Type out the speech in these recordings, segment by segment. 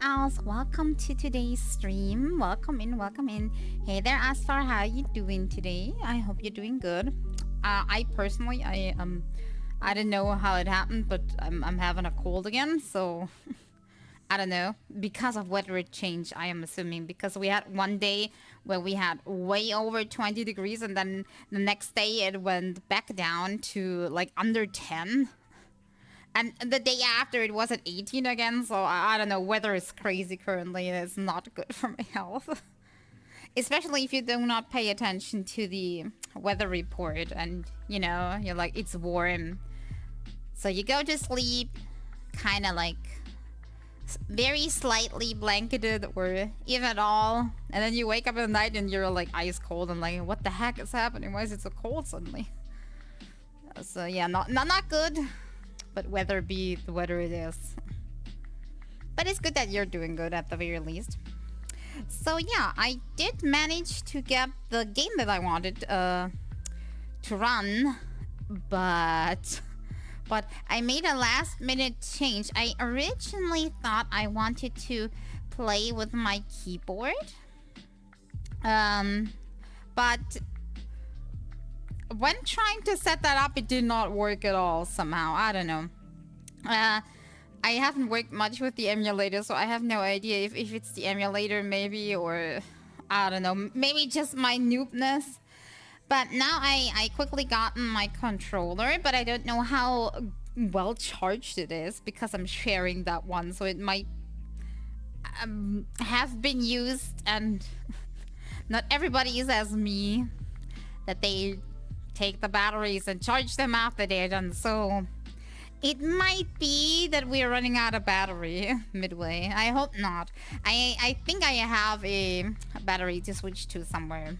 Als. Welcome to today's stream. Welcome in, welcome in. Hey there, Asfar. How you doing today? I hope you're doing good. I personally, I don't know how it happened, but I'm having a cold again, so I don't know. Because of weather change, I am assuming. Because we had one day where we had way over 20 degrees, and then the next day it went back down to like under 10. And the day after, it was at 18 again, so I don't know. Weather is crazy currently, and it's not good for my health. Especially if you do not pay attention to the weather report and, you know, you're like, it's warm. So you go to sleep, kind of like very slightly blanketed or if at all. And then you wake up in the night and you're like ice cold and like, what the heck is happening? Why is it so cold suddenly? So yeah, not good. But weather be the weather it is. But it's good that you're doing good at the very least. So yeah, I did manage to get the game that I wanted to run, but I made a last minute change. I originally thought I wanted to play with my keyboard, but when trying to set that up, it did not work at all somehow. I don't know. I haven't worked much with the emulator, so I have no idea if it's the emulator maybe, or I don't know, maybe just my noobness. But now I quickly gotten my controller, but I don't know how well charged it is because I'm sharing that one, so it might have been used, and not everybody is as me, that they take the batteries and charge them after they're done. So it might be that we're running out of battery midway. I hope not. I think I have a battery to switch to somewhere.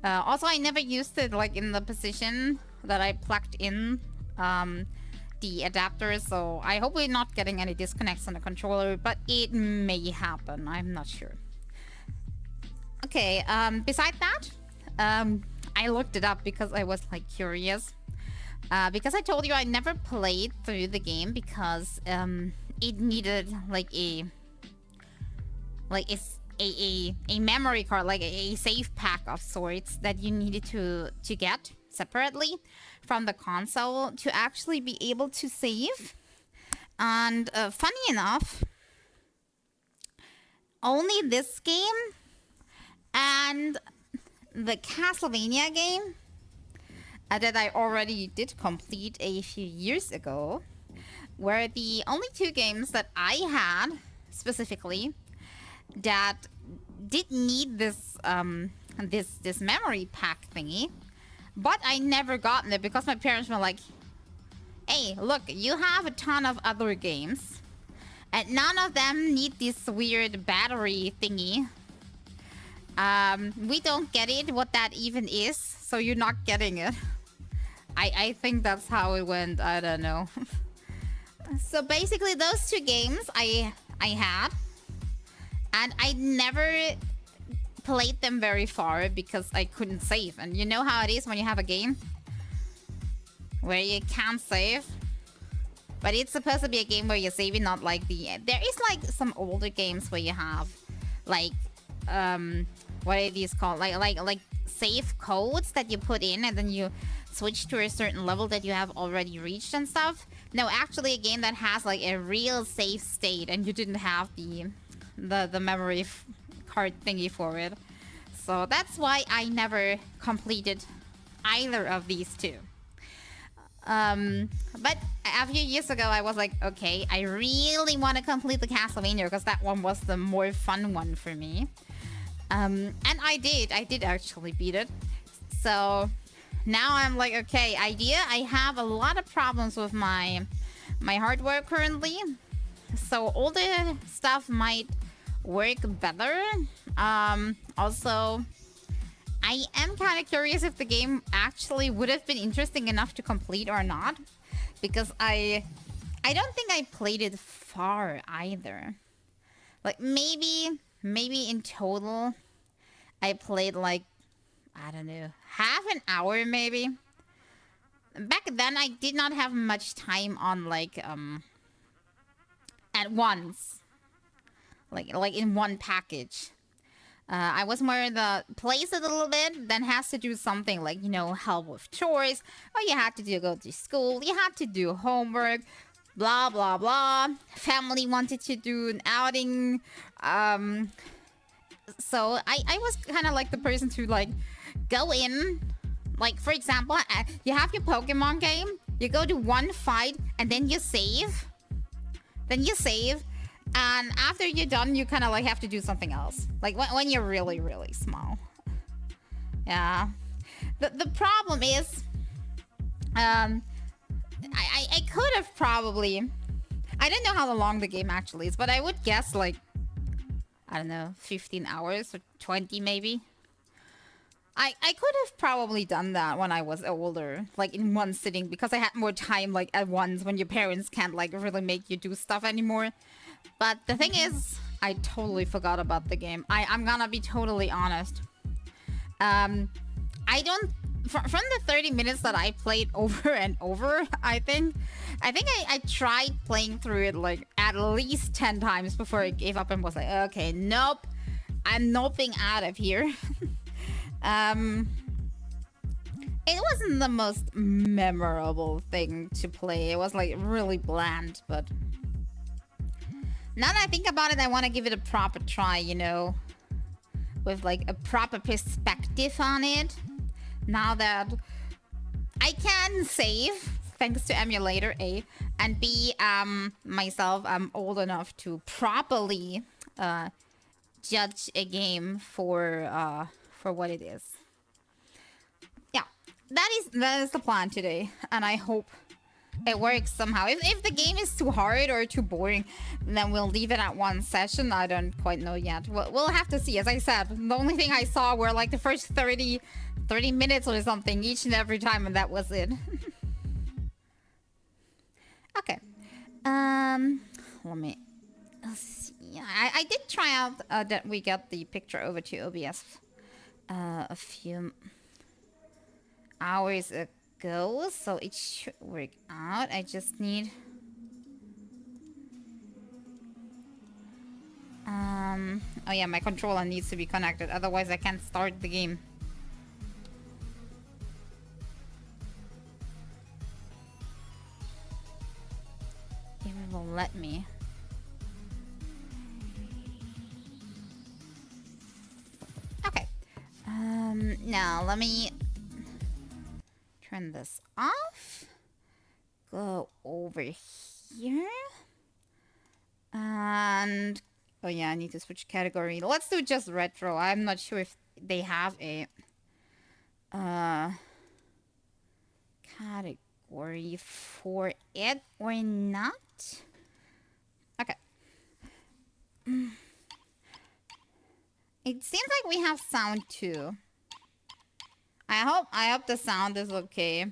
Also, I never used it like in the position that I plugged in the adapter, so I hope we're not getting any disconnects on the controller, but it may happen. I'm not sure. Okay, beside that, I looked it up because I was like curious. Because I told you I never played through the game because it needed like a memory card, like a save pack of sorts that you needed to get separately from the console to actually be able to save. And funny enough, only this game and the Castlevania game that I already did complete a few years ago were the only two games that I had specifically that did need this this memory pack thingy, but I never gotten it because my parents were like, hey, look, you have a ton of other games and none of them need this weird battery thingy. We don't get it, what that even is, so you're not getting it. I think that's how it went. I don't know. So basically those two games I had, and I never played them very far because I couldn't save. And you know how it is when you have a game where you can't save, but it's supposed to be a game where you're saving, not like there is like some older games where you have like what are these called, like save codes that you put in and then you switch to a certain level that you have already reached and stuff. No, actually a game that has like a real save state and you didn't have the memory card thingy for it. So that's why I never completed either of these two. But a few years ago I was like, okay, I really want to complete the Castlevania because that one was the more fun one for me. And I did actually beat it. So now I'm like, okay, I have a lot of problems with my hardware currently. So older stuff might work better. Also, I am kind of curious if the game actually would have been interesting enough to complete or not. Because I don't think I played it far either. Like maybe in total I played like, I don't know, half an hour maybe. Back then I did not have much time on like at once. like in one package. I was more the plays it a little bit, then has to do something like, you know, help with chores, or you had to go to school, you had to do homework, blah, blah, blah. Family wanted to do an outing. So I was kind of like the person to like go in, like for example, you have your Pokemon game, you go to one fight, and then you save. And after you're done, you kind of like have to do something else. Like when you're really, really small. Yeah. The problem is, I could have probably, I don't know how long the game actually is, but I would guess like, I don't know, 15 hours or 20 maybe. I could have probably done that when I was older, like in one sitting, because I had more time like at once when your parents can't like really make you do stuff anymore. But the thing is, I totally forgot about the game. I'm gonna be totally honest. I don't... From the 30 minutes that I played over and over, I think I tried playing through it like at least 10 times before I gave up and was like, okay, nope. I'm noping out of here. It wasn't the most memorable thing to play. It was like really bland, but... Now that I think about it, I want to give it a proper try, you know, with like a proper perspective on it. Now that I can save, thanks to emulator A, and B, myself, I'm old enough to properly judge a game for what it is. Yeah, that is the plan today, and I hope it works somehow. If the game is too hard or too boring, then we'll leave it at one session. I don't quite know yet. We'll have to see. As I said, the only thing I saw were like the first 30 minutes or something each and every time, and that was it. Okay. Let me see. I did try out that we got the picture over to OBS a few hours ago, so it should work out. I just need oh yeah, my controller needs to be connected, otherwise I can't start the game. If it will let me. Okay. Now let me turn this off. Go over here. And oh yeah, I need to switch category. Let's do just retro. I'm not sure if they have a category for it or not. Okay. It seems like we have sound too. I hope the sound is okay.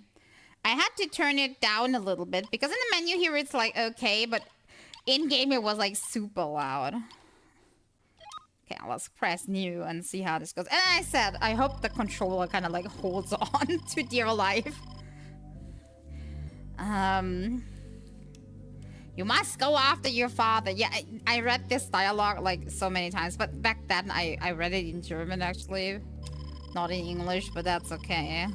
I had to turn it down a little bit because in the menu here it's like okay, but in game it was like super loud. Okay, let's press new and see how this goes. And I said I hope the controller kind of like holds on to dear life. You must go after your father. Yeah, I read this dialogue like so many times, but back then I read it in German actually. Not in English, but that's okay.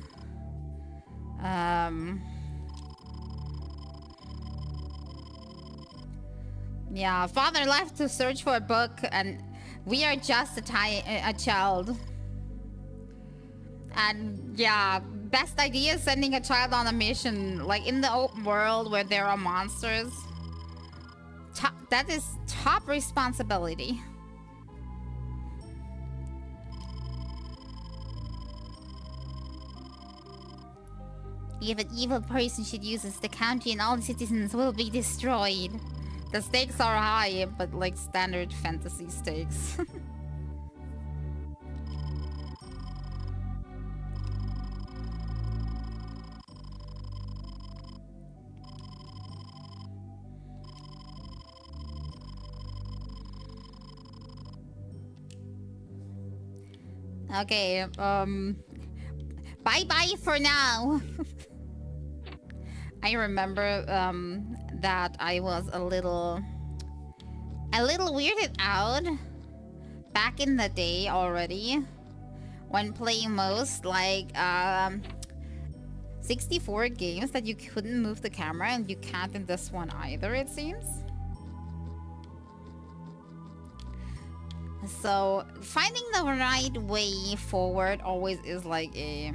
Yeah, father left to search for a book, and we are just a child. And yeah, best idea is sending a child on a mission, like in the open world where there are monsters. That is top responsibility. If an evil person should use us, the country and all the citizens will be destroyed. The stakes are high, but like standard fantasy stakes. Okay, bye-bye for now. I remember that I was a little a little weirded out back in the day already when playing most like 64 games that you couldn't move the camera, and you can't in this one either, it seems. So finding the right way forward always is like a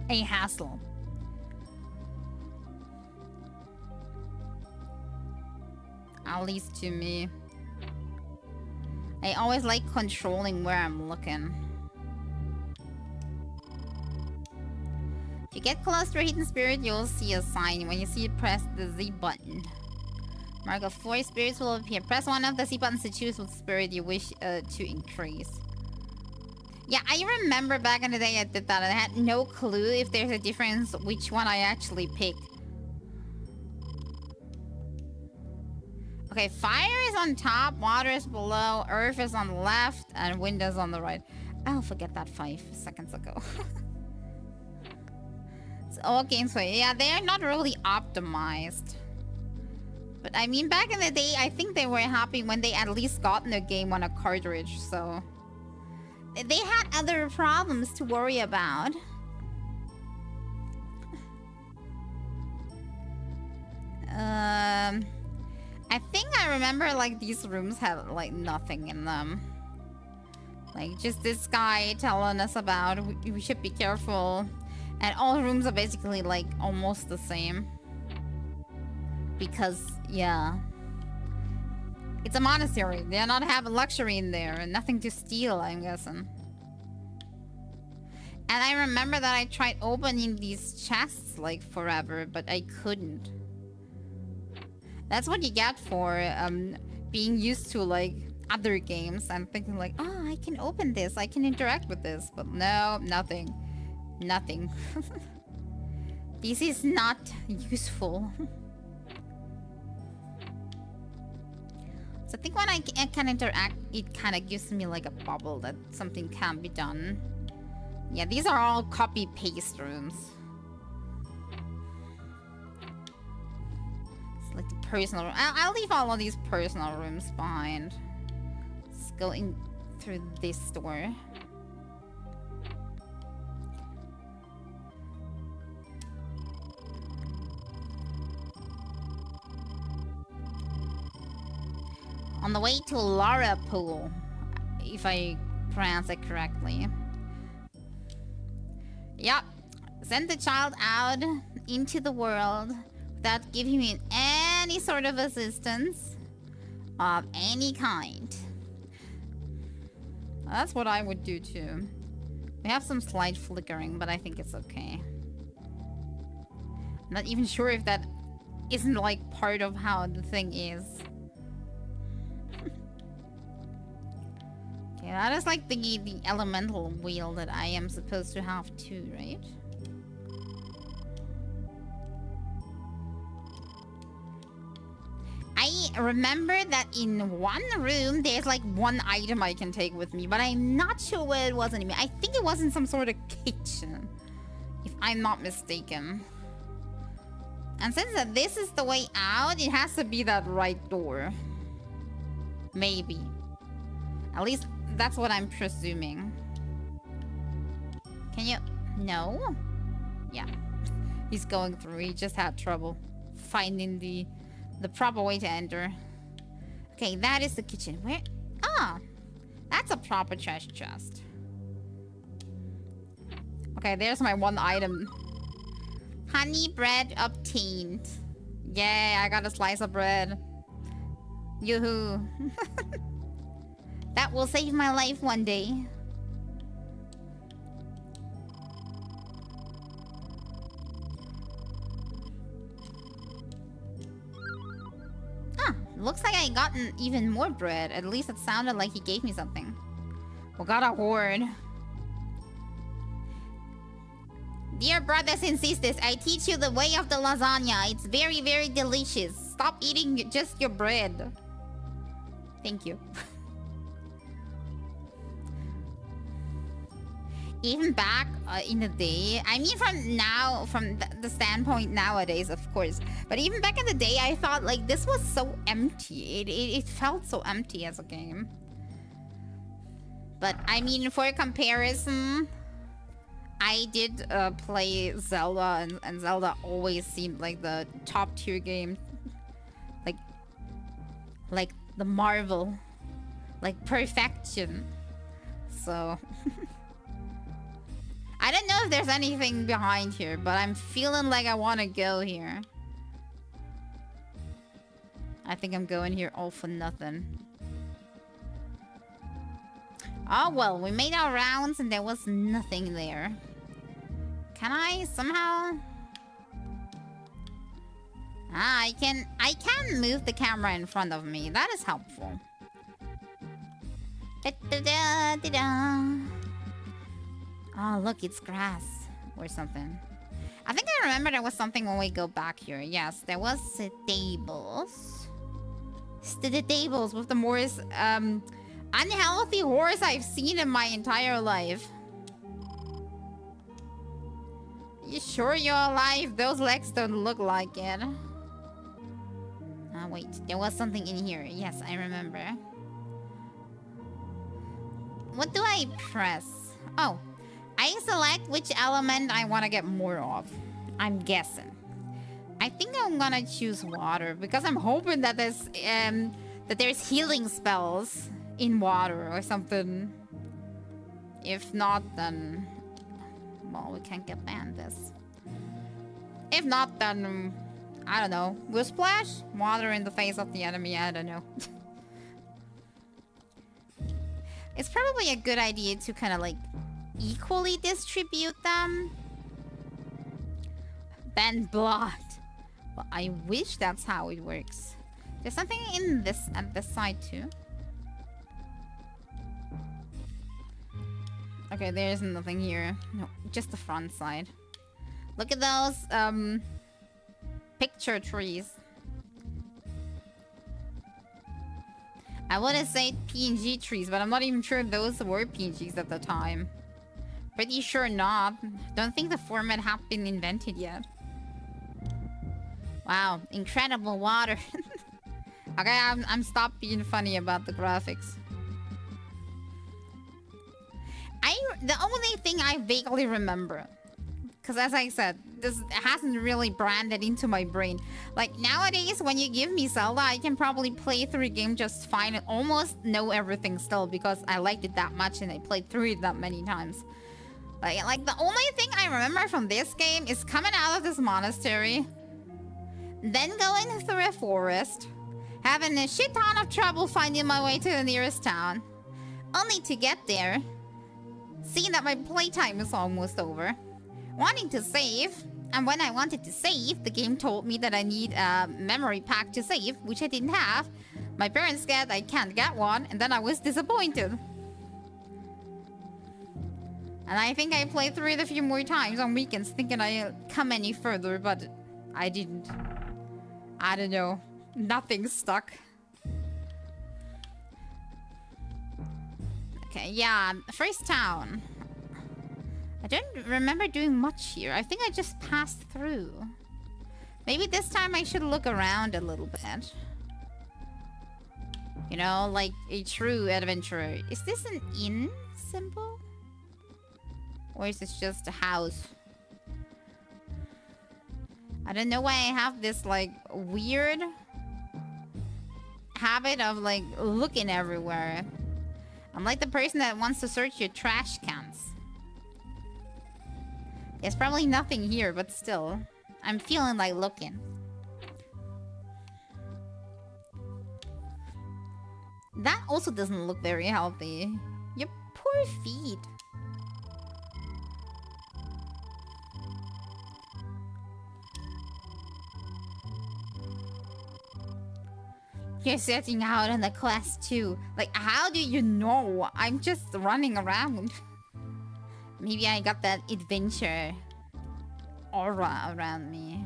hassle. At least to me. I always like controlling where I'm looking. If you get close to a hidden spirit, you'll see a sign. When you see it, press the Z button. Mark of 4 spirits will appear. Press one of the Z buttons to choose what spirit you wish to increase. Yeah, I remember back in the day I did that. I had no clue if there's a difference which one I actually picked. Okay, fire is on top, water is below, earth is on the left, and wind is on the right. I'll forget that 5 seconds ago. It's all games for yeah, they're not really optimized. But I mean, back in the day, I think they were happy when they at least got the game on a cartridge, so... They had other problems to worry about. I think I remember, like, these rooms had, like, nothing in them. Like, just this guy telling us about we should be careful. And all rooms are basically, like, almost the same. Because, yeah. It's a monastery. They're not having luxury in there. And nothing to steal, I'm guessing. And I remember that I tried opening these chests, like, forever. But I couldn't. That's what you get for being used to, like, other games. I'm thinking, like, oh, I can open this. I can interact with this. But no, nothing. Nothing. This is not useful. So I think when I can interact, it kind of gives me, like, a bubble that something can be done. Yeah, these are all copy-paste rooms. Like the personal room. I'll leave all of these personal rooms behind. Let's go in through this door. On the way to Lara Pool, if I pronounce it correctly. Yep. Send the child out into the world without giving him any sort of assistance of any kind. Well, that's what I would do too. We have some slight flickering, but I think it's okay. I'm not even sure if that isn't, like, part of how the thing is. Okay, that is like the elemental wheel that I am supposed to have too, right? I remember that in one room, there's like one item I can take with me, but I'm not sure where it was anymore. I think it was in some sort of kitchen, if I'm not mistaken. And since this is the way out, it has to be that right door. Maybe. At least that's what I'm presuming. Can you... No? Yeah. He's going through. He just had trouble finding the proper way to enter. Okay, that is the kitchen. Where? Ah! That's a proper treasure chest. Okay, there's my one item. Honey bread obtained. Yay, I got a slice of bread. Yoo-hoo. That will save my life one day. Ah, looks like I gotten even more bread. At least it sounded like he gave me something. We got a hoard. Dear brothers and sisters, I teach you the way of the lasagna. It's very, very delicious. Stop eating just your bread. Thank you. Even back in the day, I mean, from the standpoint nowadays, of course, but even back in the day, I thought like this was so empty. It felt so empty as a game. But I mean, for comparison, I did play Zelda, and Zelda always seemed like the top tier game, like like the marvel, like perfection. So. I don't know if there's anything behind here, but I'm feeling like I want to go here. I think I'm going here all for nothing. Oh, well, we made our rounds and there was nothing there. Can I somehow... Ah, I can move the camera in front of me. That is helpful. Da-da-da-da-da. Oh, look, it's grass or something. I think I remember there was something when we go back here. Yes, there was stables. The tables with the most unhealthy horse I've seen in my entire life. You sure you're alive? Those legs don't look like it. Oh, wait. There was something in here. Yes, I remember. What do I press? Oh. I select which element I want to get more of. I'm guessing. I think I'm gonna choose water because I'm hoping that there's healing spells in water or something. If not, then well, we can't get banned this. If not, then I don't know. We'll splash water in the face of the enemy. I don't know. It's probably a good idea to kind of like equally distribute them. Ban blood. Well, I wish that's how it works. There's something in this at this side too. Okay, there's nothing here. No, just the front side. Look at those picture trees. I would have said PNG trees, but I'm not even sure if those were PNGs at the time. Pretty sure not. Don't think the format had been invented yet. Wow, incredible water. Okay, I'm stopped being funny about the graphics. The only thing I vaguely remember, because as I said, this hasn't really branded into my brain. Like nowadays, when you give me Zelda, I can probably play through a game just fine and almost know everything still because I liked it that much and I played through it that many times. Like the only thing I remember from this game is coming out of this monastery, then going through a forest, having a shit ton of trouble finding my way to the nearest town, only to get there, seeing that my playtime is almost over, wanting to save, and when I wanted to save, the game told me that I need a memory pack to save, which I didn't have. My parents said I can't get one, and then I was disappointed. And I think I played through it a few more times on weekends thinking I'd come any further, but I didn't. I don't know. Nothing stuck. Okay, yeah, first town. I don't remember doing much here. I think I just passed through. Maybe this time I should look around a little bit. You know, like a true adventurer. Is this an inn symbol? Or is this just a house? I don't know why I have this like weird habit of like looking everywhere. I'm like the person that wants to search your trash cans. There's probably nothing here, but still. I'm feeling like looking. That also doesn't look very healthy. Your poor feet. You're setting out on the quest too. Like, how do you know? I'm just running around. Maybe I got that adventure aura around me.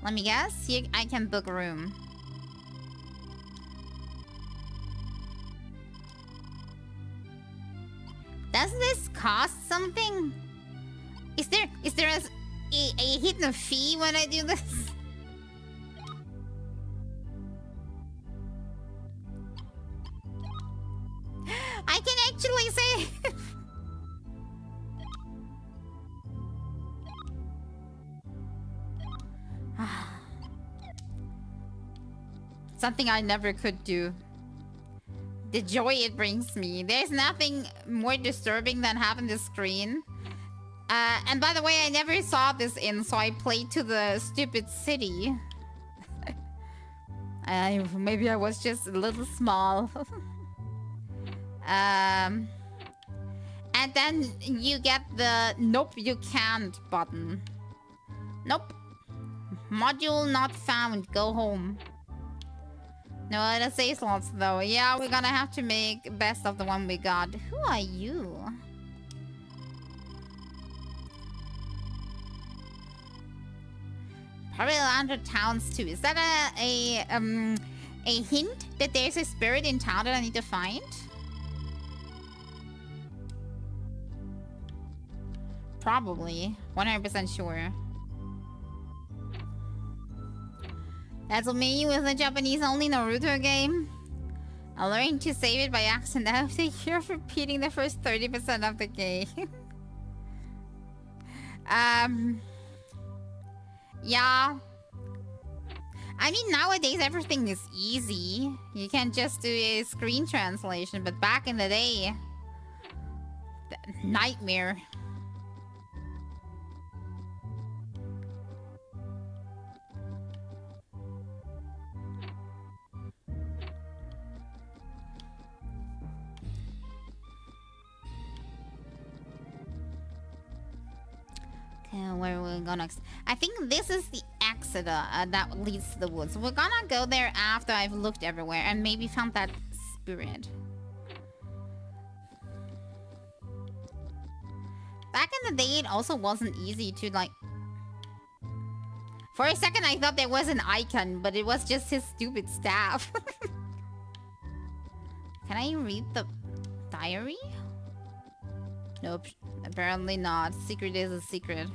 Let me guess. Here I can book a room. cost something? Is there a hidden fee when I do this? I can actually say something I never could do. The joy it brings me. There's nothing more disturbing than having the screen. And by the way, I never saw this in, so I played to the stupid city. Maybe I was just a little small. And then you get the nope, you can't button. Nope. Module not found. Go home. No other save slots though. Yeah, we're gonna have to make best of the one we got. Who are you? Probably around the towns too. Is that a hint that there's a spirit in town that I need to find? Probably. 100% sure. That's me with a Japanese-only Naruto game. I learned to save it by accident after a year of repeating the first 30% of the game. Yeah. I mean, nowadays everything is easy. You can just do a screen translation, but back in the day... nightmare. Okay, where will we go next? I think this is the exit that leads to the woods. We're gonna go there after I've looked everywhere and maybe found that spirit. Back in the day, it also wasn't easy to, like... For a second, I thought there was an icon, but it was just his stupid staff. Can I read the diary? Nope, apparently not. Secret is a secret.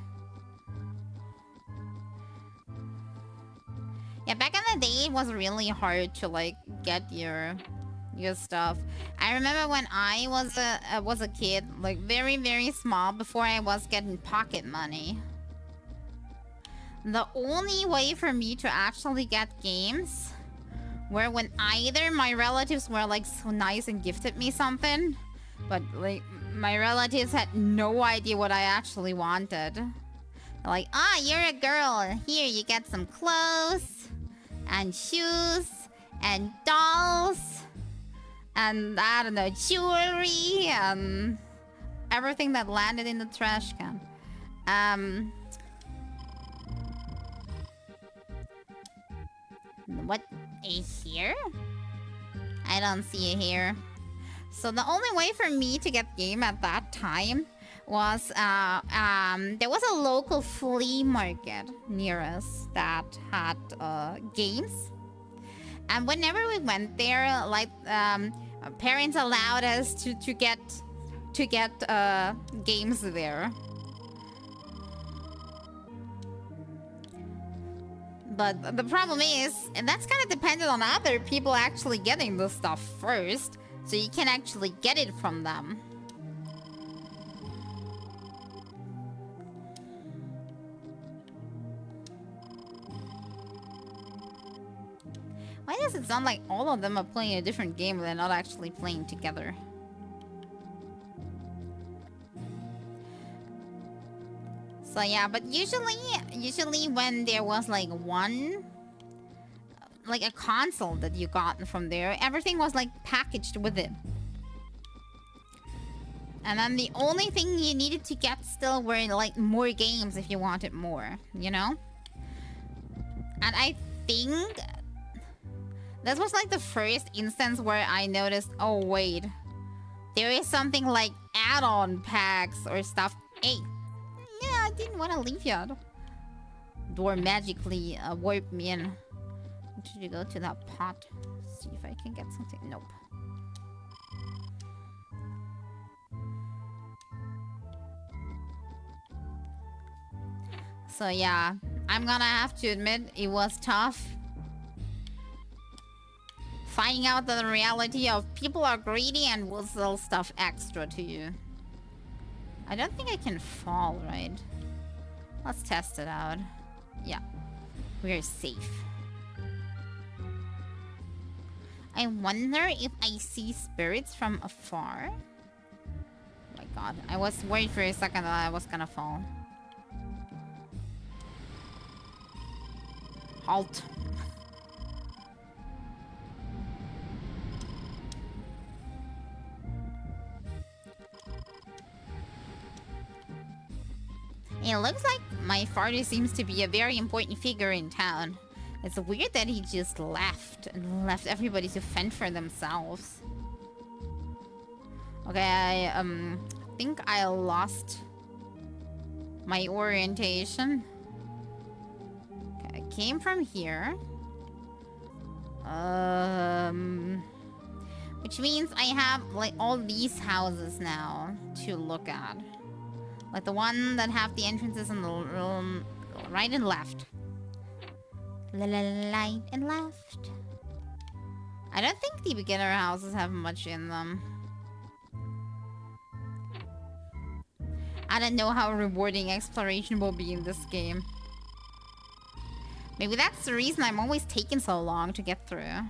Yeah, back in the day, it was really hard to, like, get your stuff. I remember when I was a kid, like, very, very small, before I was getting pocket money. The only way for me to actually get games were when either my relatives were, like, so nice and gifted me something, but, like, my relatives had no idea what I actually wanted. They're like, ah, you're a girl. Here, you get some clothes, and shoes, and dolls, and, I don't know, jewelry, and everything that landed in the trash can. What? A here? I don't see a here. So the only way for me to get game at that time was there was a local flea market near us that had games, and whenever we went there, like parents allowed us to get games there. But the problem is, and that's kind of dependent on other people actually getting the stuff first, so you can actually get it from them. Why does it sound like all of them are playing a different game, but they're not actually playing together? So yeah, but usually when there was like a console that you got from there, everything was like packaged with it. And then the only thing you needed to get still were like more games if you wanted more, you know? And I think this was like the first instance where I noticed, oh wait, there is something like add-on packs or stuff. Hey, yeah, I didn't want to leave yet. Door magically warped me in. Should you go to that pot? See if I can get something. Nope. So yeah, I'm gonna have to admit it was tough. Finding out the reality of people are greedy and will sell stuff extra to you. I don't think I can fall, right? Let's test it out. Yeah, we're safe. I wonder if I see spirits from afar. Oh my god, I was worried for a second that I was gonna fall. Halt. It looks like my father seems to be a very important figure in town. It's weird that he just left and left everybody to fend for themselves. Okay, I think I lost my orientation. Okay, I came from here. Which means I have like all these houses now to look at. Like the one that have the entrances in the room right and left. Right and left. I don't think the beginner houses have much in them. I don't know how rewarding exploration will be in this game. Maybe that's the reason I'm always taking so long to get through.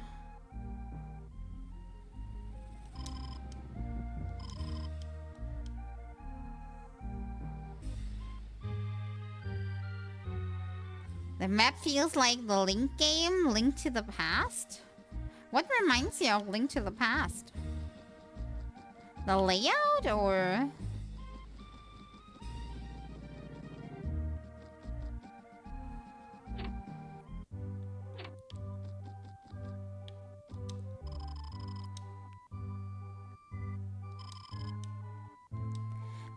The map feels like the Link game, Link to the Past? What reminds you of Link to the Past? The layout or...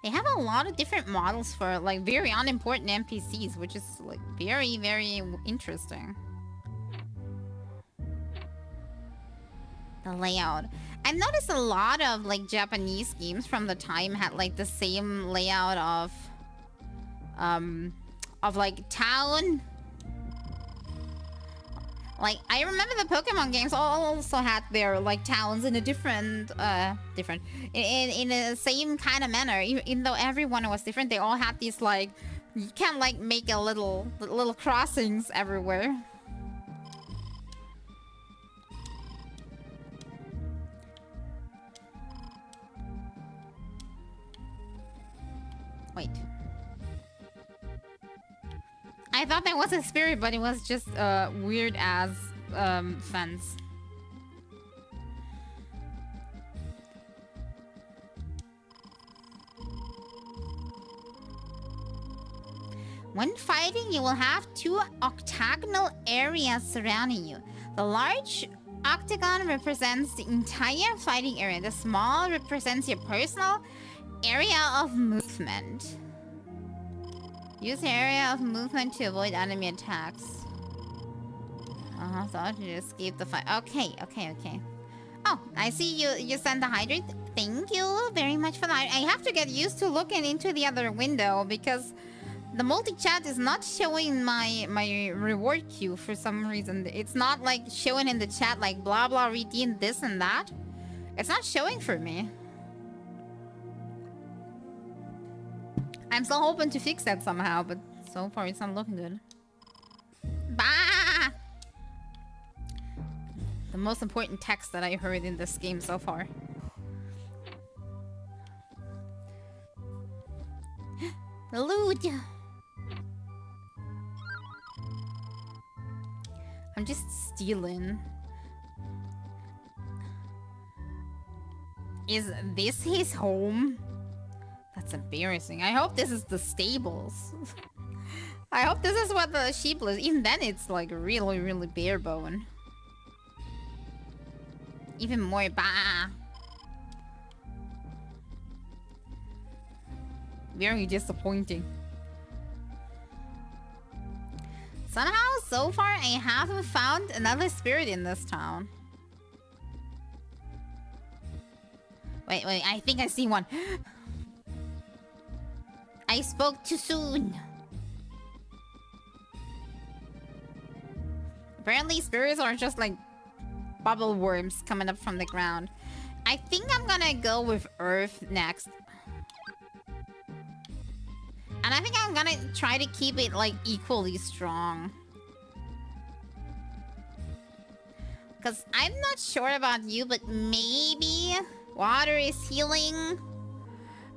They have a lot of different models for like very unimportant NPCs, which is like very, very interesting. The layout. I've noticed a lot of like Japanese games from the time had like the same layout of like town. Like, I remember the Pokemon games also had their, like, towns in a different, in the same kind of manner. Even though everyone was different, they all had these, like, you can, like, make a little crossings everywhere. Wait. I thought that was a spirit, but it was just a weird-ass, fence. When fighting, you will have two octagonal areas surrounding you. The large octagon represents the entire fighting area. The small represents your personal area of movement. Use the area of movement to avoid enemy attacks. Thought you escape the fight. Okay. Oh, I see you sent the hydrate. Thank you very much for that. I have to get used to looking into the other window because the multi-chat is not showing my reward queue for some reason. It's not like showing in the chat like blah blah redeem this and that. It's not showing for me. I'm still hoping to fix that somehow, but so far it's not looking good. Bah! The most important text that I heard in this game so far. The loot! I'm just stealing. Is this his home? That's embarrassing. I hope this is the stables. I hope this is what the sheep lives. Even then, it's like really, really bare bone. Even more bah. Very disappointing. Somehow, so far, I haven't found another spirit in this town. Wait, I think I see one. I spoke too soon. Apparently spirits are just like bubble worms coming up from the ground. I think I'm gonna go with Earth next. And I think I'm gonna try to keep it like equally strong. Because I'm not sure about you, but maybe water is healing.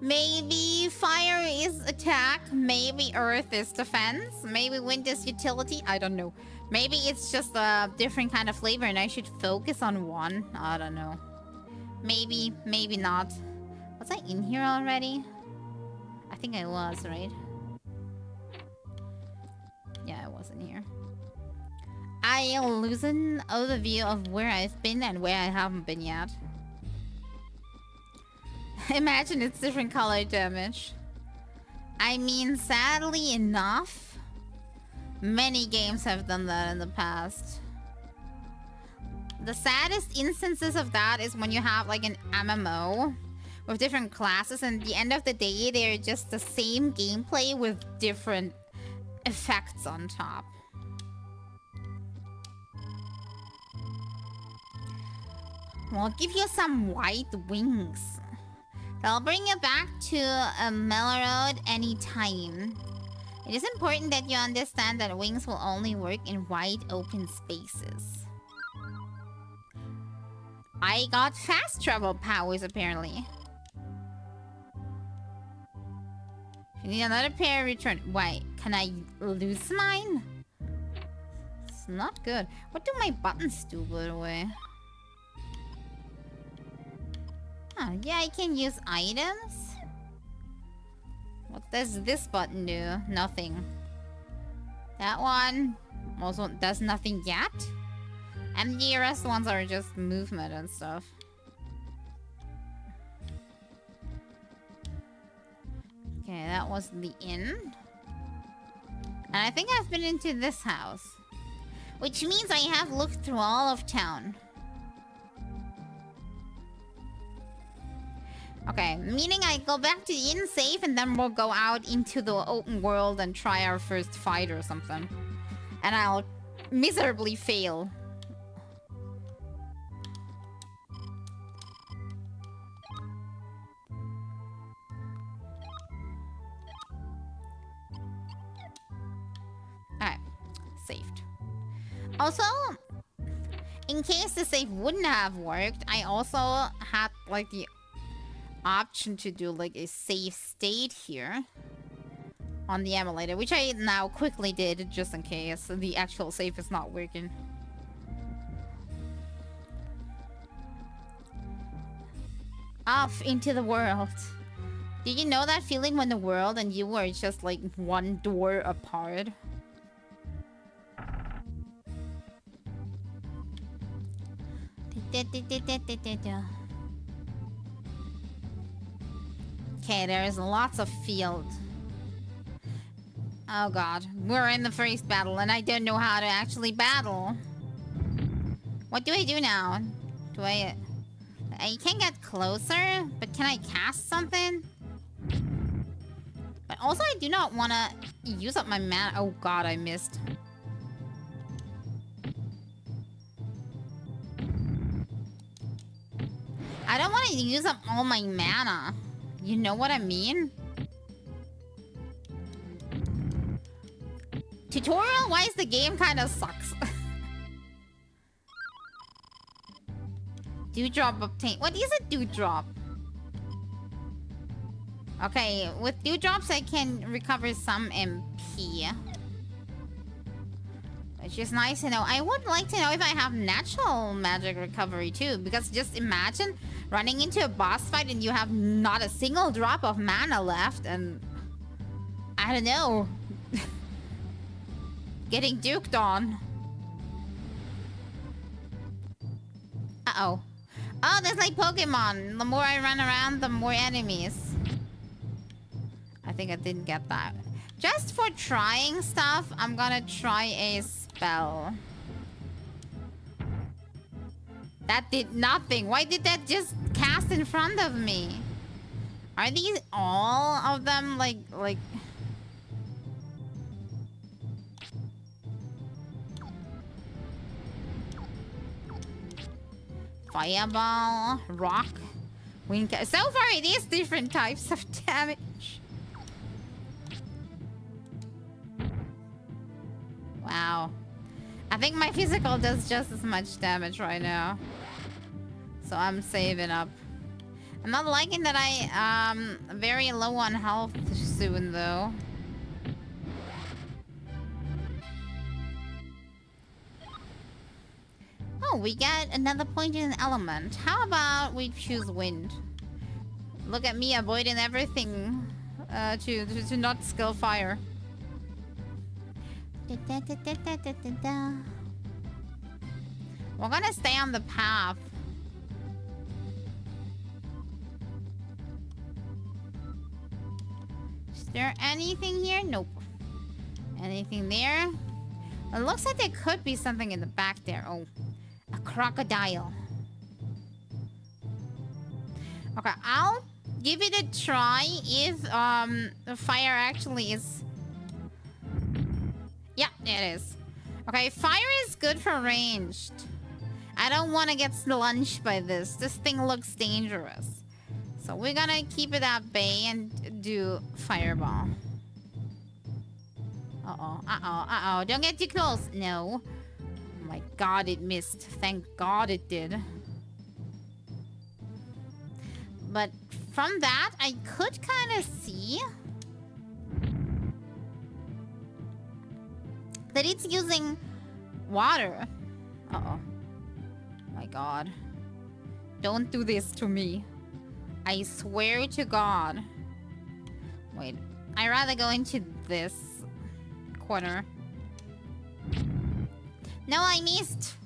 Maybe fire is attack. Maybe earth is defense. Maybe wind is utility. I don't know. Maybe it's just a different kind of flavor and I should focus on one. I don't know. Maybe, maybe not. Was I in here already? I think I was, right? Yeah, I was in here. I'll lose an overview of where I've been and where I haven't been yet. Imagine it's different color damage. I mean, sadly enough, many games have done that in the past. The saddest instances of that is when you have like an MMO with different classes and at the end of the day, they're just the same gameplay with different effects on top. We'll give you some white wings. They'll bring you back to Melrode anytime. It is important that you understand that wings will only work in wide open spaces. I got fast travel powers apparently. If you need another pair, return. Wait, can I lose mine? It's not good. What do my buttons do, by the way? Huh, yeah, I can use items. What does this button do? Nothing. That one also does nothing yet. And the rest ones are just movement and stuff. Okay, that was the inn. And I think I've been into this house. Which means I have looked through all of town. Okay, meaning I go back to the inn safe and then we'll go out into the open world and try our first fight or something. And I'll miserably fail. Alright, saved. Also, in case the save wouldn't have worked, I also had like the option to do like a save state here on the emulator, which I now quickly did just in case the actual save is not working. Off into the world. Did you know that feeling when the world and you were just like one door apart? Okay, there's lots of field. Oh god, we're in the first battle and I don't know how to actually battle. What do I do now? Do I can't get closer, but can I cast something? But also I do not want to use up my mana. Oh god, I missed. I don't want to use up all my mana. You know what I mean? Tutorial-wise, the game kind of sucks. Dewdrop obtain. What is a dewdrop? Okay, with dewdrops I can recover some MP. Which is nice to know. I would like to know if I have natural magic recovery too. Because just imagine running into a boss fight and you have not a single drop of mana left and... I don't know. Getting duked on. Uh-oh. Oh, that's like Pokemon. The more I run around, the more enemies. I think I didn't get that. Just for trying stuff, I'm gonna try a spell. That did nothing. Why did that just cast in front of me? Are these all of them like... Fireball, rock, wind. So far, it is different types of damage. Wow. I think my physical does just as much damage right now. So I'm saving up. I'm not liking that I'm very low on health soon, though. Oh, we get another point in an element. How about we choose wind? Look at me avoiding everything to not skill fire. We're gonna stay on the path. Is there anything here? Nope. Anything there? It looks like there could be something in the back there. Oh, a crocodile. Okay, I'll give it a try if the fire actually is... Yeah, it is. Okay, fire is good for ranged. I don't want to get slunched by this. This thing looks dangerous. So we're gonna keep it at bay and do fireball. Uh-oh, uh-oh, uh-oh. Don't get too close. No. Oh my god, it missed. Thank god it did. But from that, I could kind of see that it's using water. Uh-oh. My god. Don't do this to me. I swear to god. Wait. I'd rather go into this corner. No, I missed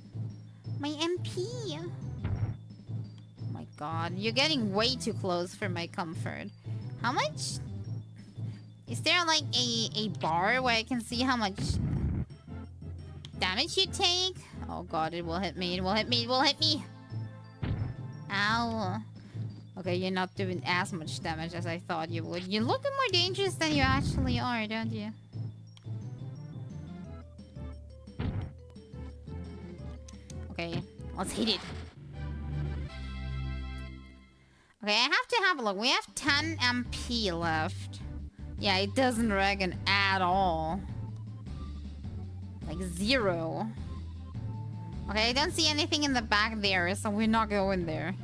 my MP. Oh my god. You're getting way too close for my comfort. How much? Is there like a bar where I can see how much damage you take? Oh god, it will hit me. It will hit me. It will hit me. Ow. Okay, you're not doing as much damage as I thought you would. You look more dangerous than you actually are, don't you? Okay, let's hit it. Okay, I have to have a look. We have 10 MP left. Yeah, it doesn't reckon at all. Like 0. Okay, I don't see anything in the back there, so we're not going there.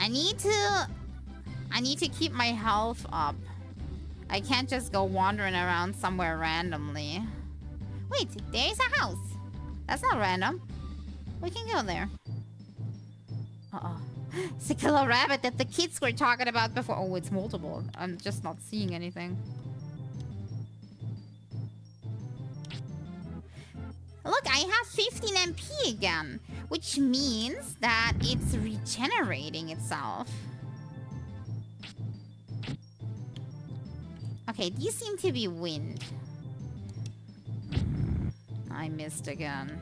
I need to keep my health up. I can't just go wandering around somewhere randomly. Wait, there's a house. That's not random. We can go there. Uh-oh. It's a killer rabbit that the kids were talking about before. Oh, it's multiple. I'm just not seeing anything. Look, I have 15 MP again, which means that it's regenerating itself. Okay, these seem to be wind. I missed again.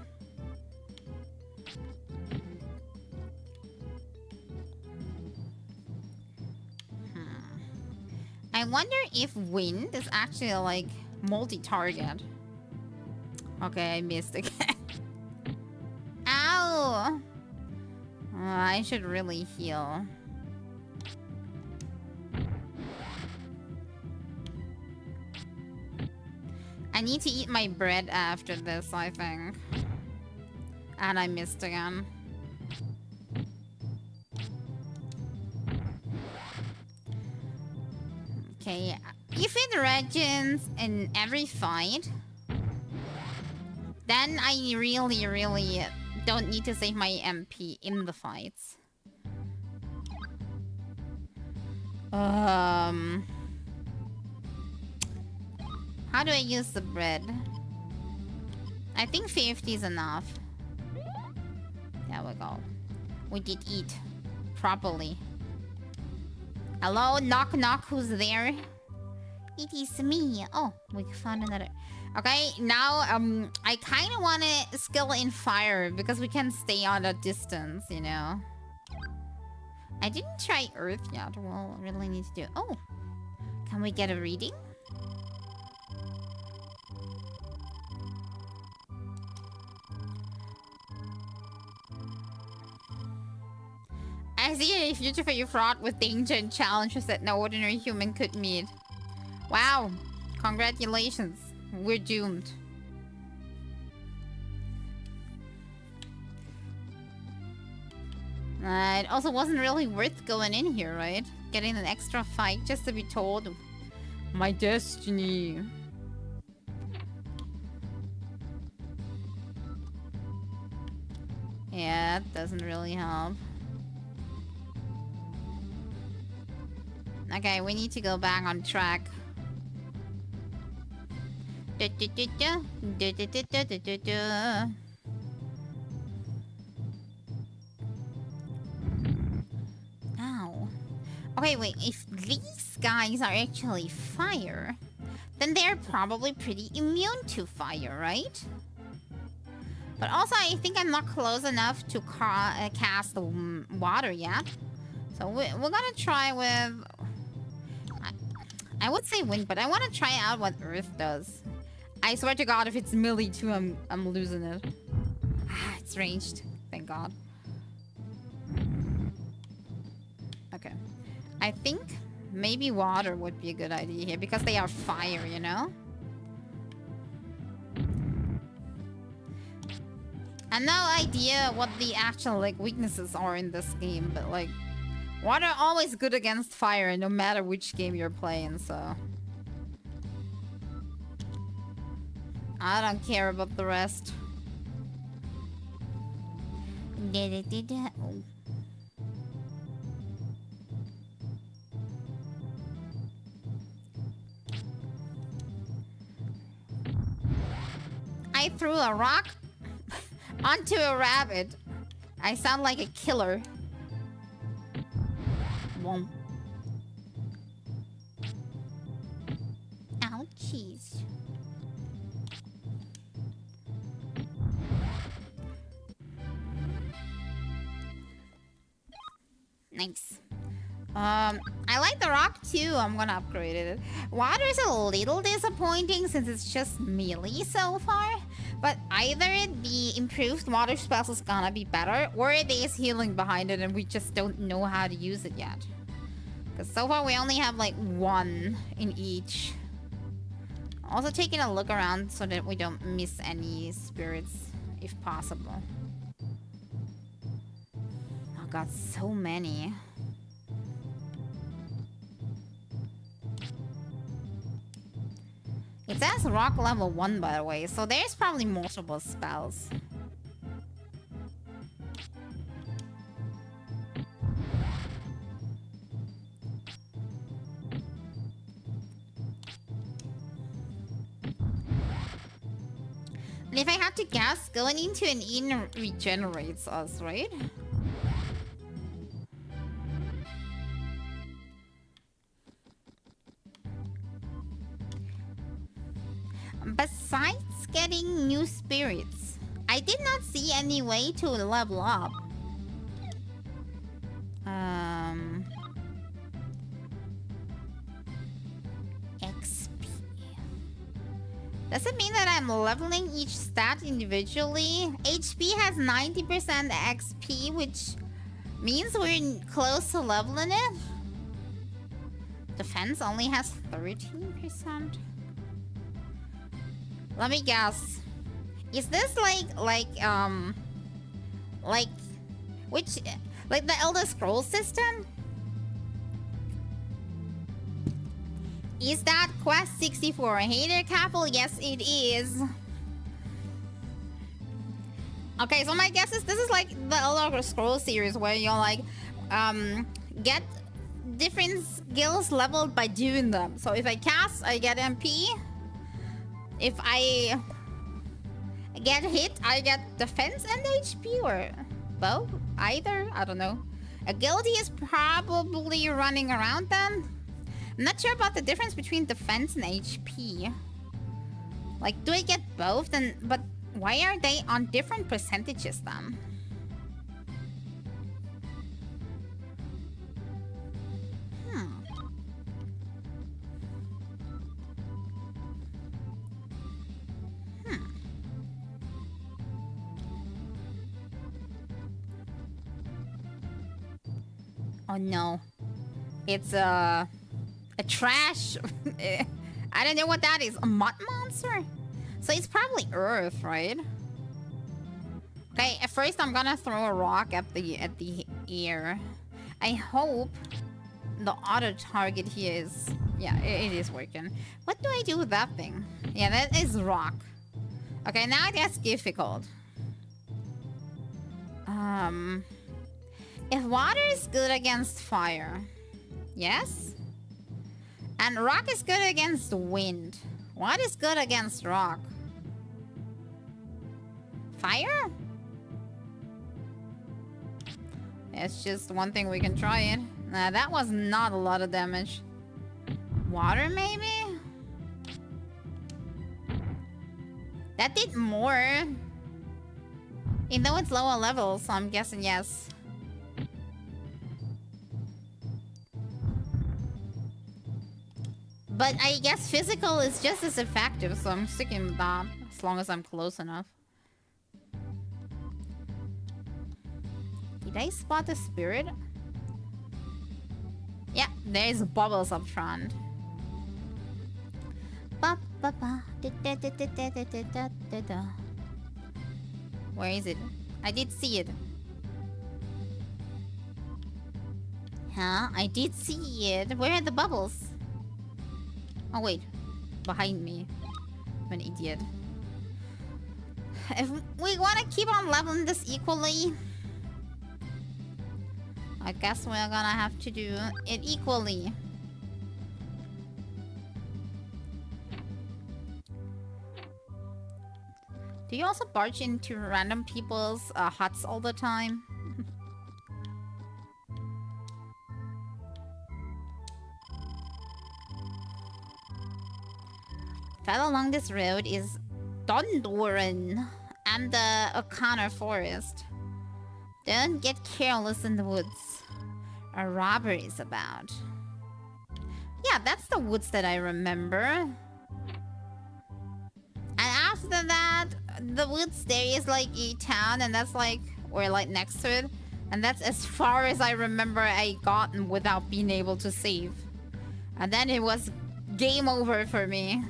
I wonder if wind is actually like multi-target. Okay, I missed again. Ow! Oh, I should really heal. I need to eat my bread after this, I think. And I missed again. Okay, if it regens in every fight, then I really don't need to save my MP in the fights. How do I use the bread? I think 50 is enough. There we go. We did eat properly. Hello, knock knock, who's there? It is me. Oh, we found another. Okay, now I kind of want to skill in fire because we can stay on a distance, you know. I didn't try earth yet. We'll really need to do. Oh, can we get a reading? I see a future for you fraught with danger and challenges that no ordinary human could meet. Wow. Congratulations. We're doomed. It also wasn't really worth going in here, right? Getting an extra fight just to be told my destiny. Yeah, it doesn't really help. Okay, we need to go back on track. Ow. Okay, wait, if these guys are actually fire, then they're probably pretty immune to fire, right? But also, I think I'm not close enough to cast the water yet. So we're gonna try with... I would say wind, but I want to try out what earth does. I swear to God, if it's melee too, I'm losing it. Ah, it's ranged. Thank God. Okay. I think maybe water would be a good idea here because they are fire, you know? I have no idea what the actual like weaknesses are in this game, but like water always good against fire no matter which game you're playing, so I don't care about the rest. I threw a rock onto a rabbit. I sound like a killer. Womp. Ouchies. Nice. I like the rock too. I'm gonna upgrade it. Water is a little disappointing since it's just melee so far. But either the improved water spells is gonna be better, or there's healing behind it and we just don't know how to use it yet. Because so far we only have like one in each. Also taking a look around so that we don't miss any spirits if possible. Oh god, so many. It says rock level 1 by the way, so there's probably multiple spells. And if I had to guess, going into an inn regenerates us, right? Besides getting new spirits, I did not see any way to level up. XP. Does it mean that I'm leveling each stat individually? HP has 90% XP, which means we're close to leveling it. Defense only has 13%. Let me guess. Is this like which, like the Elder Scrolls system? Is that Quest 64? Hey there, Capel. Yes, it is. Okay, so my guess is this is like the Elder Scrolls series where you like get different skills leveled by doing them. So if I cast, I get MP. If I get hit, I get defense and HP, or both, either, I don't know. Agility is probably running around then. I'm not sure about the difference between defense and HP. Like, do I get both? Then, but why are they on different percentages then? Oh no. It's a trash. I don't know what that is. A mud monster? So it's probably Earth, right? Okay, at first I'm gonna throw a rock at the air. I hope the auto target here is... Yeah, it is working. What do I do with that thing? Yeah, that is rock. Okay, now it gets difficult. If water is good against fire, yes? And rock is good against wind. What is good against rock? Fire? It's just one thing we can try it. Nah, that was not a lot of damage. Water, maybe? That did more. Even though it's lower level, so I'm guessing yes. But I guess physical is just as effective, so I'm sticking with that. As long as I'm close enough. Did I spot the spirit? Yeah, there's bubbles up front. Where is it? I did see it. Huh? I did see it. Where are the bubbles? Oh wait. Behind me. I'm an idiot. If we want to keep on leveling this equally, I guess we're gonna have to do it equally. Do you also barge into random people's huts all the time? Fell along this road is Dondoran and the O'Connor Forest. Don't get careless in the woods. A robbery is about. Yeah, that's the woods that I remember. And after that, the woods, there is like a town, and that's like, or like next to it. And that's as far as I remember I gotten without being able to save. And then it was game over for me.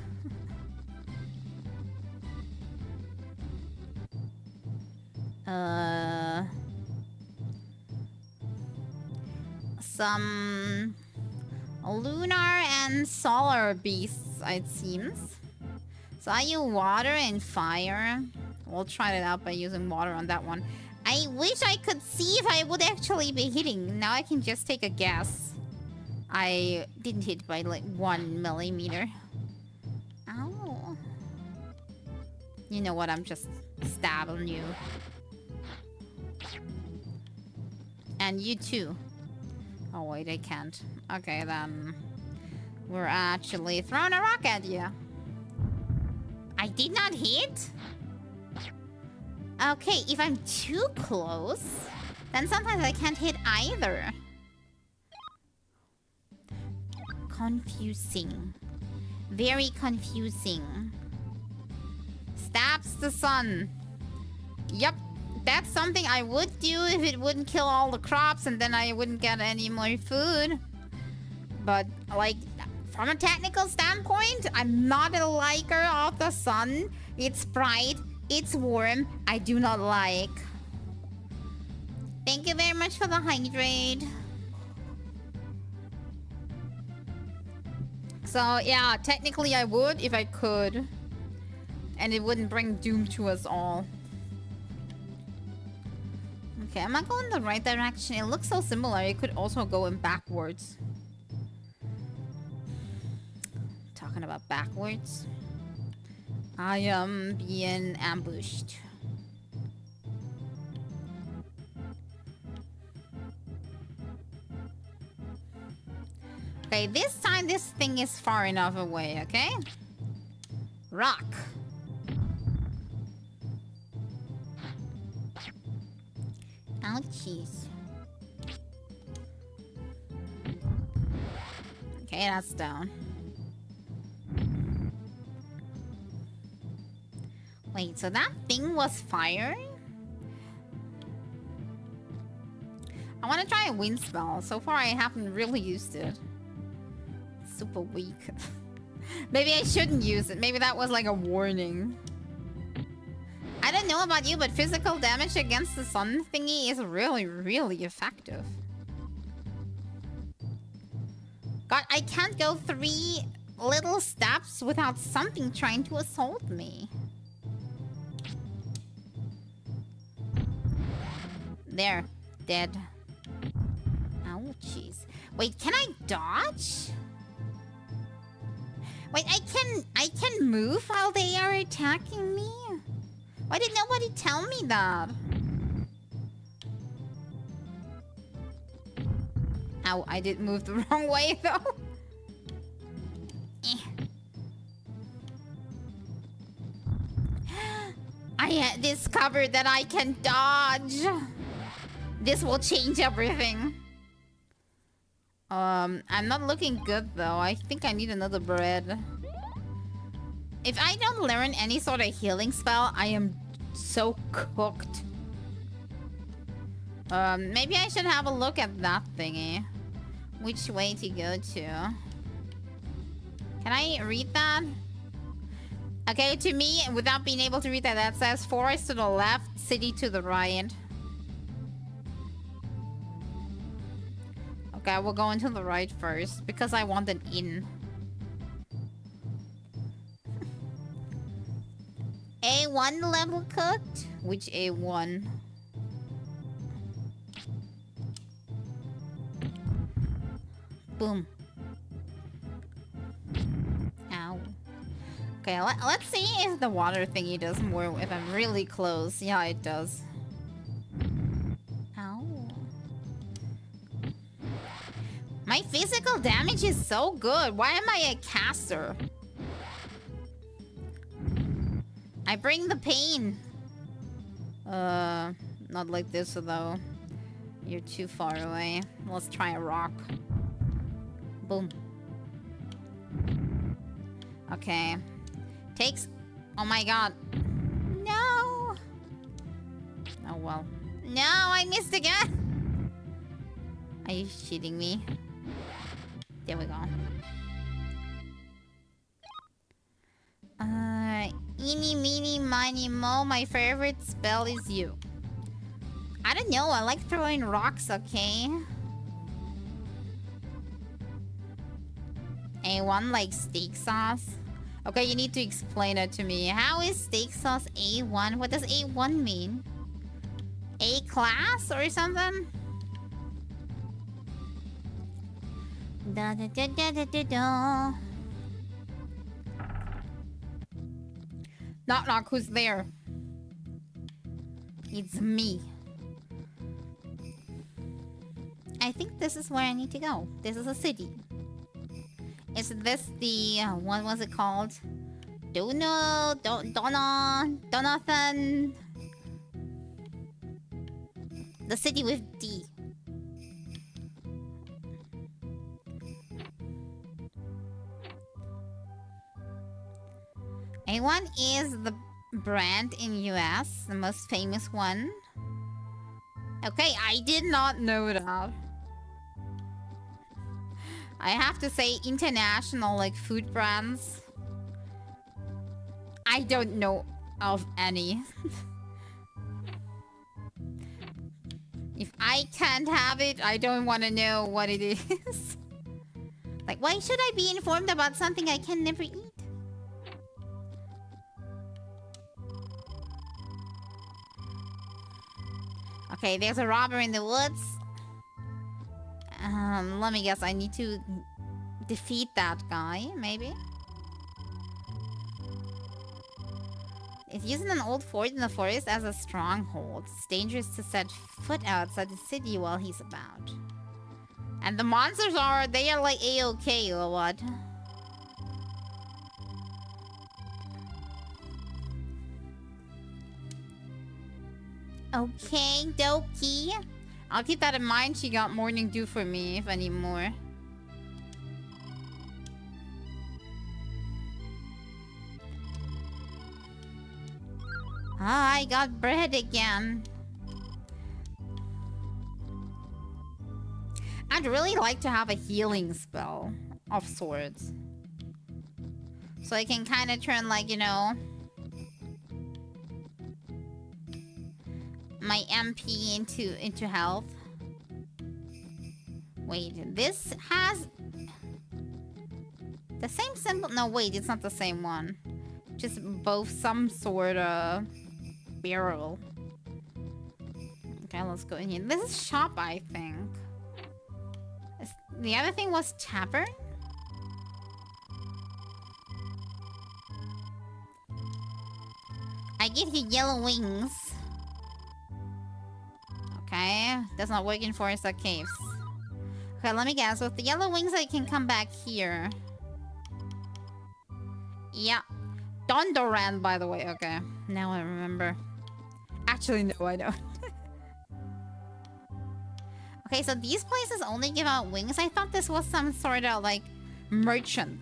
Some lunar and solar beasts, it seems. So I use water and fire. We'll try it out by using water on that one. I wish I could see if I would actually be hitting. Now I can just take a guess. I didn't hit by like 1 millimeter. Ow. You know what? I'm just stabbing you. And you too. Oh wait, I can't. Okay, then. We're actually throwing a rock at you. I did not hit? Okay, if I'm too close, then sometimes I can't hit either. Confusing. Very confusing. Stabs the sun. Yep. That's something I would do if it wouldn't kill all the crops and then I wouldn't get any more food. But, like, from a technical standpoint, I'm not a liker of the sun. It's bright, it's warm, I do not like. Thank you very much for the hydrate. So, yeah, technically I would if I could. And it wouldn't bring doom to us all. Okay, am I going the right direction? It looks so similar. It could also go in backwards. Talking about backwards. I am being ambushed. Okay, this time this thing is far enough away, okay? Rock. Ouchies. Okay, that's down. Wait, so that thing was fire? I want to try a wind spell. So far, I haven't really used it. Super weak. Maybe I shouldn't use it. Maybe that was like a warning. I don't know about you, but physical damage against the sun thingy is really, really effective. God, I can't go 3 little steps without something trying to assault me. There. Dead. Ouchies. Wait, can I dodge? Wait, I can move while they are attacking me? Why did nobody tell me that? Ow, I did move the wrong way though. I discovered that I can dodge. This will change everything. I'm not looking good though. I think I need another bread. If I don't learn any sort of healing spell, I am so cooked. Maybe I should have a look at that thingy. Which way to go to? Can I read that? Okay, to me, without being able to read that, that says forest to the left, city to the right. Okay, we'll go into the right first, because I want an inn. A1 level cooked? Which A1? Boom. Ow. Okay, let's see if the water thingy does more if I'm really close. Yeah, it does. Ow. My physical damage is so good. Why am I a caster? I bring the pain. Not like this though. You're too far away. Let's try a rock. Boom. Okay. Takes... Oh my god. No! Oh well. No, I missed again! Are you shitting me? There we go. Eeny, meeny, miny, mo. My favorite spell is you. I don't know. I like throwing rocks, okay? A1 like steak sauce. Okay, you need to explain it to me. How is steak sauce A1? What does A1 mean? A class or something? Da da da da da da da. Knock knock, who's there? It's me. I think this is where I need to go. This is a city. Is this the... what was it called? Donathan. The city with D. A1 is the brand in US, the most famous one. Okay, I did not know that. I have to say international, like, food brands. I don't know of any. If I can't have it, I don't want to know what it is. Like, why should I be informed about something I can never eat? Okay, there's a robber in the woods. Let me guess, I need to defeat that guy, maybe? It's using an old fort in the forest as a stronghold. It's dangerous to set foot outside the city while he's about. And the monsters are, they are like A-okay or what? Okay, dokie. I'll keep that in mind. She got morning dew for me, if any more. Ah, I got bread again. I'd really like to have a healing spell of sorts. So I can kind of turn, like, you know, my MP into health. Wait, this has the same symbol? No, wait, it's not the same one. Just both some sort of barrel. Okay, let's go in here. This is shop, I think. The other thing was tavern? I get here yellow wings. Okay, that's not working for us at caves. Okay, let me guess. With the yellow wings, I can come back here. Yeah. Thunderland, by the way. Okay, now I remember. Actually, no, I don't. Okay, so these places only give out wings. I thought this was some sort of, like, merchant,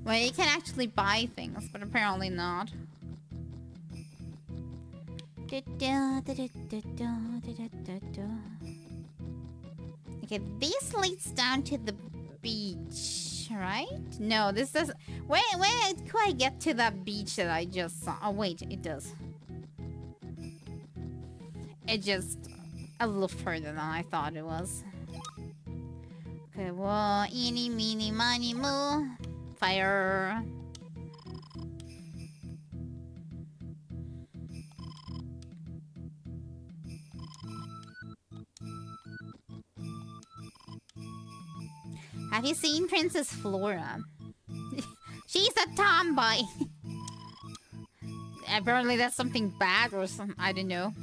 where you can actually buy things, but apparently not. Okay, this leads down to the beach, right? No, this does... Where could I get to that beach that I just saw? Oh, wait, it does. It just... a little further than I thought it was. Okay, well, eeny, meeny, miny, moo. Fire. Have you seen Princess Flora? She's a tomboy. Apparently that's something bad or something. I don't know.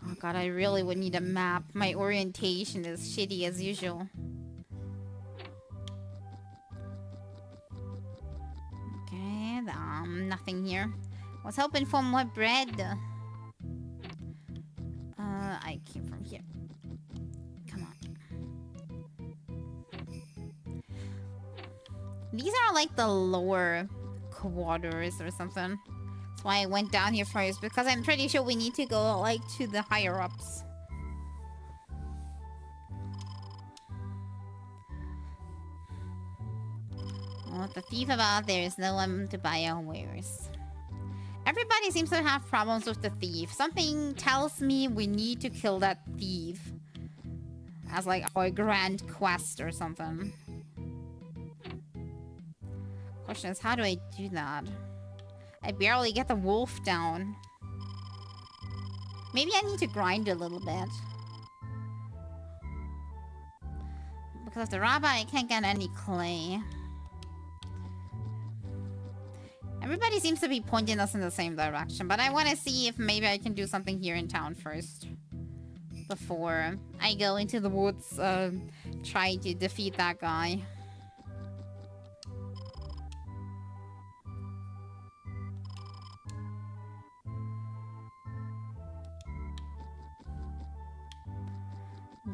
Oh god, I really would need a map. My orientation is shitty as usual. Okay, nothing here. Was hoping for more bread. I came from here. Come on. These are like the lower quarters or something. That's why I went down here first, because I'm pretty sure we need to go like to the higher ups. What the thief about? There is no one to buy our wares. Everybody seems to have problems with the thief. Something tells me we need to kill that thief as like our grand quest or something. Question is, how do I do that? I barely get the wolf down. Maybe I need to grind a little bit. Because of the rabbi, I can't get any clay. Everybody seems to be pointing us in the same direction, but I want to see if maybe I can do something here in town first. Before I go into the woods, try to defeat that guy.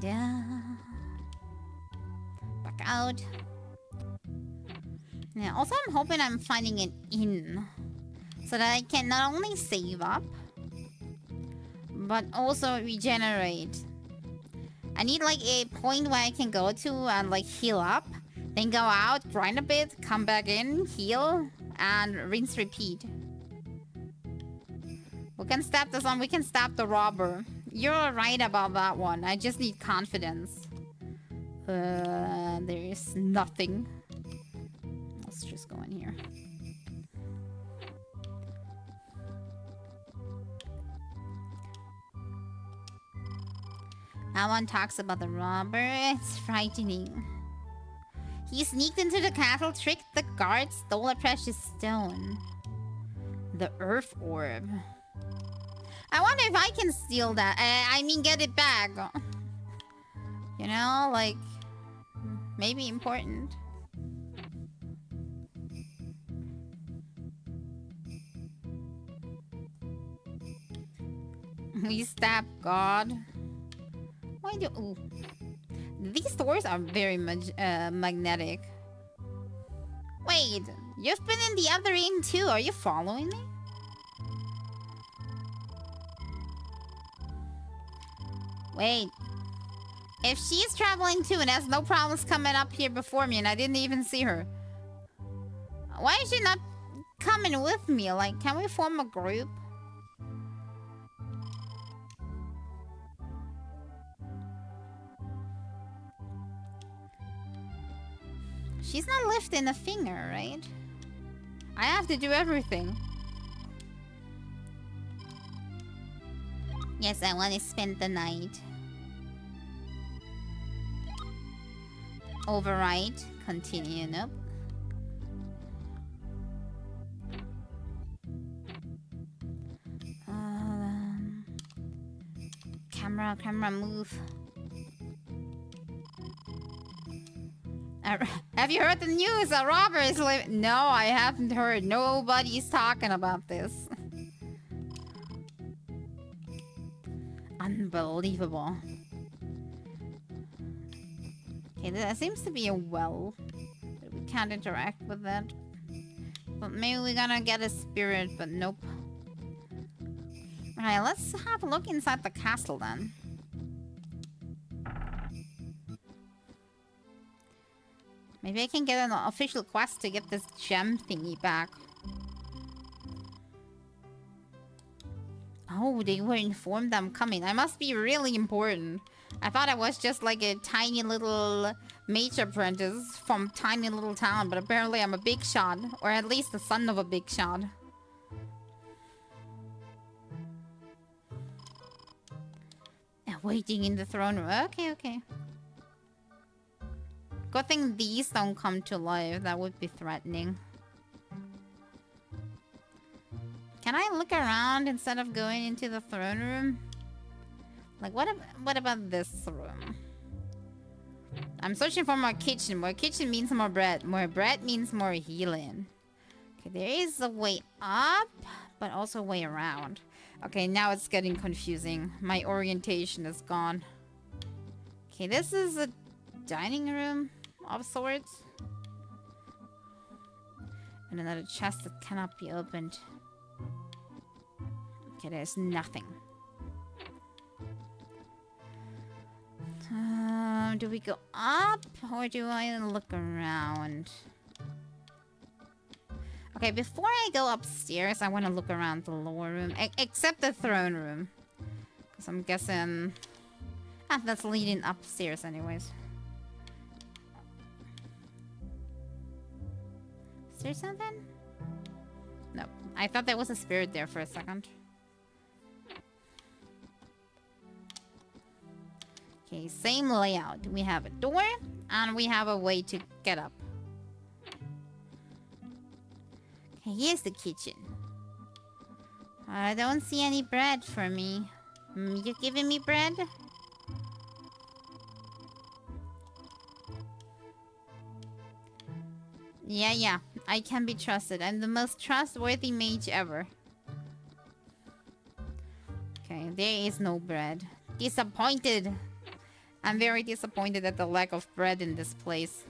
Yeah. Back out. Yeah, also I'm hoping I'm finding an inn. So that I can not only save up, but also regenerate. I need like a point where I can go to and like heal up. Then go out, grind a bit, come back in, heal, and rinse repeat. We can stab this one, we can stab the robber. You're right about that one. I just need confidence. There is nothing. Let's just go in here. That one talks about the robber. It's frightening. He sneaked into the castle, tricked the guards, stole a precious stone. The earth orb. I wonder if I can steal that. I mean, get it back. You know, like... maybe important. We stab God. Why do... Ooh. These doors are very magnetic. Wait, you've been in the other inn too. Are you following me? Wait. If she's traveling too and has no problems coming up here before me and I didn't even see her, why is she not coming with me? Like, can we form a group? She's not lifting a finger, right? I have to do everything. Yes, I want to spend the night. Override. Continue. Nope. Camera, move. Have you heard the news? A robber is living. No, I haven't heard. Nobody's talking about this. Unbelievable. Okay, there seems to be a well. But we can't interact with that. But maybe we're gonna get a spirit, but nope. Alright, let's have a look inside the castle then. Maybe I can get an official quest to get this gem thingy back. Oh, they were informed I'm coming. I must be really important. I thought I was just like a tiny little mage apprentice from tiny little town, but apparently I'm a big shot. Or at least the son of a big shot. Waiting in the throne room. Okay, okay. Good thing these don't come to life. That would be threatening. Can I look around instead of going into the throne room? Like, what about this room? I'm searching for more kitchen. More kitchen means more bread. More bread means more healing. Okay, there is a way up, but also a way around. Okay, now it's getting confusing. My orientation is gone. Okay, this is a dining room of sorts. And another chest that cannot be opened. Okay, there's nothing. Do we go up or do I look around? Okay, before I go upstairs, I want to look around the lower room. Except the throne room. Because I'm guessing... Ah, that's leading upstairs anyways. Is there something? No. I thought there was a spirit there for a second. Okay, same layout. We have a door, and we have a way to get up. Okay, here's the kitchen. I don't see any bread for me. You giving me bread? Yeah. I can be trusted. I'm the most trustworthy mage ever. Okay, there is no bread. Disappointed. I'm very disappointed at the lack of bread in this place.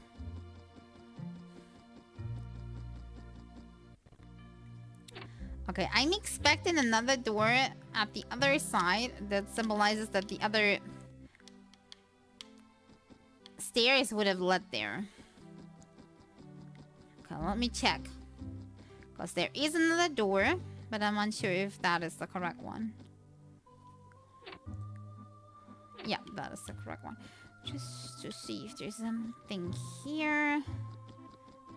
Okay, I'm expecting another door at the other side that symbolizes that the other stairs would have led there. Okay, let me check. Because there is another door, but I'm unsure if that is the correct one. Yeah, that is the correct one. Just to see if there's something here.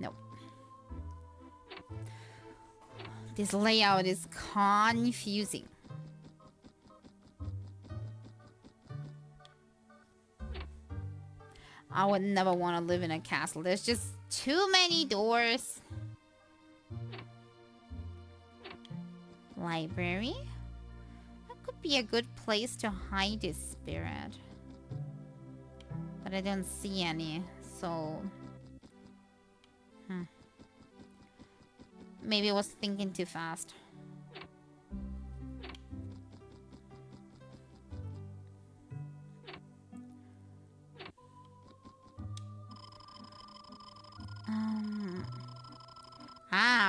Nope. This layout is confusing. I would never want to live in a castle. There's just too many doors. Library? That could be a good place to hide a spirit. But I don't see any, so... Maybe I was thinking too fast.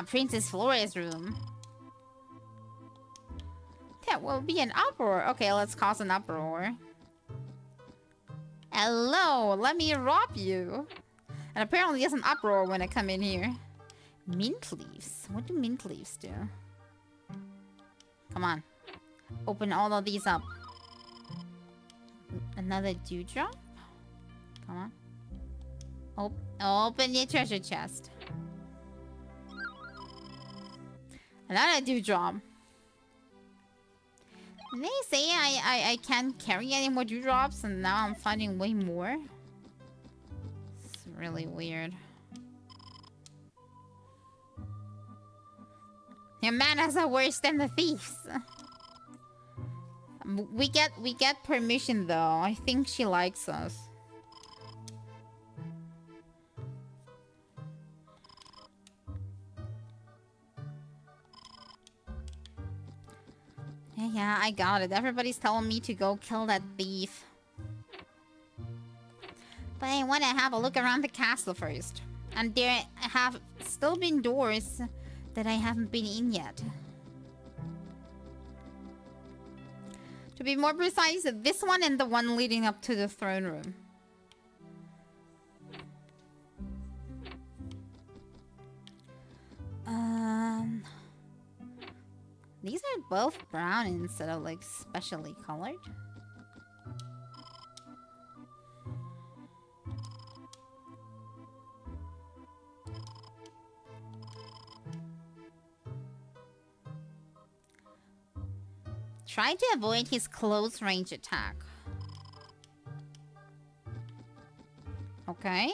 Princess Flora's room. That will be an uproar. Okay, let's cause an uproar. Hello, let me rob you. And apparently there's an uproar when I come in here. Mint leaves. What do mint leaves do? Come on. Open all of these up. Another dewdrop? Come on. Open your treasure chest. Another dewdrop. Did they say I can't carry any more dewdrops and now I'm finding way more? It's really weird. Your manners are worse than the thieves. We get permission though. I think she likes us. Yeah, I got it. Everybody's telling me to go kill that thief. But I want to have a look around the castle first. And there have still been doors that I haven't been in yet. To be more precise, this one and the one leading up to the throne room. These are both brown instead of like specially colored. Try to avoid his close range attack. Okay.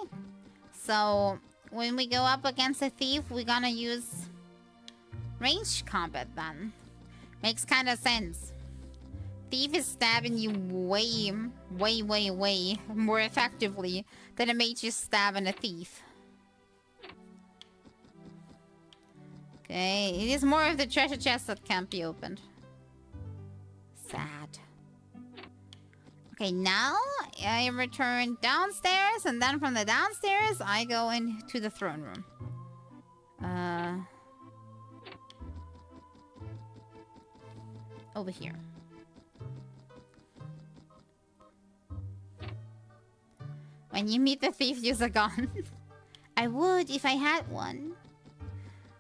So, when we go up against a thief, we're gonna use ranged combat then. Makes kind of sense. Thief is stabbing you way more effectively than a mage is stabbing a thief. Okay, it is more of the treasure chest that can't be opened. Sad. Okay, now I return downstairs, and then from the downstairs, I go into the throne room. Over here. When you meet the thief, use a gun. I would if I had one.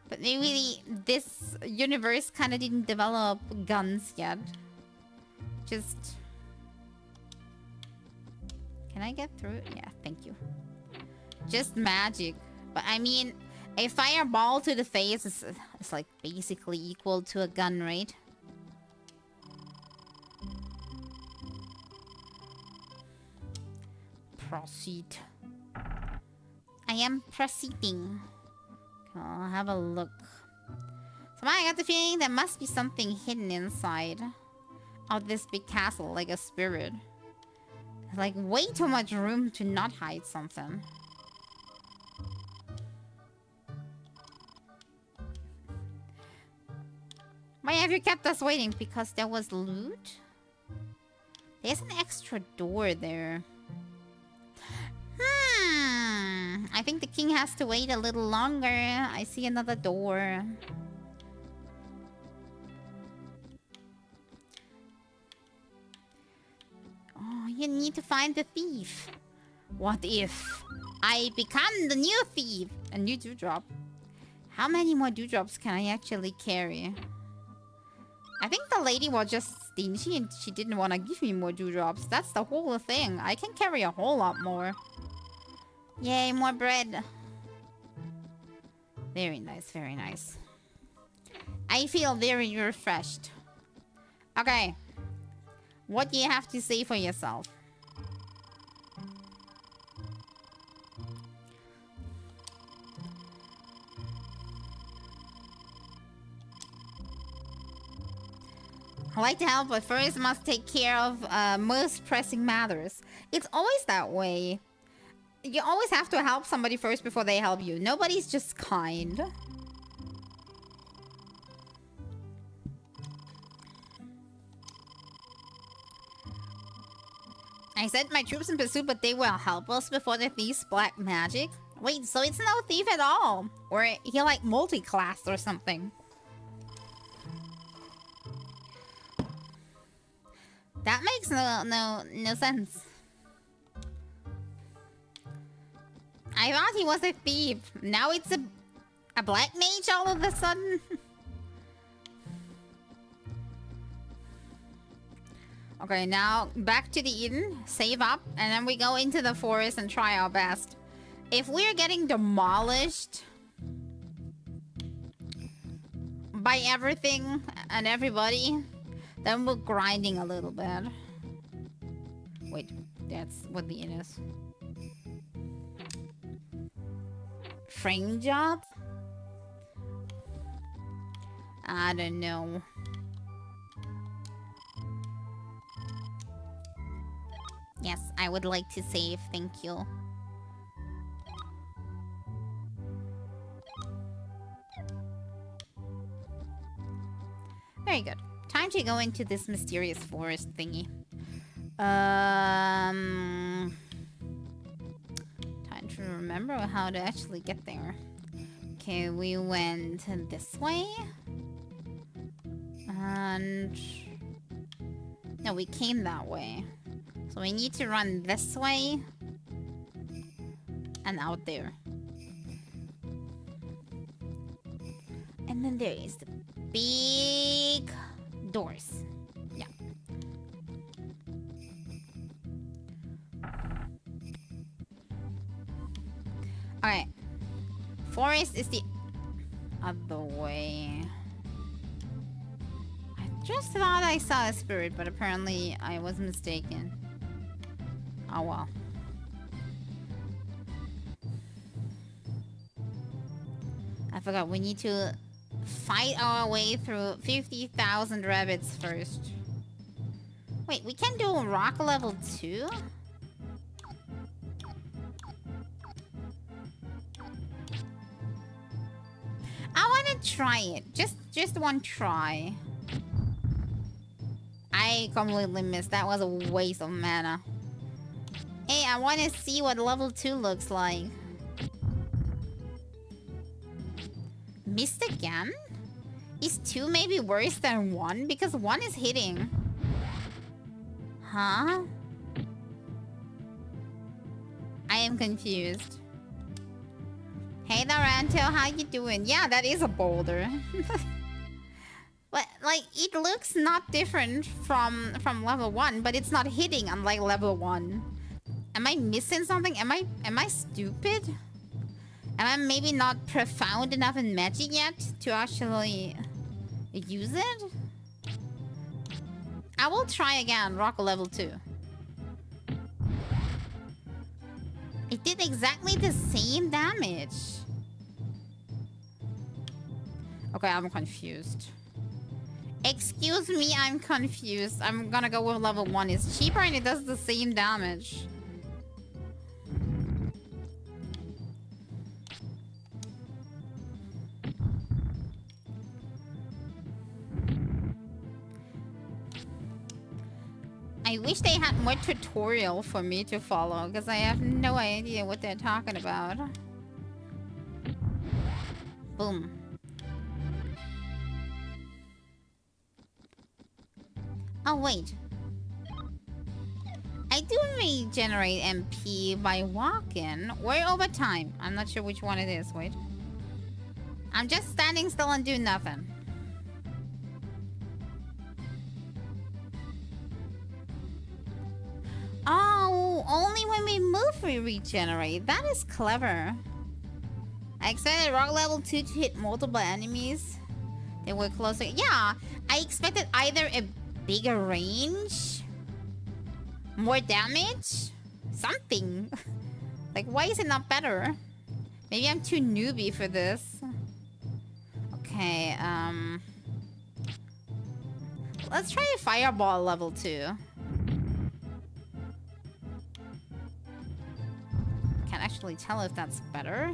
But maybe this universe kind of didn't develop guns yet. Just... Can I get through? Yeah, thank you. Just magic. But I mean, a fireball to the face is like basically equal to a gun, right? Proceed. I am proceeding. I'll have a look. Somehow I got the feeling there must be something hidden inside of this big castle, like a spirit. Like way too much room to not hide something. Why have you kept us waiting? Because there was loot? There's an extra door there. I think the king has to wait a little longer. I see another door. Oh, you need to find the thief. What if I become the new thief? A new dewdrop. How many more dewdrops can I actually carry? I think the lady was just stingy and she didn't want to give me more dewdrops. That's the whole thing. I can carry a whole lot more. Yay, more bread. Very nice, very nice. I feel very refreshed. Okay. What do you have to say for yourself? I like to help, but first must take care of most pressing matters. It's always that way. You always have to help somebody first before they help you. Nobody's just kind. I sent my troops in pursuit, but they will help us before the thief's black magic. Wait, so it's no thief at all? Or he like multi-classed or something. That makes no sense. I thought he was a thief. Now it's a black mage all of a sudden. Okay, now back to the inn, save up, and then we go into the forest and try our best. If we're getting demolished by everything and everybody, then we're grinding a little bit. Wait, that's what the inn is. Frame job? I don't know. Yes, I would like to save, thank you. Very good. Time to go into this mysterious forest thingy. Time to remember how to actually get there. Okay, we went this way. And... no, we came that way. So we need to run this way. And out there. And then there is the big doors. Yeah. Alright. Forest is the other way. I just thought I saw a spirit, but apparently I was mistaken. Oh well. I forgot, we need to fight our way through 50,000 rabbits first. Wait, we can do rock level 2? I wanna try it. Just one try. I completely missed. That was a waste of mana. Hey, I wanna see what level 2 looks like. Missed again? Is 2 maybe worse than 1? Because 1 is hitting. Huh? I am confused. Hey Naranto, how you doing? Yeah, that is a boulder. But, like, it looks not different from level 1, but it's not hitting unlike level 1. Am I missing something? Am I stupid? Am I maybe not profound enough in magic yet to actually use it? I will try again, rock level 2. It did exactly the same damage. Okay, I'm confused. Excuse me, I'm confused. I'm gonna go with level 1. It's cheaper and it does the same damage. I wish they had more tutorial for me to follow, because I have no idea what they're talking about. Boom. Oh, wait. I do regenerate MP by walking or over time. I'm not sure which one it is. Wait. I'm just standing still and do nothing. Oh, only when we move we regenerate. That is clever. I expected rock level 2 to hit multiple enemies. They were closer. Yeah, I expected either a bigger range, more damage, something. Like, why is it not better? Maybe I'm too newbie for this. Okay, let's try a fireball level 2. Can't actually tell if that's better.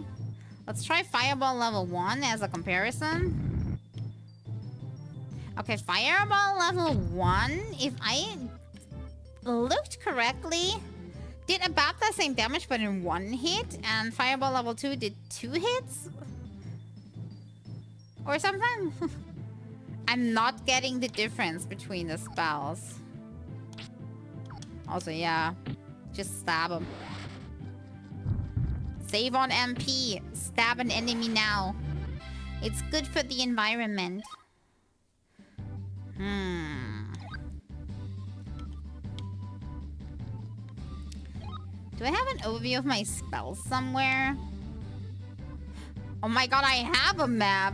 Let's try fireball level 1 as a comparison. Okay, fireball level 1, if I looked correctly, did about the same damage but in 1 hit, and fireball level 2 did 2 hits? Or something? I'm not getting the difference between the spells. Also, yeah, just stab them. Save on MP. Stab an enemy now. It's good for the environment. Do I have an overview of my spells somewhere? Oh my god, I have a map.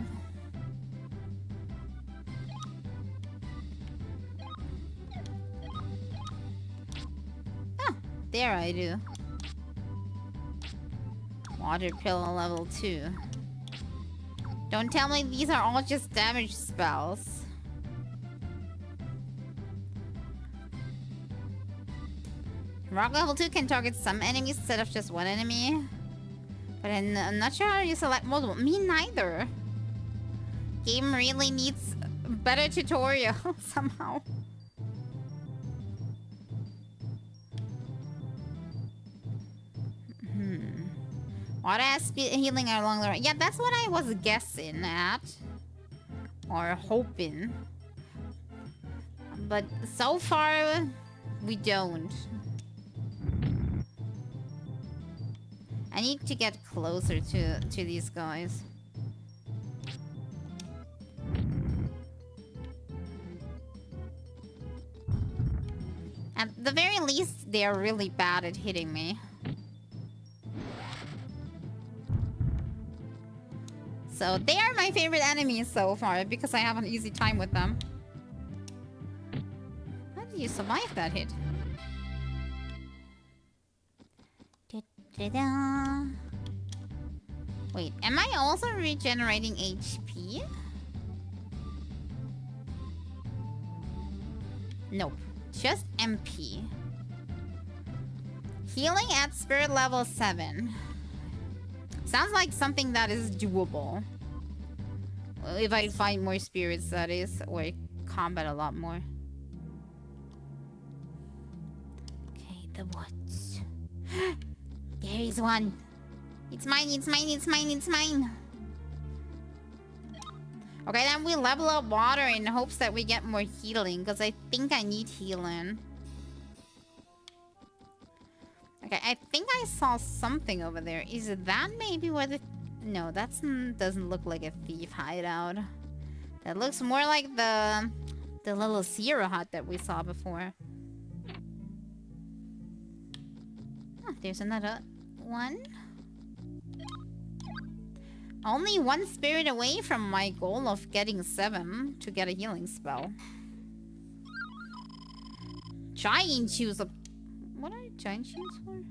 Oh, there I do. Water pill level 2. Don't tell me these are all just damage spells. Rock level 2 can target some enemies instead of just one enemy. But I'm not sure how you select multiple. Me neither. Game really needs better tutorial somehow. Water has speed healing along the right. Yeah, that's what I was guessing at. Or hoping. But so far, we don't. I need to get closer to these guys. At the very least, they're really bad at hitting me. So they are my favorite enemies so far because I have an easy time with them. How did you survive that hit? Da-da-da. Wait, am I also regenerating HP? Nope, just MP. Healing at spirit level 7. Sounds like something that is doable. If I find more spirits, that is, or combat a lot more. Okay, the woods. There is one. It's mine, it's mine, it's mine, it's mine. Okay, then we level up water in hopes that we get more healing, because I think I need healing. Okay, I think I saw something over there. Is that maybe where the... No, that doesn't look like a thief hideout. That looks more like the little Zero hut that we saw before. Oh, there's another one. Only one spirit away from my goal of getting 7 to get a healing spell. Giant shoes. What are giant shoes for?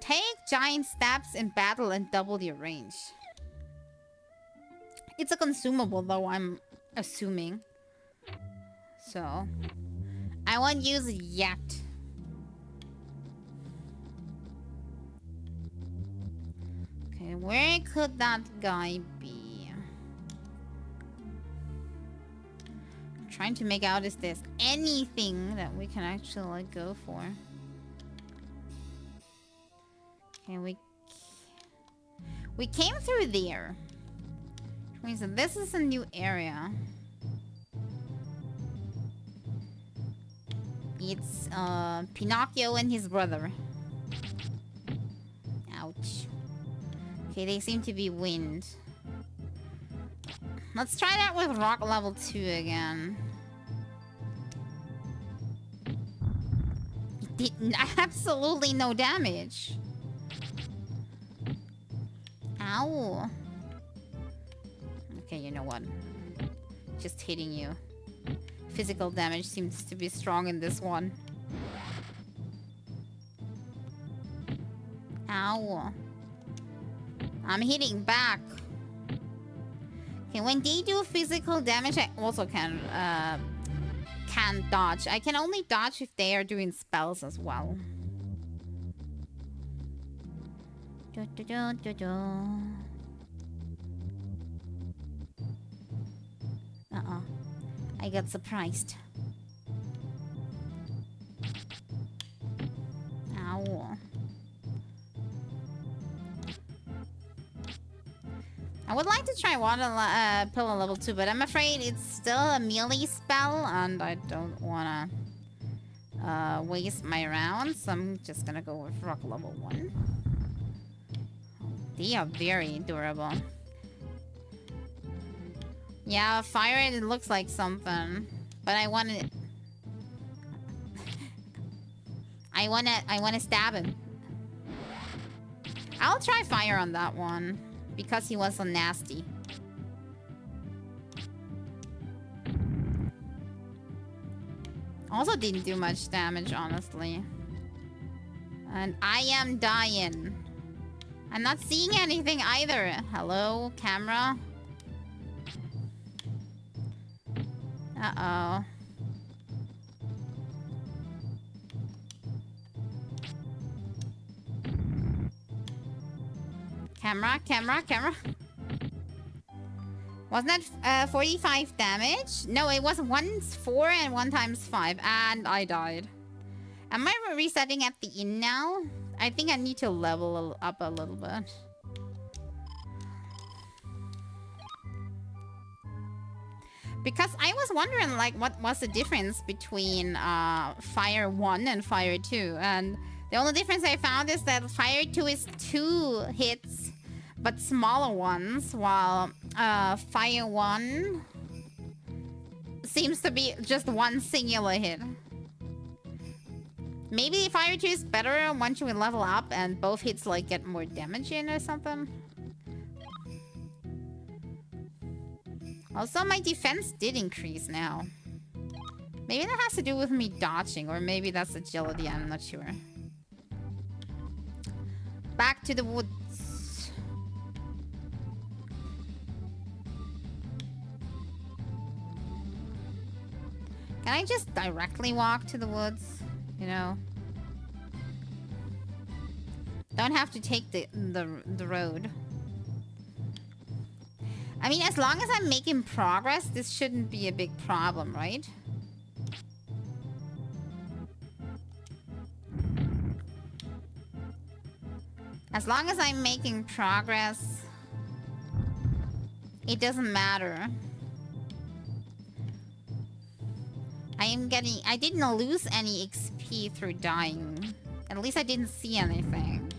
Take giant stabs in battle and double your range. It's a consumable though, I'm assuming. So I won't use it yet. Okay, where could that guy be? I'm trying to make out, is there's anything that we can actually go for? Okay, we came through there. Which means that this is a new area. It's Pinocchio and his brother. Ouch. Okay, they seem to be wind. Let's try that with rock level 2 again. It did absolutely no damage. Ow. Okay, you know what? Just hitting you. Physical damage seems to be strong in this one. Ow. I'm hitting back. Okay, when they do physical damage, I also can dodge. I can only dodge if they are doing spells as well. Uh-oh. I got surprised. Ow. I would like to try water pillar level 2, but I'm afraid it's still a melee spell, and I don't wanna waste my rounds. So I'm just gonna go with rock level 1. They are very durable. Yeah, fire it looks like something. But I wanna stab him. I'll try fire on that one. Because he was so nasty. Also didn't do much damage, honestly. And I am dying. I'm not seeing anything either. Hello, camera? Uh-oh. Camera. Wasn't that 45 damage? No, it was 1 4 and 1 times 5. And I died. Am I resetting at the inn now? I think I need to level up a little bit. Because I was wondering, like, what was the difference between Fire 1 and Fire 2? And the only difference I found is that Fire 2 is 2 hits, but smaller ones, while Fire 1 seems to be just 1 singular hit. Maybe Fire 2 is better once you level up and both hits, like, get more damage in or something. Also, my defense did increase now. Maybe that has to do with me dodging, or maybe that's agility, I'm not sure. Back to the woods. Can I just directly walk to the woods? You know? Don't have to take the road. I mean, as long as I'm making progress, this shouldn't be a big problem, right? As long as I'm making progress, it doesn't matter. I didn't lose any XP through dying. At least I didn't see anything.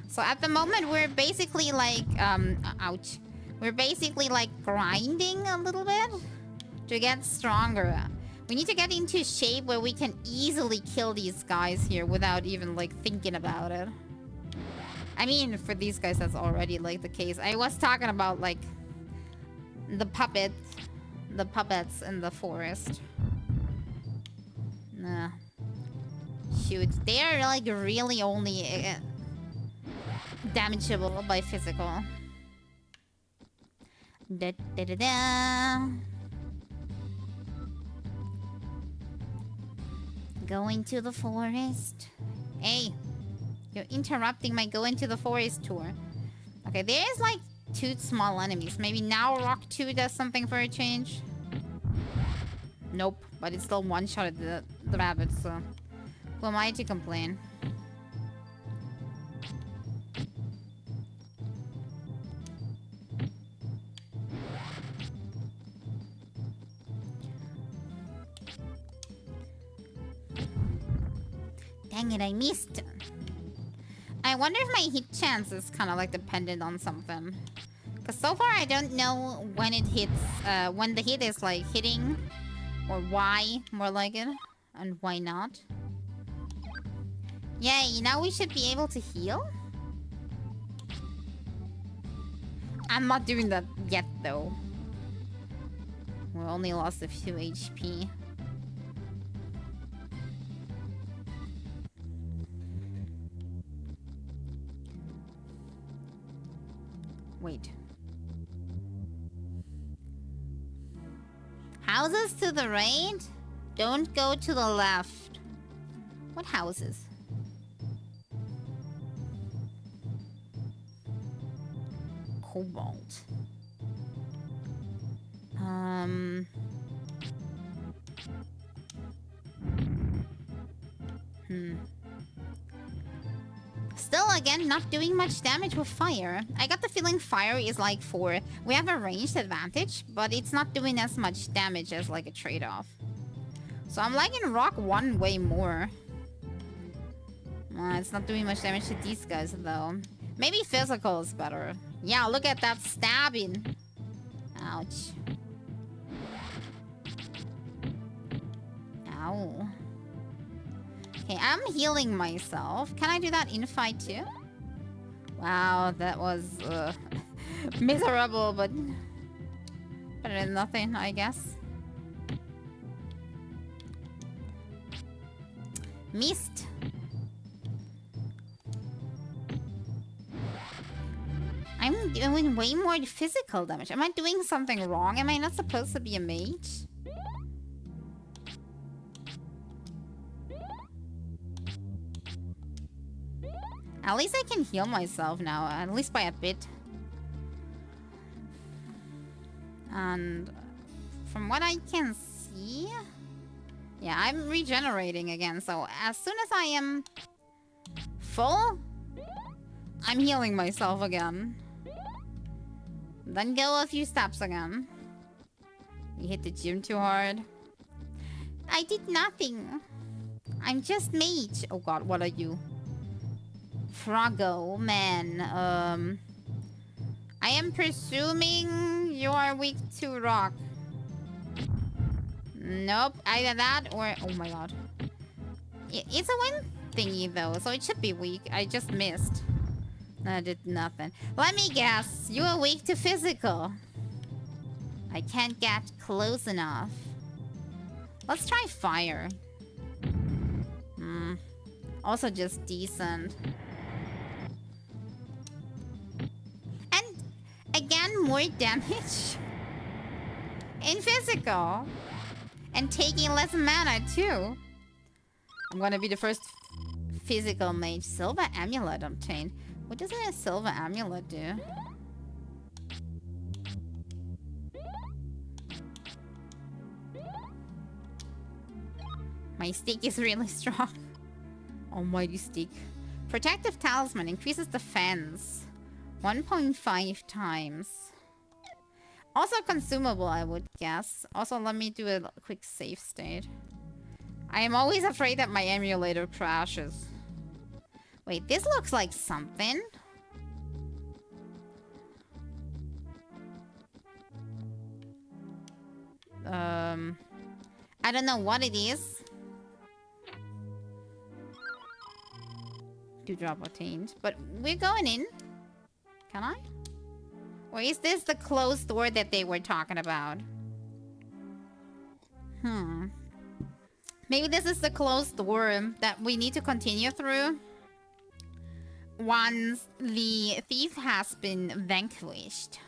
So at the moment, we're basically like, ouch. We're basically like grinding a little bit to get stronger. We need to get into shape where we can easily kill these guys here without even like thinking about it. I mean, for these guys, that's already like the case. I was talking about like the puppets in the forest. Nah. Shoot, they are like really only damageable by physical. Da, da, da, da. Going to the forest. Hey, you're interrupting my go into the forest tour. Okay, there's like 2 small enemies. Maybe now Rock 2 does something for a change. Nope, but it's still one-shot the rabbits, so who am I to complain? Dang it, I missed. I wonder if my hit chance is kind of like dependent on something. Because so far I don't know when it hits, when the hit is like hitting, or why, more like it, and why not. Yay, now we should be able to heal? I'm not doing that yet though. We only lost a few HP. Wait. Houses to the right? Don't go to the left. What houses? Cobalt. Still, again, not doing much damage with fire. I got the feeling fire is like for... We have a ranged advantage, but it's not doing as much damage as like a trade-off. So I'm liking Rock 1 way more. It's not doing much damage to these guys, though. Maybe physical is better. Yeah, look at that stabbing. Ouch. Ow. Okay, I'm healing myself. Can I do that in fight too? Wow, that was miserable, but better than nothing, I guess. Missed. I'm doing way more physical damage. Am I doing something wrong? Am I not supposed to be a mage? At least I can heal myself now, at least by a bit. And from what I can see... Yeah, I'm regenerating again, so as soon as I am full, I'm healing myself again. Then go a few steps again. You hit the gym too hard. I did nothing. I'm just mage. Oh god, what are you? Froggo, man. I am presuming you are weak to rock. Nope, either that or... Oh my god. It's a win thingy though, so it should be weak. I just missed. I did nothing. Let me guess. You are weak to physical. I can't get close enough. Let's try fire. Also just decent. And again, more damage in physical. And taking less mana too. I'm gonna be the first physical mage. Silver amulet obtained. What does a silver amulet do? My stick is really strong. Almighty stick. Protective talisman increases defense 1.5 times. Also consumable, I would guess. Also, let me do a quick save state. I am always afraid that my emulator crashes. Wait, this looks like something. I don't know what it is. Dewdrop obtained. But we're going in. Can I? Or is this the closed door that they were talking about? Maybe this is the closed door that we need to continue through once the thief has been vanquished.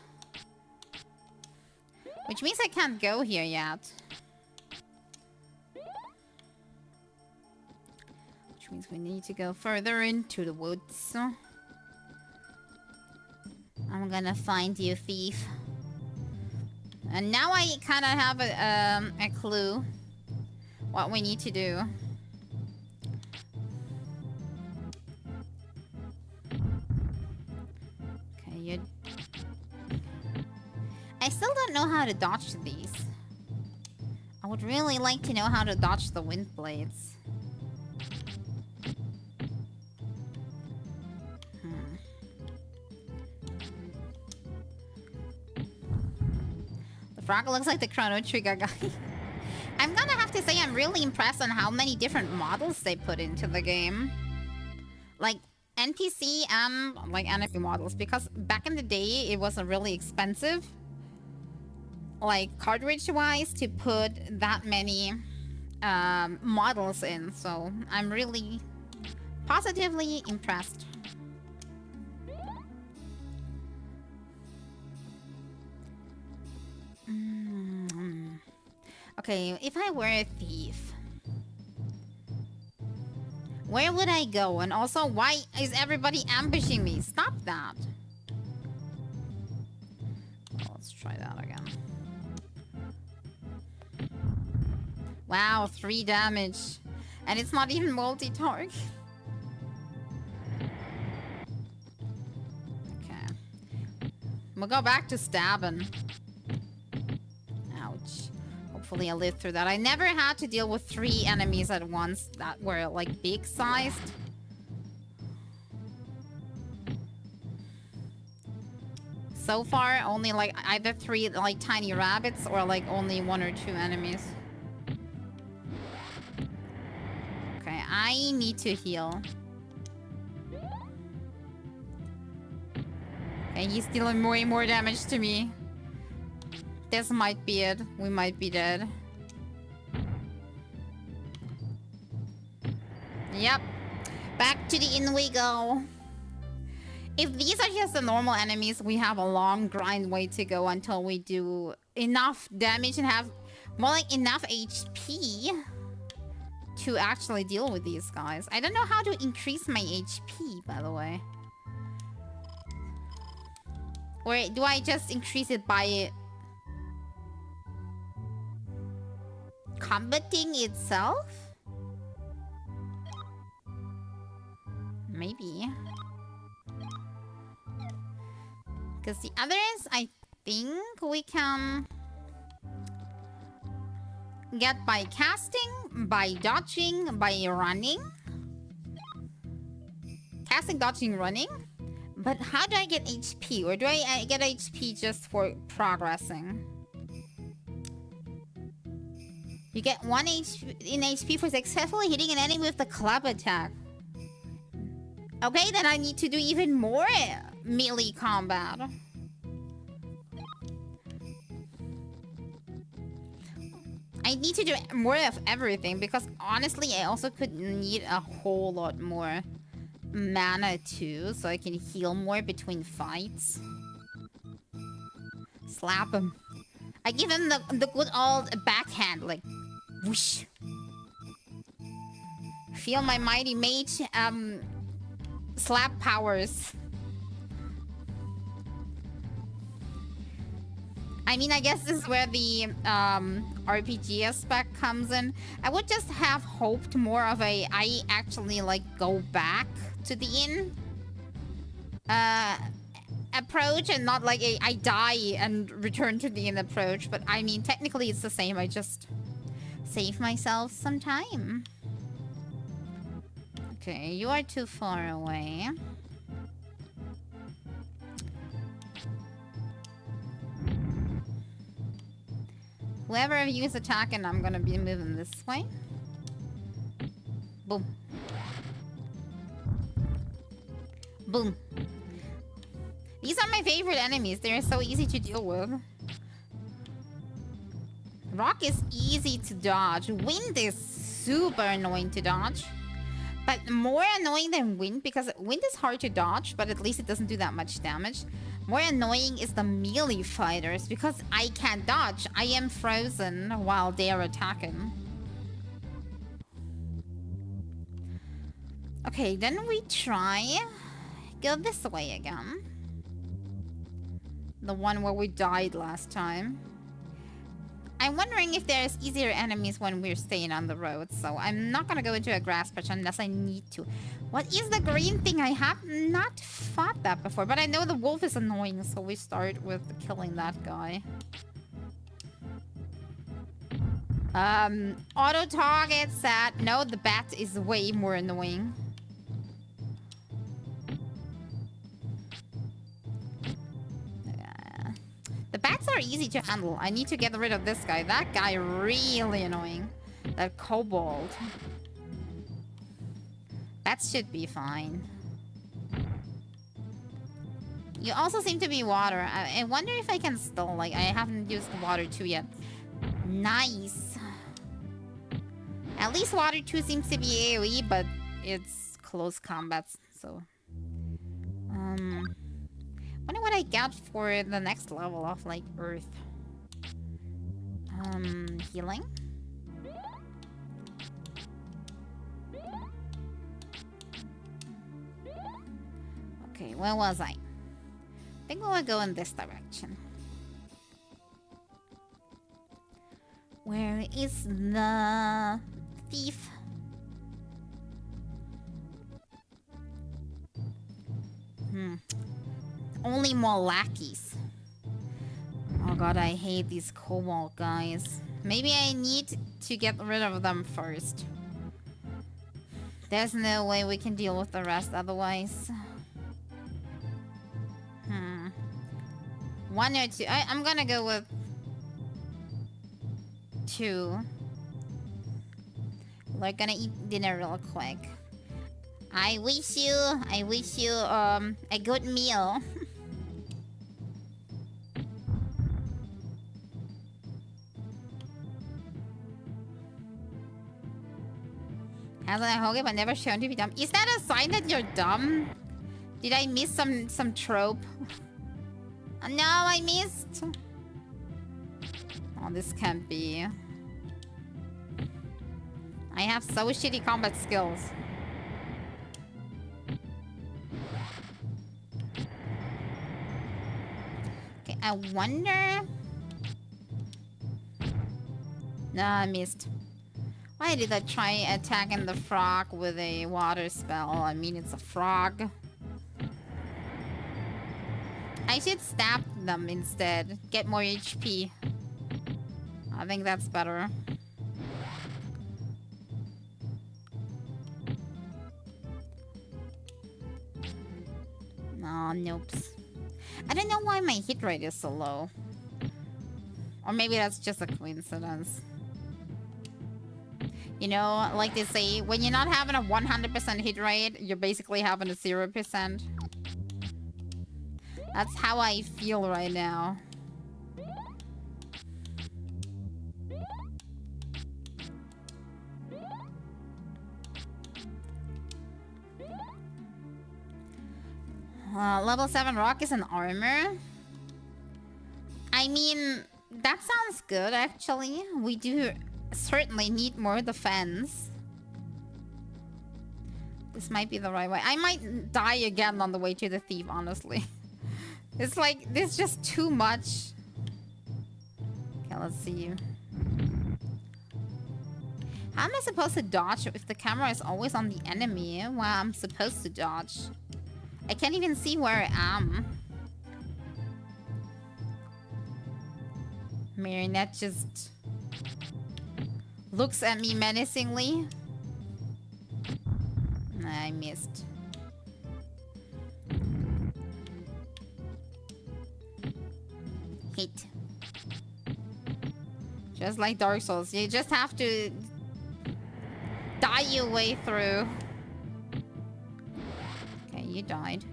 Which means I can't go here yet. Which means we need to go further into the woods. I'm gonna find you, thief. And now I kind of have a clue what we need to do. Okay, you... I still don't know how to dodge these. I would really like to know how to dodge the wind blades. The frog looks like the Chrono Trigger guy. I'm gonna have to say I'm really impressed on how many different models they put into the game. Like NPC and like enemy models, because back in the day it was really expensive, like cartridge-wise, to put that many models in. So I'm really positively impressed. Okay, if I were a thief, where would I go? And also, why is everybody ambushing me? Stop that. Oh, let's try that again. Wow, 3 damage. And it's not even multi-target. We'll go back to stabbing. Ouch. Hopefully I live through that. I never had to deal with 3 enemies at once that were, like, big-sized. So far, only, like, either 3, like, tiny rabbits or, like, only 1 or 2 enemies. Okay, I need to heal. Okay, he's dealing way more damage to me. This might be it. We might be dead. Yep. Back to the inn we go. If these are just the normal enemies, we have a long grind way to go until we do enough damage and have more like enough HP to actually deal with these guys. I don't know how to increase my HP, by the way. Or do I just increase it by combating itself? Maybe. Because the others, I think we can get by casting, by dodging, by running. Casting, dodging, running. But how do I get HP? Or do I get HP just for progressing? You get 1 HP for successfully hitting an enemy with the club attack. Okay, then I need to do even more melee combat. I need to do more of everything because honestly, I also could need a whole lot more mana too, so I can heal more between fights. Slap him. I give him the good old backhand, like whoosh. Feel my mighty mage slap powers. I mean, I guess this is where the RPG aspect comes in. I would just have hoped more of a I actually like go back to the inn approach and not like a I die and return to the inn approach. But I mean, technically it's the same. I just save myself some time. Okay, you are too far away. Whoever of you is attacking, I'm gonna be moving this way. Boom. Boom. These are my favorite enemies. They're so easy to deal with. Rock is easy to dodge. Wind is super annoying to dodge. But more annoying than wind, because wind is hard to dodge, but at least it doesn't do that much damage. More annoying is the melee fighters, because I can't dodge. I am frozen while they are attacking. Okay, then we try... go this way again. The one where we died last time. I'm wondering if there's easier enemies when we're staying on the road, so I'm not gonna go into a grass patch unless I need to. What is the green thing? I have not fought that before, but I know the wolf is annoying, so we start with killing that guy. Auto target set. No, the bat is way more annoying. The bats are easy to handle. I need to get rid of this guy. That guy really annoying. That kobold. That should be fine. You also seem to be water. I wonder if I can still, like, I haven't used water 2 yet. Nice. At least water 2 seems to be AoE, but it's close combat, so... wonder what I got for the next level of, like, Earth. Healing? Okay, where was I? I think we'll go in this direction. Where is the thief? Only more lackeys. Oh god, I hate these cobalt guys. Maybe I need to get rid of them first. There's no way we can deal with the rest otherwise. One or two. I'm gonna go with two. We're gonna eat dinner real quick. I wish you a good meal. Hasn't a Hoge but never shown to be dumb? Is that a sign that you're dumb? Did I miss some trope? Oh, no, I missed. Oh, this can't be. I have so shitty combat skills. Okay, I wonder... No, I missed. Why did I try attacking the frog with a water spell? I mean, it's a frog. I should stab them instead. Get more HP. I think that's better. Oh, nope. I don't know why my hit rate is so low. Or maybe that's just a coincidence. You know, like they say, when you're not having a 100% hit rate, you're basically having a 0%. That's how I feel right now. Level 7 rock is an armor. I mean, that sounds good actually. We do certainly need more defense. This might be the right way. I might die again on the way to the thief, honestly. It's like, this is just too much. Okay, let's see. How am I supposed to dodge if the camera is always on the enemy while I'm supposed to dodge? I can't even see where I am. Marionette just looks at me menacingly. I missed. Hit. Just like Dark Souls, you just have to die your way through. Okay, you died.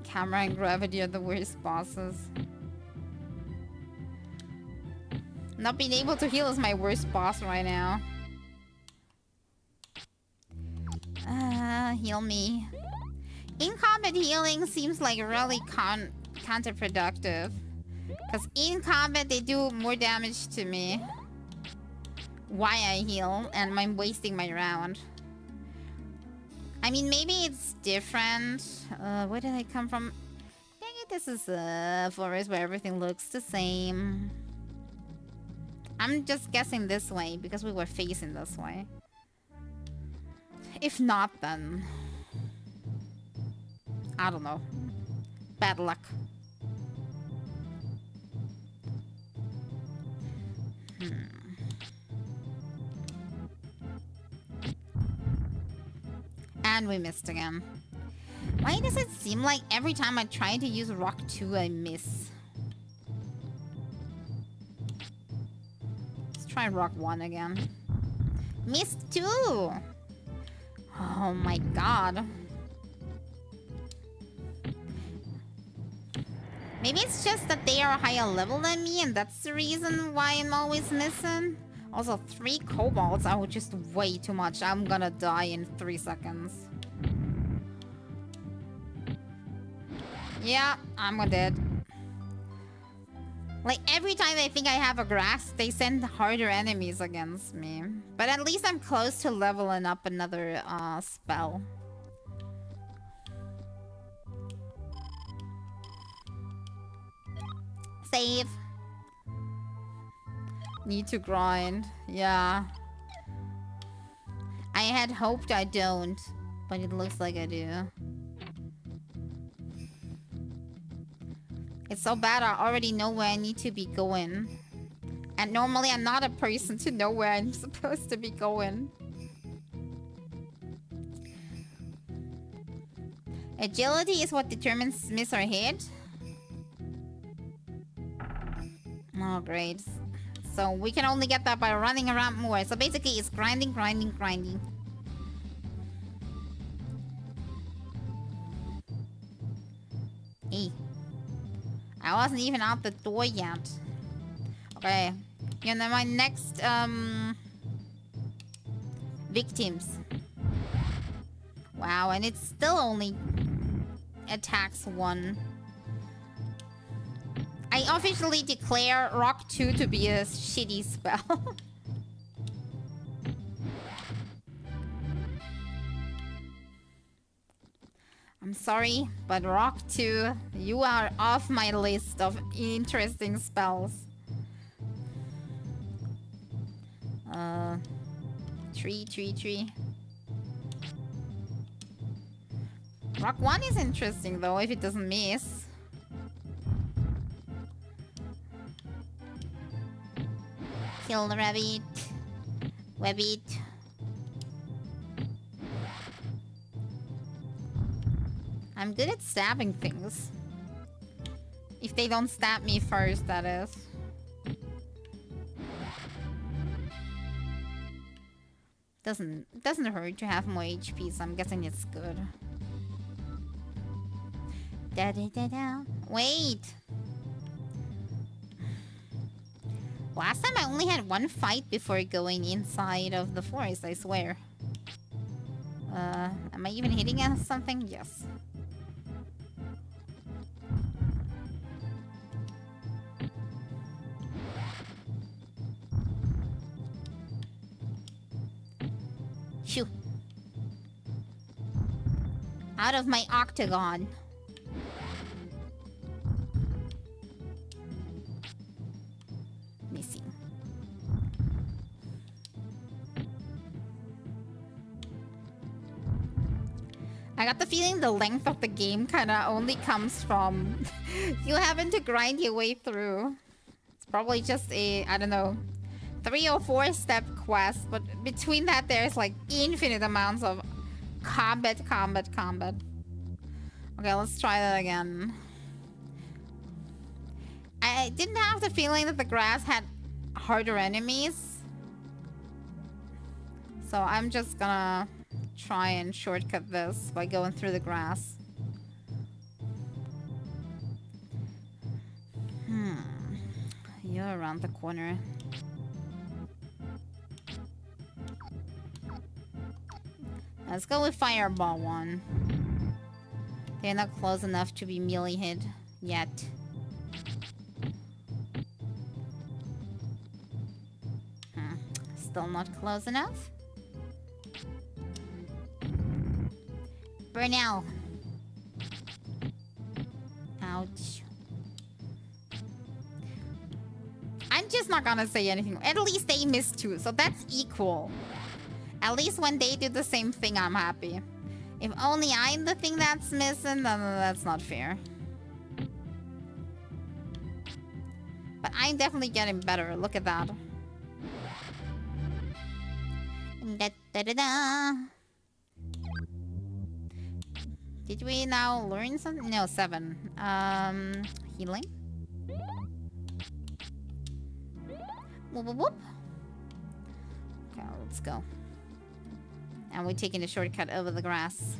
Camera and gravity are the worst bosses. Not being able to heal is my worst boss right now. Heal me. In combat healing seems like really counterproductive. Because in combat they do more damage to me. Why I heal and I'm wasting my round. I mean, maybe it's different. Where did I come from? Dang it, this is a forest where everything looks the same. I'm just guessing this way because we were facing this way. If not, then... I don't know. Bad luck. And we missed again. Why does it seem like every time I try to use Rock 2, I miss? Let's try Rock 1 again. Missed 2! Oh my god. Maybe it's just that they are a higher level than me and that's the reason why I'm always missing. Also, 3 kobolds are just way too much. I'm gonna die in 3 seconds. Yeah, I'm dead. Like, every time they think I have a grasp, they send harder enemies against me. But at least I'm close to leveling up another spell. Save. Need to grind. Yeah. I had hoped I don't, but it looks like I do. It's so bad I already know where I need to be going. And normally I'm not a person to know where I'm supposed to be going. Agility is what determines miss or hit. Oh, great. So we can only get that by running around more. So basically it's grinding, grinding, grinding. Hey. I wasn't even out the door yet. Okay. And then my next, victims. Wow, and it still only attacks one. I officially declare Rock 2 to be a shitty spell. I'm sorry, but Rock 2, you are off my list of interesting spells. Tree. Rock 1 is interesting though, if it doesn't miss. Kill the rabbit. Web it. I'm good at stabbing things. If they don't stab me first, that is. Doesn't hurt to have more HP, so I'm guessing it's good. Da-da-da-da. Wait! Last time I only had one fight before going inside of the forest, I swear. Am I even hitting at something? Yes. Shoo. Out of my octagon. Missing. I got the feeling the length of the game kinda only comes from you having to grind your way through. It's probably just a, I don't know, 3 or 4 step quest, but between that there's like infinite amounts of combat. Okay, let's try that again. I didn't have the feeling that the grass had harder enemies. So I'm just gonna try and shortcut this by going through the grass. You're around the corner. Let's go with Fireball 1. They're not close enough to be melee hit yet. Still not close enough. Burnell. Ouch. I'm just not gonna say anything. At least they missed 2, so that's equal. At least when they do the same thing, I'm happy. If only I'm the thing that's missing, then that's not fair. But I'm definitely getting better. Look at that. Da-da-da-da. Did we now learn something? No, 7. Healing. Whoop, whoop, whoop. Okay, let's go. And we're taking a shortcut over the grass.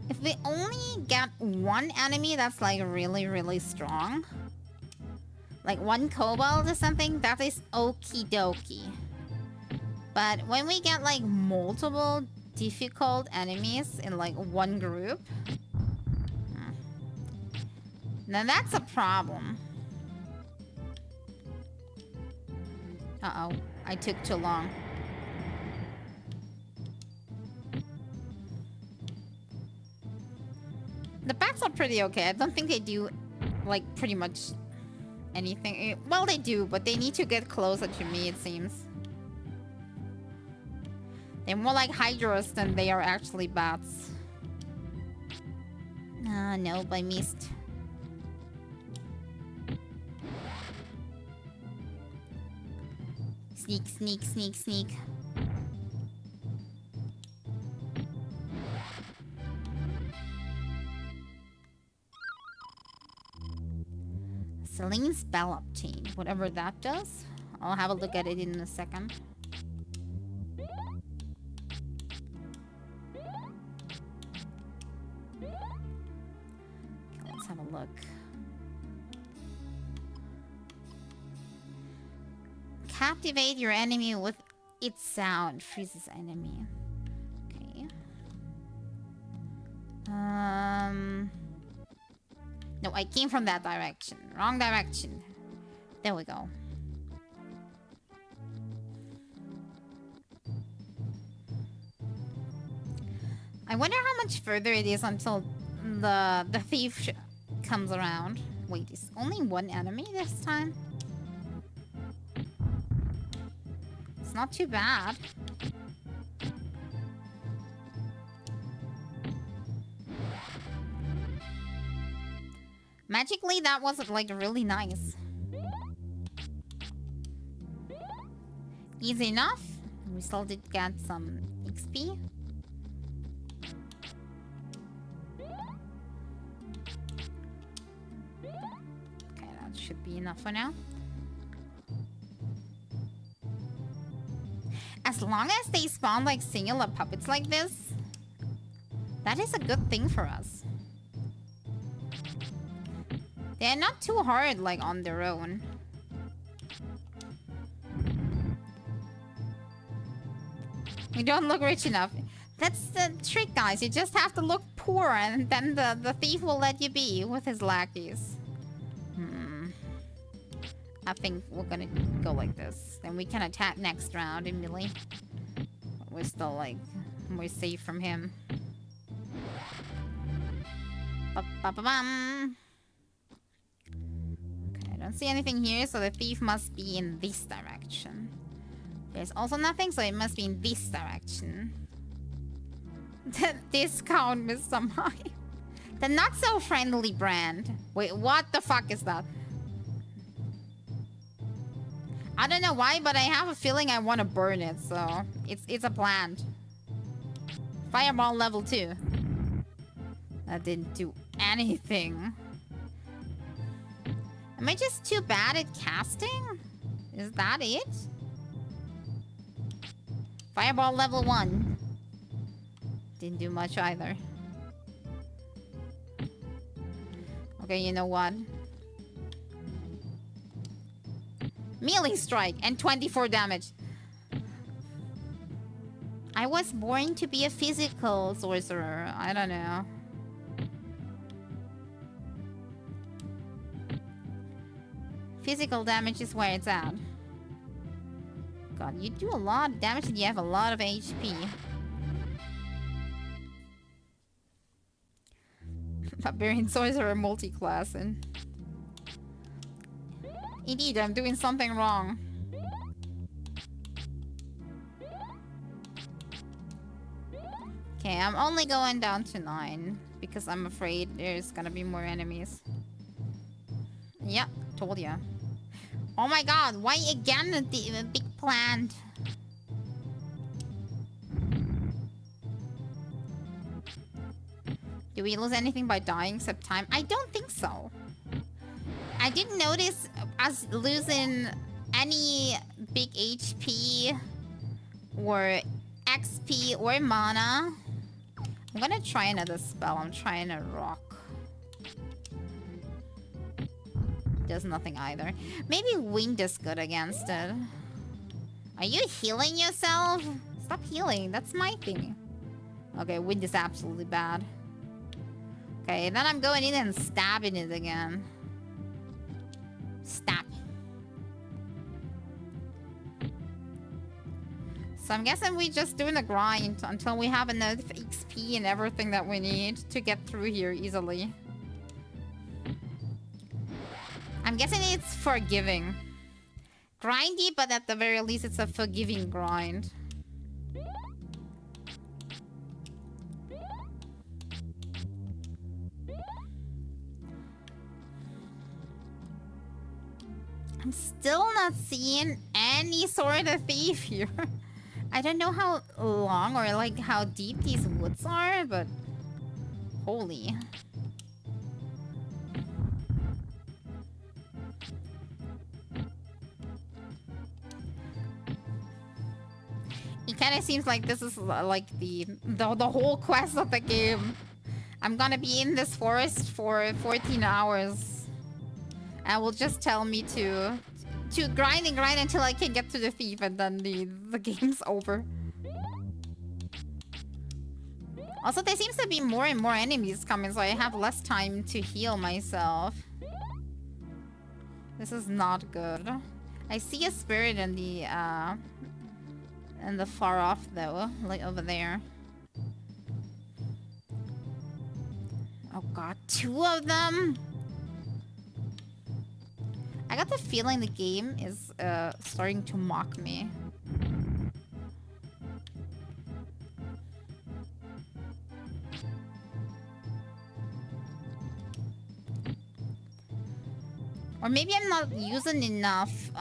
If we only get one enemy that's like really strong, like one kobold or something, that is okie dokie. But when we get like multiple difficult enemies in like one group, now that's a problem. Uh-oh, I took too long. The bats are pretty okay. I don't think they do, like, pretty much anything. Well, they do, but they need to get closer to me, it seems. They're more like hydras than they are actually bats. Nope, I missed. Sneak, sneak, sneak, sneak. Selling spell obtained. Whatever that does. I'll have a look at it in a second. Let's have a look. Captivate your enemy with its sound. Freezes enemy. Okay. No, I came from that direction. Wrong direction. There we go. I wonder how much further it is until the thief comes around. Wait, is only one enemy this time? It's not too bad. Magically, that was like really nice. Easy enough. We still did get some XP. Okay, that should be enough for now. As long as they spawn like singular puppets like this, that is a good thing for us. They're not too hard, like, on their own. We don't look rich enough. That's the trick, guys. You just have to look poor, and then the thief will let you be with his lackeys. I think we're gonna go like this. Then we can attack next round immediately. We're still, like, more safe from him. Ba-ba-ba-bum. I don't see anything here, so the thief must be in this direction. There's also nothing, so it must be in this direction. The discount, Mr. Mime. The not-so-friendly brand. Wait, what the fuck is that? I don't know why, but I have a feeling I want to burn it, so... It's a plant. Fireball level 2. That didn't do anything. Am I just too bad at casting? Is that it? Fireball level 1. Didn't do much either. Okay, you know what? Melee strike and 24 damage. I was born to be a physical sorcerer. I don't know. Physical damage is where it's at. God, you do a lot of damage and you have a lot of HP. Barbarian sorcerer multi-class and... Indeed, I'm doing something wrong. Okay, I'm only going down to 9 because I'm afraid there's gonna be more enemies. Yep, told ya. Oh my god, why again the big plant? Do we lose anything by dying except time? I don't think so. I didn't notice us losing any big HP or XP or mana. I'm gonna try another spell. I'm trying a rock. Does nothing either. Maybe wind is good against it. Are you healing yourself? Stop healing. That's my thing. Okay, wind is absolutely bad. Okay, then I'm going in and stabbing it again. Stab. So I'm guessing we're just doing a grind until we have enough XP and everything that we need to get through here easily. I'm guessing it's forgiving. Grindy, but at the very least it's a forgiving grind. I'm still not seeing any sort of thief here. I don't know how long or like how deep these woods are, but holy. It kind of seems like this is like the whole quest of the game. I'm gonna be in this forest for 14 hours. And will just tell me to grind and grind until I can get to the thief, and then the game's over. Also, there seems to be more and more enemies coming, so I have less time to heal myself. This is not good. I see a spirit in the far off though, like over there. Oh god, 2 of them? I got the feeling the game is starting to mock me. Or maybe I'm not using enough,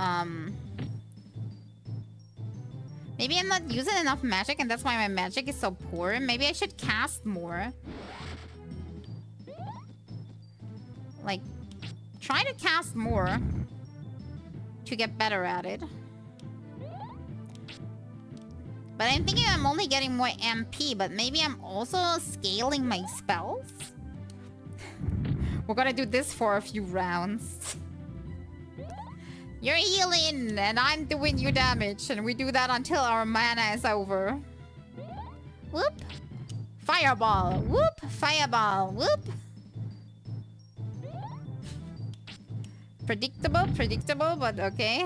maybe I'm not using enough magic and that's why my magic is so poor. Maybe I should cast more. Like, try to cast more to get better at it. But I'm thinking I'm only getting more MP, but maybe I'm also scaling my spells? We're gonna do this for a few rounds. You're healing, and I'm doing you damage, and we do that until our mana is over. Whoop! Fireball! Whoop! Fireball! Whoop! Predictable, but okay.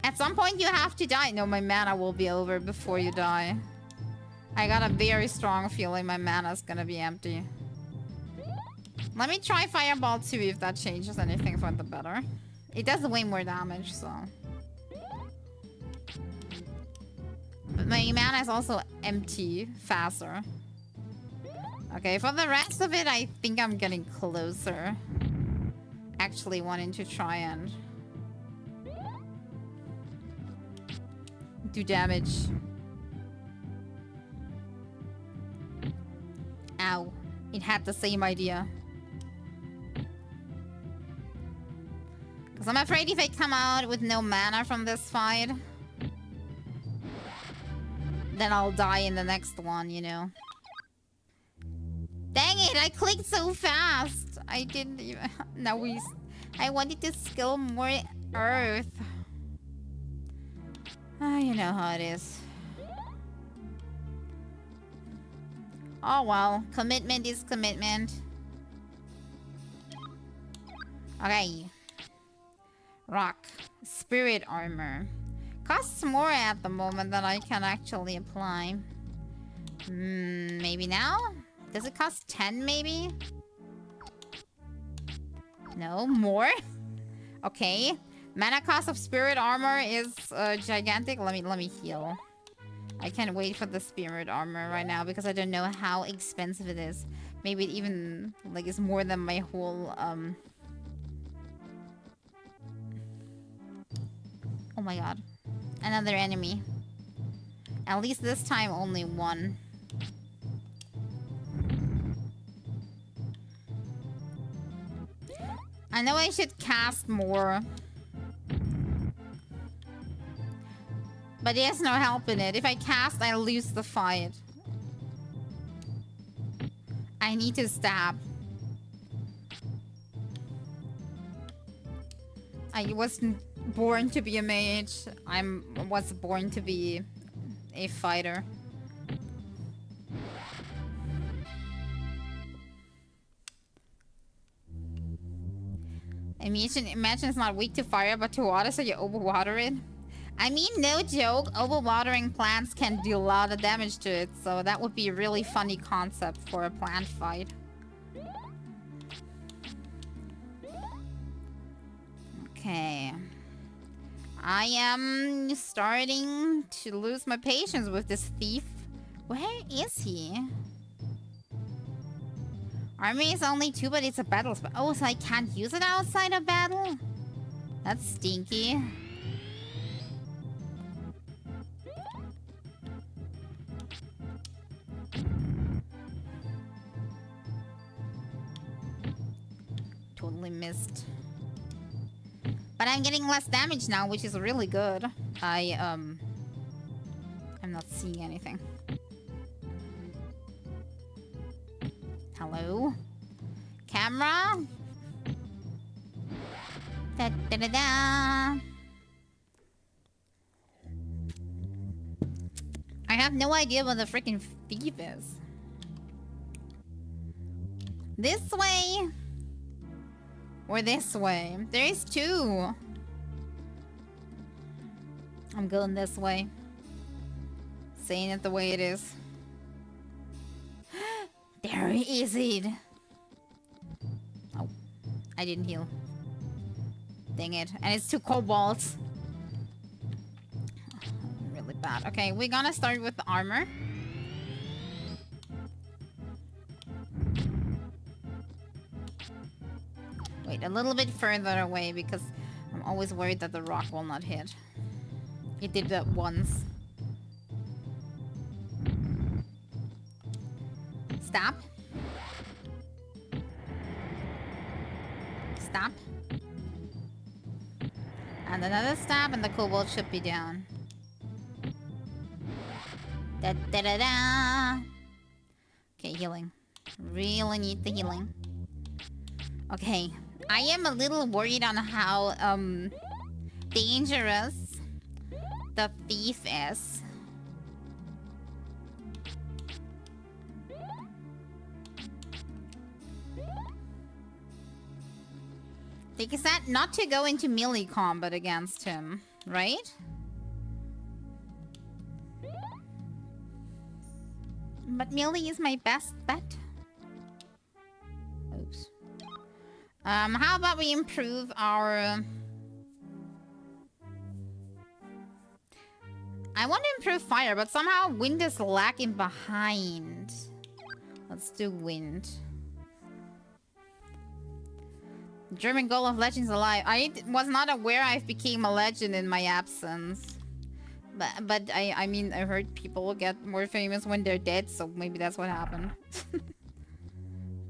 At some point you have to die. No, my mana will be over before you die. I got a very strong feeling my mana's gonna be empty. Let me try Fireball too if that changes anything for the better. It does way more damage, so... But my mana is also empty faster. Okay, for the rest of it, I think I'm getting closer. Actually wanting to try and... do damage. Ow. It had the same idea. Because I'm afraid if I come out with no mana from this fight, then I'll die in the next one, you know. Dang it, I clicked so fast. I didn't even... Now I wanted to skill more earth. Ah, you know how it is. Oh well, commitment is commitment. Okay. Rock. Spirit armor. Costs more at the moment than I can actually apply. Maybe now? Does it cost 10 maybe? No, more? Okay. Mana cost of spirit armor is gigantic. Let me heal. I can't wait for the spirit armor right now because I don't know how expensive it is. Maybe it even like is more than my whole Oh my god. Another enemy. At least this time only one. I know I should cast more. But there's no help in it. If I cast, I lose the fight. I need to stab. I wasn't born to be a mage. I was born to be a fighter. Imagine it's not weak to fire but to water, so you overwater it. I mean, no joke, overwatering plants can do a lot of damage to it, so that would be a really funny concept for a plant fight. Okay. I am starting to lose my patience with this thief. Where is he? Army is only 2, but it's a battle spell. Oh, so I can't use it outside of battle? That's stinky. Totally missed. But I'm getting less damage now, which is really good. I'm not seeing anything. Hello? Camera? Da da da da. I have no idea what the freaking thief is. This way? Or this way? There is 2. I'm going this way. Saying it the way it is. There is it. Oh, I didn't heal. Dang it. And it's 2 kobolds. Really bad. Okay, we're gonna start with the armor. Wait, a little bit further away because I'm always worried that the rock will not hit. It did that once. Stop. Stop. And another stab and the kobold should be down. Da da da da. Okay, healing. Really need the healing. Okay. I am a little worried on how dangerous the thief is. Is that not to go into melee combat against him, right? But melee is my best bet. Oops. How about we improve our... I want to improve fire, but somehow wind is lacking behind. Let's do wind. German goal of legends alive. I was not aware I became a legend in my absence. But I mean, I heard people get more famous when they're dead, so maybe that's what happened.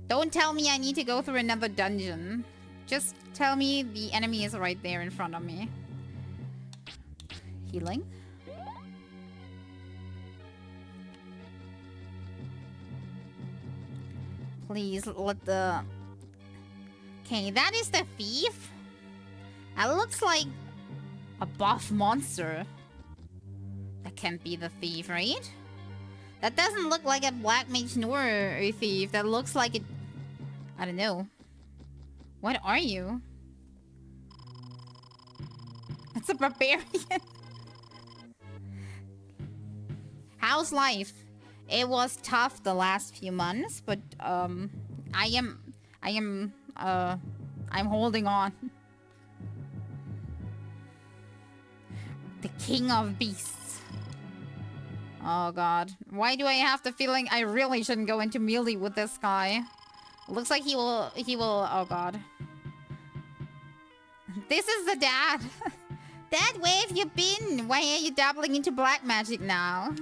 Don't tell me I need to go through another dungeon. Just tell me the enemy is right there in front of me. Healing. Please let the... Okay, that is the thief. That looks like a buff monster. That can't be the thief, right? That doesn't look like a black mage nor a thief. That looks like it... I don't know. What are you? It's a barbarian. How's life? It was tough the last few months, but I'm holding on. The king of beasts. Oh god. Why do I have the feeling I really shouldn't go into melee with this guy? Looks like he will, oh god. This is the dad. Dad, where have you been? Why are you dabbling into black magic now?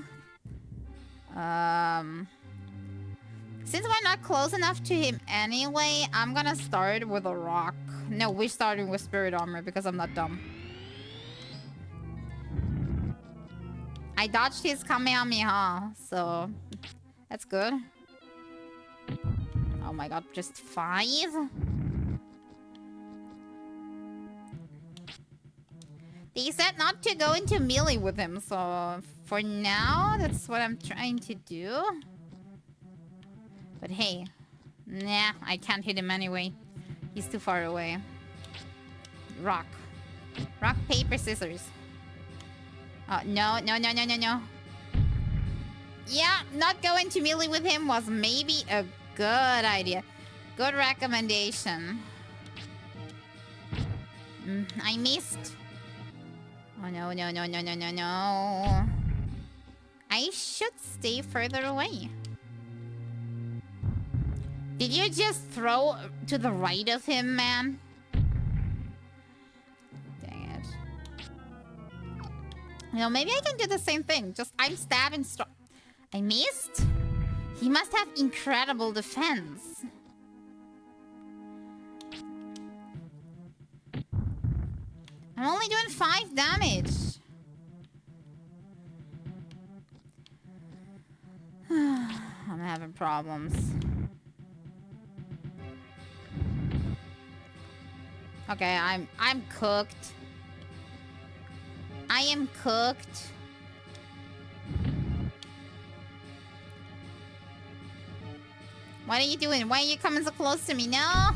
Since we're not close enough to him anyway, I'm gonna start with a rock. No, we're starting with spirit armor because I'm not dumb. I dodged his Kamehameha, so that's good. Oh my god, just 5? They said not to go into melee with him, so for now, that's what I'm trying to do. But hey, nah, I can't hit him anyway. He's too far away. Rock. Rock, paper, scissors. Oh, no. Yeah, not going to melee with him was maybe a good idea. Good recommendation. I missed. Oh, no. I should stay further away. Did you just throw to the right of him, man? Dang it. You know, maybe I can do the same thing. Just I'm stabbing strong. I missed? He must have incredible defense. I'm only doing 5 damage. I'm having problems. Okay, I'm cooked. I am cooked. What are you doing? Why are you coming so close to me? No!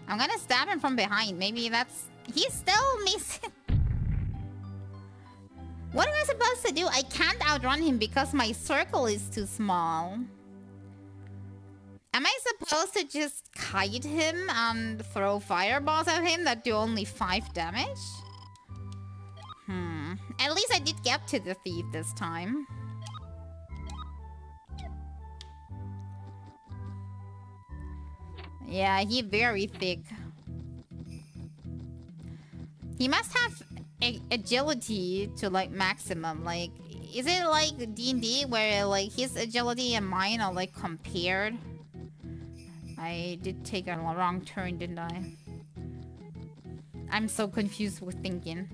I'm gonna stab him from behind. Maybe that's... He's still missing. What am I supposed to do? I can't outrun him because my circle is too small. Am I supposed to just kite him and throw fireballs at him that do only 5 damage? At least I did get to the thief this time. Yeah, he's very thick. He must have agility to like maximum. Like, is it like D&D where like his agility and mine are like compared? I did take a wrong turn, didn't I? I'm so confused with thinking.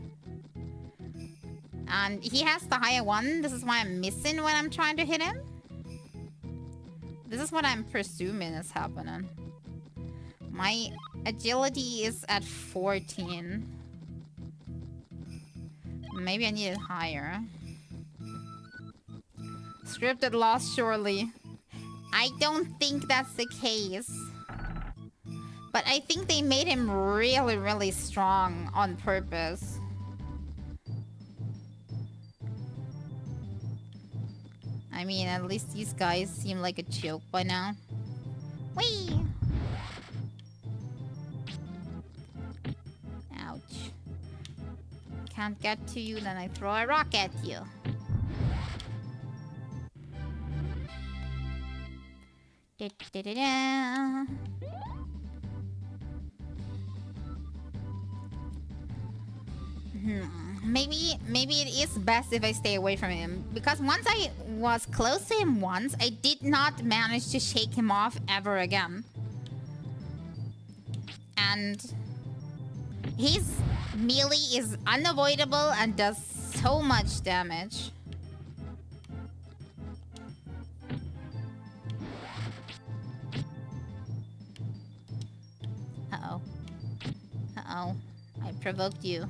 And he has the higher one. This is why I'm missing when I'm trying to hit him. This is what I'm presuming is happening. My agility is at 14. Maybe I need it higher. Scripted loss, surely. I don't think that's the case. But I think they made him really, really strong on purpose. I mean, at least these guys seem like a joke by now. Whee! Ouch. Can't get to you, then I throw a rock at you. Da -da -da -da. Maybe it is best if I stay away from him. Because once I was close to him once, I did not manage to shake him off ever again. And his melee is unavoidable and does so much damage. Uh-oh. Uh-oh. I provoked you.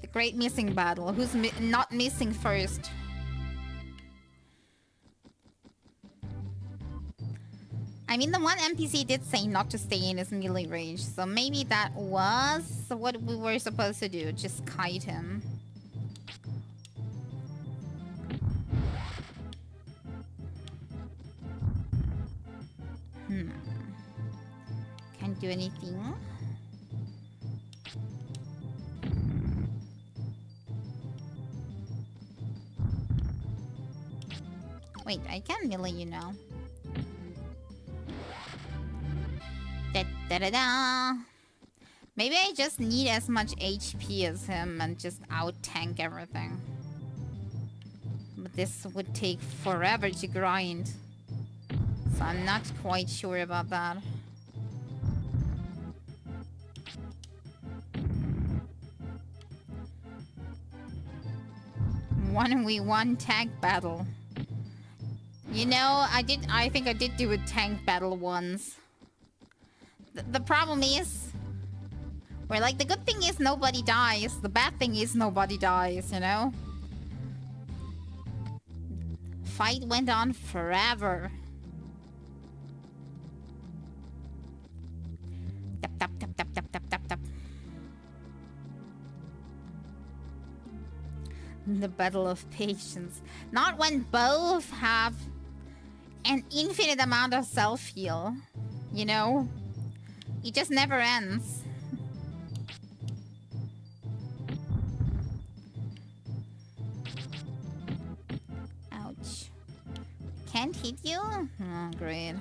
The great missing battle. Who's not missing first? I mean, the one NPC did say not to stay in his melee range, so maybe that was what we were supposed to do. Just kite him. Can't do anything. Wait, I can melee you now. Da-da-da-da. Maybe I just need as much HP as him and just out-tank everything. But this would take forever to grind. So I'm not quite sure about that. 1v1 tank battle. You know, I think I did do a tank battle once. The problem is, where like the good thing is nobody dies, the bad thing is nobody dies, you know? Fight went on forever. Tap tap tap tap tap tap tap tap. The battle of patience. Not when both have an infinite amount of self-heal, you know? It just never ends. can't hit you? Oh, great.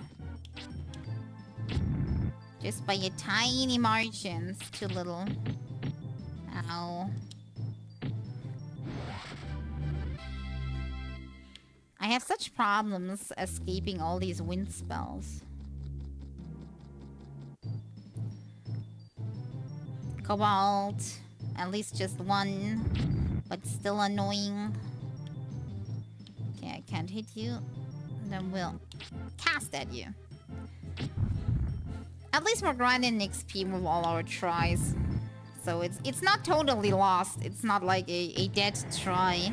Just by a tiny margin. It's too little. Ow. I have such problems escaping all these wind spells. Cobalt. At least just one. But still annoying. Okay, I can't hit you. Then we'll cast at you. At least we're grinding XP with all our tries. So it's not totally lost. It's not like a dead try.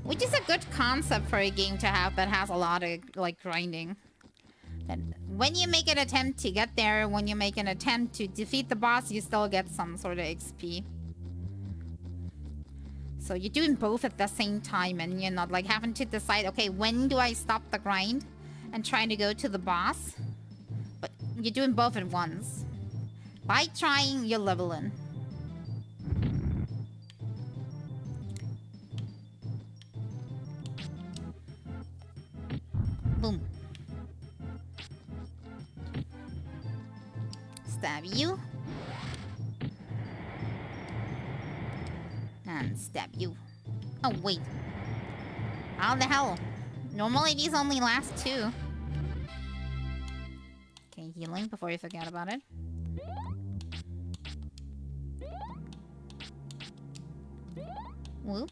Which is a good concept for a game to have that has a lot of, like, grinding. That when you make an attempt to get there, when you make an attempt to defeat the boss, you still get some sort of XP. So you're doing both at the same time, and you're not, like, having to decide, okay, when do I stop the grind and trying to go to the boss? But you're doing both at once. By trying, you're leveling. Boom. Stab you. And stab you. Oh, wait. How the hell? Normally these only last 2. Okay, healing before you forget about it. Whoop.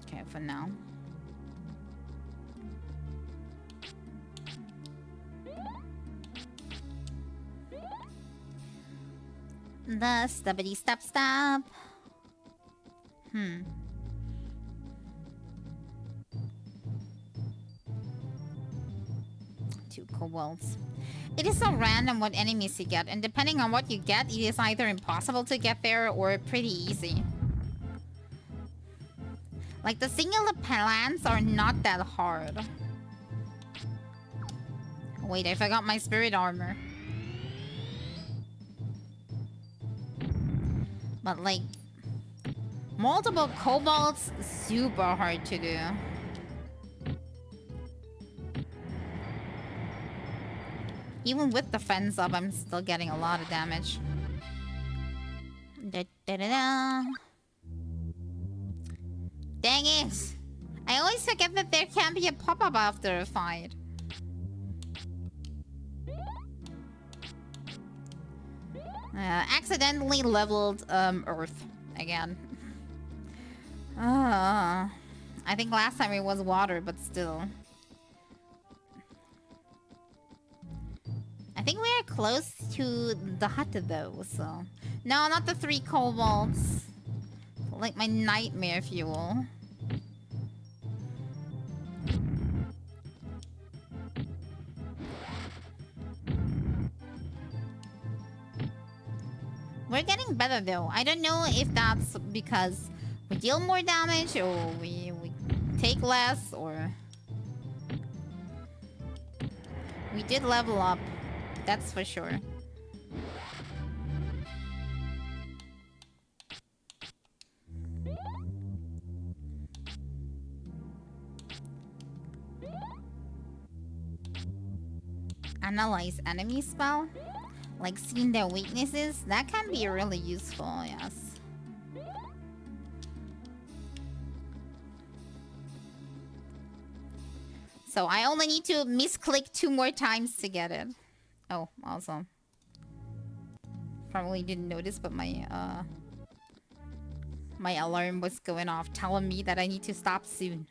Okay, for now. The stubbity stop stop. 2 kobolds. It is so random what enemies you get, and depending on what you get, it is either impossible to get there or pretty easy. Like, the singular plants are not that hard. Wait, I forgot my spirit armor. But, like, multiple kobolds, super hard to do. Even with the fence up, I'm still getting a lot of damage. Da, da, da, da. Dang it! I always forget that there can be a pop-up after a fight. Accidentally leveled Earth again. I think last time it was water, but still. I think we are close to the hut though, so... No, not the 3 kobolds. Like my nightmare fuel. We're getting better though. I don't know if that's because we deal more damage or we take less or... We did level up. That's for sure. Analyze enemy spell? Like seeing their weaknesses? That can be really useful, yes. So I only need to misclick 2 more times to get it. Oh, awesome. Probably didn't notice, but my alarm was going off telling me that I need to stop soon.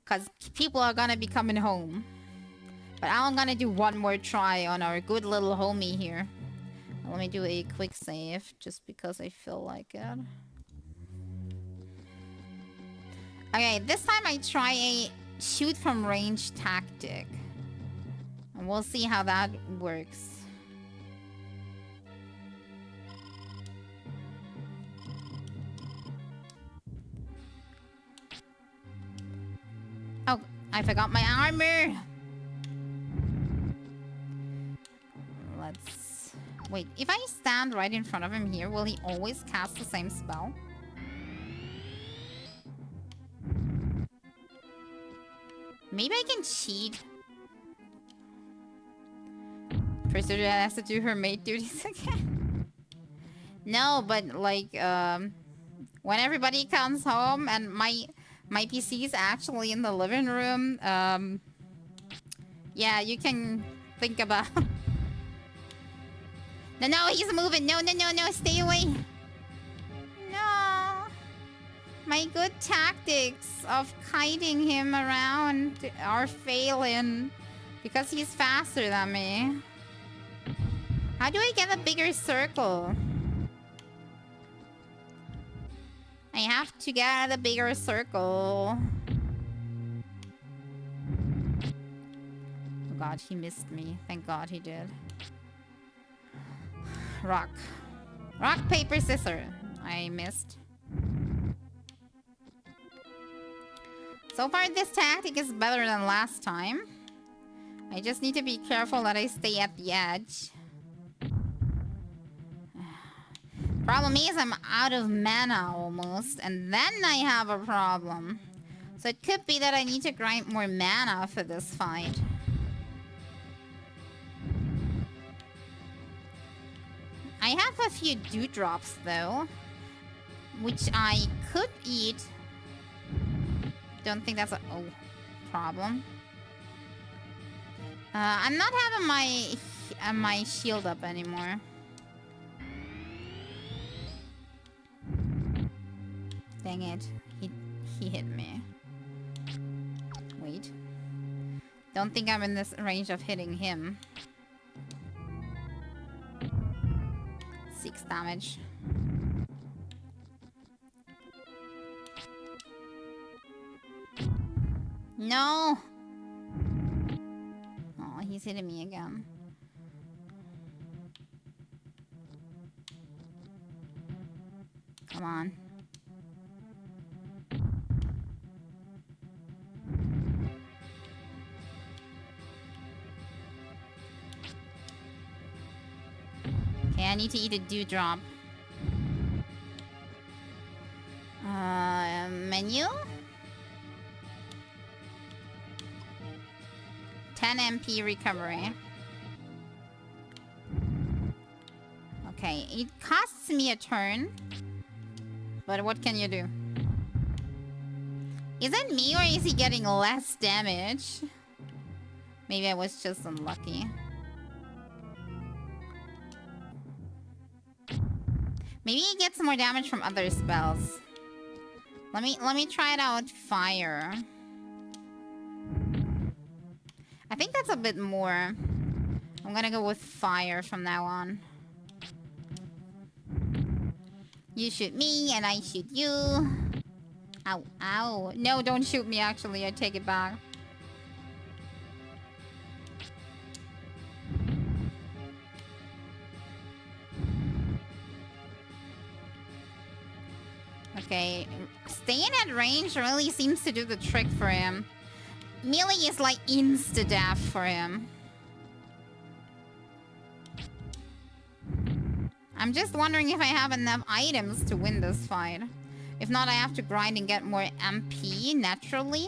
Cause people are gonna be coming home. But I'm gonna do one more try on our good little homie here. Let me do a quick save, just because I feel like it. Okay, this time I try a shoot from range tactic. And we'll see how that works. Oh, I forgot my armor! Let's... Wait, if I stand right in front of him here, will he always cast the same spell? Maybe I can cheat. Precision has to do her maid duties again. No, but like, when everybody comes home and my PC is actually in the living room, yeah, you can think about... No, he's moving. No, stay away. No. My good tactics of kiting him around are failing because he's faster than me. How do I get a bigger circle? I have to get a bigger circle. Oh god, he missed me. Thank god he did. Rock. Rock, paper, scissors. I missed. So far, this tactic is better than last time. I just need to be careful that I stay at the edge. Problem is, I'm out of mana almost, and then I have a problem. So it could be that I need to grind more mana for this fight. I have a few dewdrops though, which I could eat. Don't think that's a problem. I'm not having my shield up anymore. Dang it, he hit me. Wait. Don't think I'm in this range of hitting him. 6 damage. No! Oh, he's hitting me again. Come on. Okay, I need to eat a dewdrop. Menu? 10 MP recovery. Okay, it costs me a turn. But what can you do? Is it me or is he getting less damage? Maybe I was just unlucky. Maybe he gets more damage from other spells. Let me try it out. Fire. I think that's a bit more. I'm gonna go with fire from now on. You shoot me and I shoot you. Ow, ow. No, don't shoot me actually. I take it back. Okay, staying at range really seems to do the trick for him. Melee is like insta-death for him. I'm just wondering if I have enough items to win this fight. If not, I have to grind and get more MP naturally.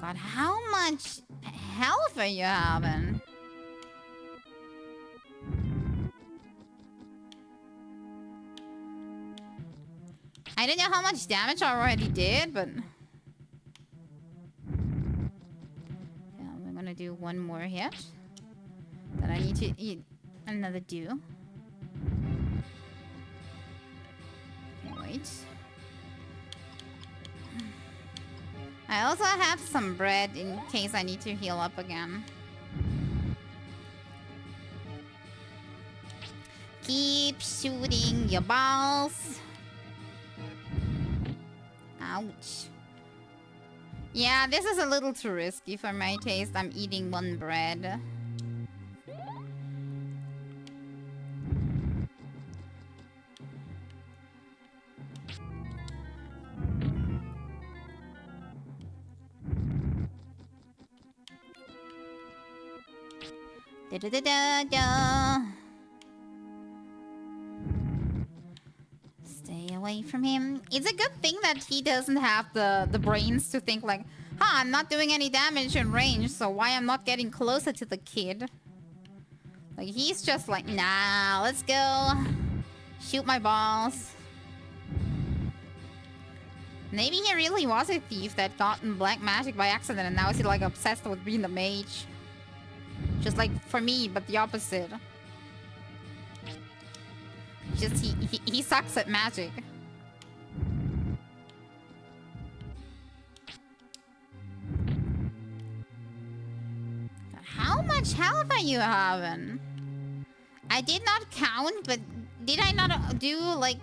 God, how much health are you having? I don't know how much damage I already did, but... Yeah, I'm gonna do one more hit. Then I need to eat another dew. Okay, wait. I also have some bread in case I need to heal up again. Keep shooting your balls. Ouch. Yeah, this is a little too risky for my taste. I'm eating one bread. Da da da da da. Stay away away from him. It's a good thing that he doesn't have the brains to think like, huh, I'm not doing any damage in range, so why I'm not getting closer to the kid? Like, he's just like, nah, let's go. Shoot my balls. Maybe he really was a thief that got in black magic by accident and now he's like obsessed with being the mage. Just like for me, but the opposite. Just he sucks at magic. How much health are you having? I did not count, but did I not do like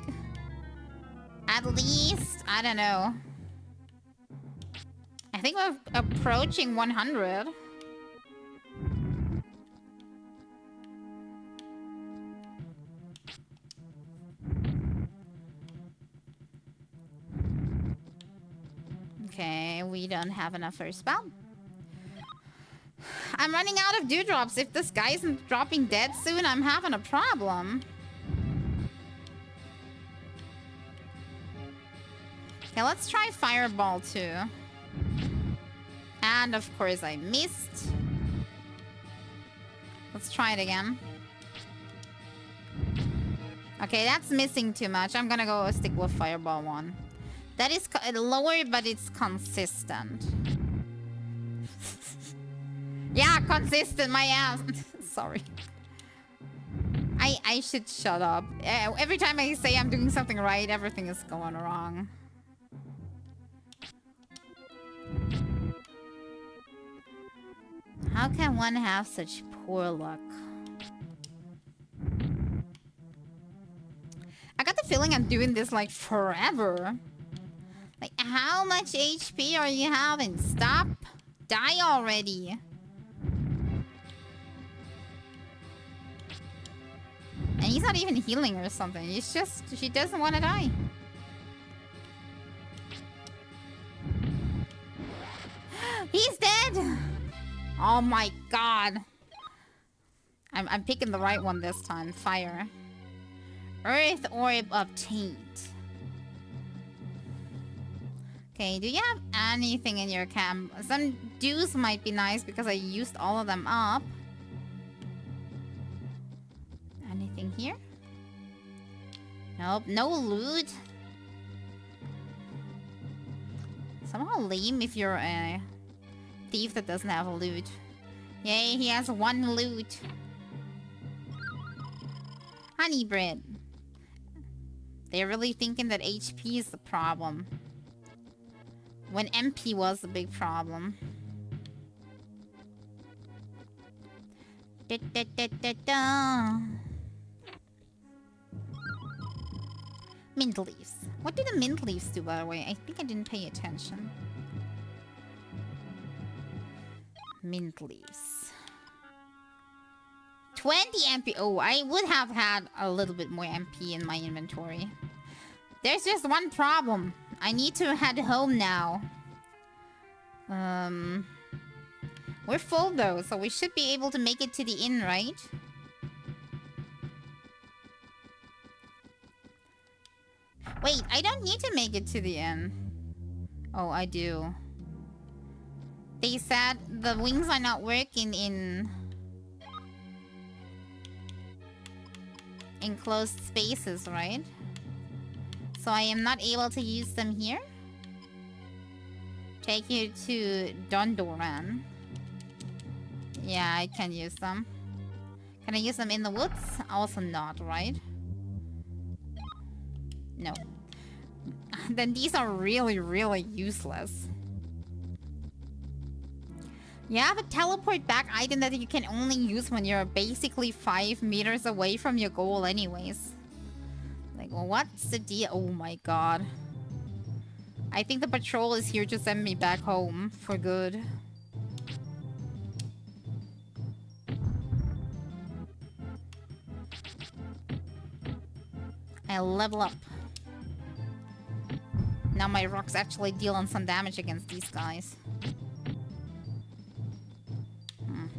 at least, I don't know. I think we're approaching 100. Okay, we don't have enough for a spell. I'm running out of dewdrops. If this guy isn't dropping dead soon, I'm having a problem. Okay, let's try Fireball too. And of course I missed. Let's try it again. Okay, that's missing too much. I'm gonna go stick with Fireball 1. That is lower, but it's consistent. Yeah, consistent, my ass. Sorry. I should shut up. Every time I say I'm doing something right, everything is going wrong. How can one have such poor luck? I got the feeling I'm doing this like forever. Like, how much HP are you having? Stop. Die already. And he's not even healing or something. It's just, she doesn't want to die. He's dead! Oh my god. I'm picking the right one this time. Fire. Earth Orb obtained. Okay, do you have anything in your camp? Some dews might be nice because I used all of them up. Anything here? Nope, no loot. Somehow lame if you're a thief that doesn't have a loot. Yay, he has one loot. Honey bread. They're really thinking that HP is the problem, when MP was the big problem. Da, da, da, da, da. Mint leaves. What do the mint leaves do, by the way? I think I didn't pay attention. Mint leaves. 20 MP. Oh, I would have had a little bit more MP in my inventory. There's just one problem. I need to head home now. We're full though, so we should be able to make it to the inn, right? Wait, I don't need to make it to the inn. Oh, I do. They said the wings are not working in enclosed spaces, right? So I am not able to use them here. Take you to Dondoran. Yeah, I can use them. Can I use them in the woods? Also not, right? No. Then these are really, really useless. You have a teleport back item that you can only use when you're basically 5 meters away from your goal anyways. Like, well, what's the deal? Oh my god. I think the patrol is here to send me back home for good. I level up. Now my rocks actually deal on some damage against these guys.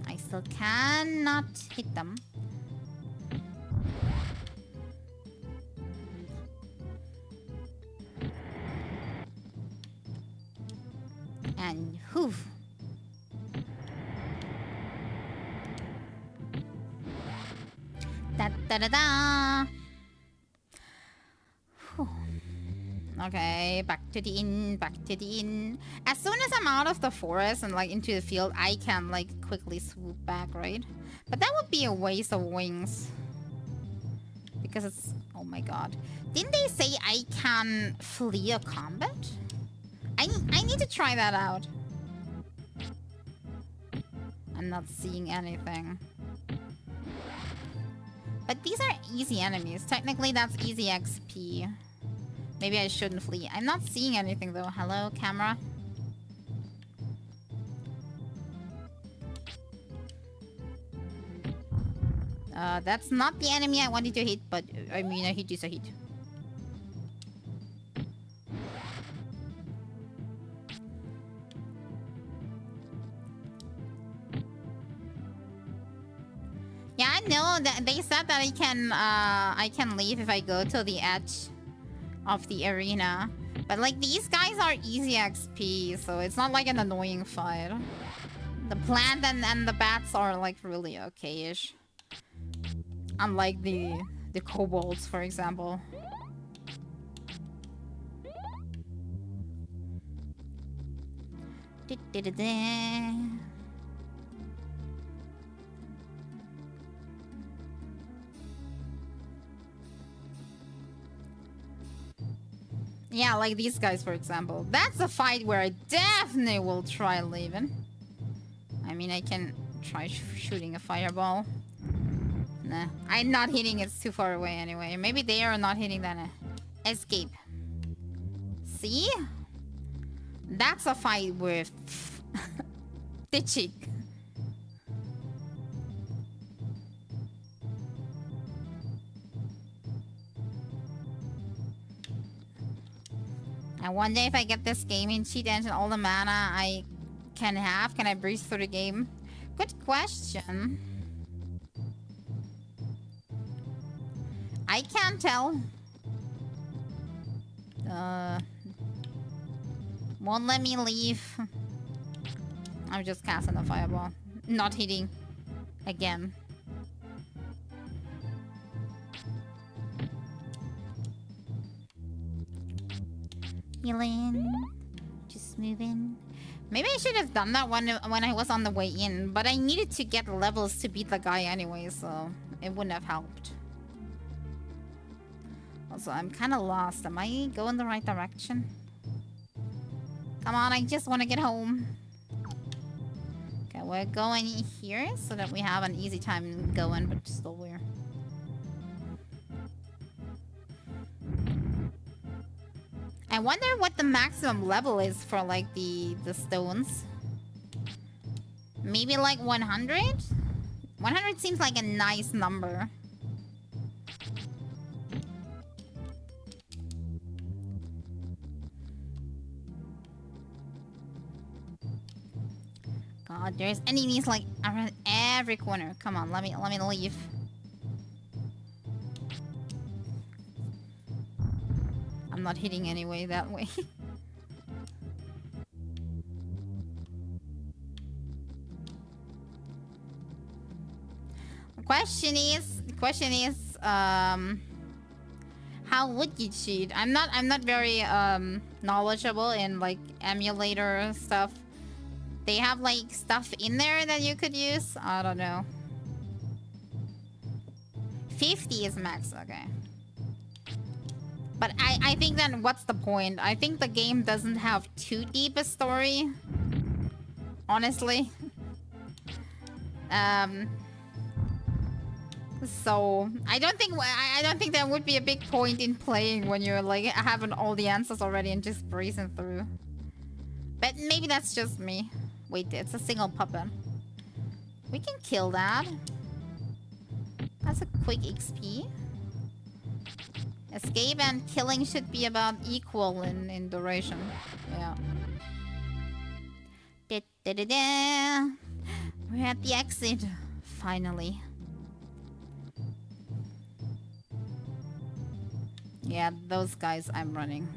I still cannot hit them. And whew. Da da da da. Whew. Okay, back to the inn, back to the inn. As soon as I'm out of the forest and like into the field, I can like quickly swoop back, right? But that would be a waste of wings. Because it's... Oh my god. Didn't they say I can flee a combat? I need to try that out. I'm not seeing anything. But these are easy enemies. Technically, that's easy XP. Maybe I shouldn't flee. I'm not seeing anything though. Hello, camera? That's not the enemy I wanted to hit, but I mean, a hit is a hit. Yeah, I know that they said that I can leave if I go to the edge of the arena. But like these guys are easy XP, so it's not like an annoying fight. The plant and the bats are like really okay-ish. Unlike the kobolds, for example. Yeah, like these guys, for example. That's a fight where I definitely will try leaving. I mean, I can try shooting a fireball. Nah, I'm not hitting. It's too far away anyway. Maybe they are not hitting that. Escape. See? That's a fight with the chick. I wonder if I get this game in cheat engine, all the mana I can have. Can I breeze through the game? Good question. I can't tell. Won't let me leave. I'm just casting a fireball. Not hitting. Again. Healing. Just moving. Maybe I should have done that when I was on the way in, but I needed to get levels to beat the guy anyway, so it wouldn't have helped. Also, I'm kind of lost. Am I going the right direction? Come on, I just want to get home. Okay, we're going here so that we have an easy time going, but still weird. I wonder what the maximum level is for like the stones. Maybe like 100? 100 seems like a nice number. God, there's enemies like around every corner. Come on, let me leave. I'm not hitting anyway that way. The question is, how would you cheat? I'm not very knowledgeable in like emulator stuff. They have like stuff in there that you could use. I don't know. 50 is max, okay. But I think then what's the point? I think the game doesn't have too deep a story. Honestly. So I don't think there would be a big point in playing when you're like having all the answers already and just breezing through. But maybe that's just me. Wait, it's a single puppet. We can kill that. That's a quick XP. Escape and killing should be about equal in duration. Yeah. We're at the exit. Finally. Yeah, those guys I'm running.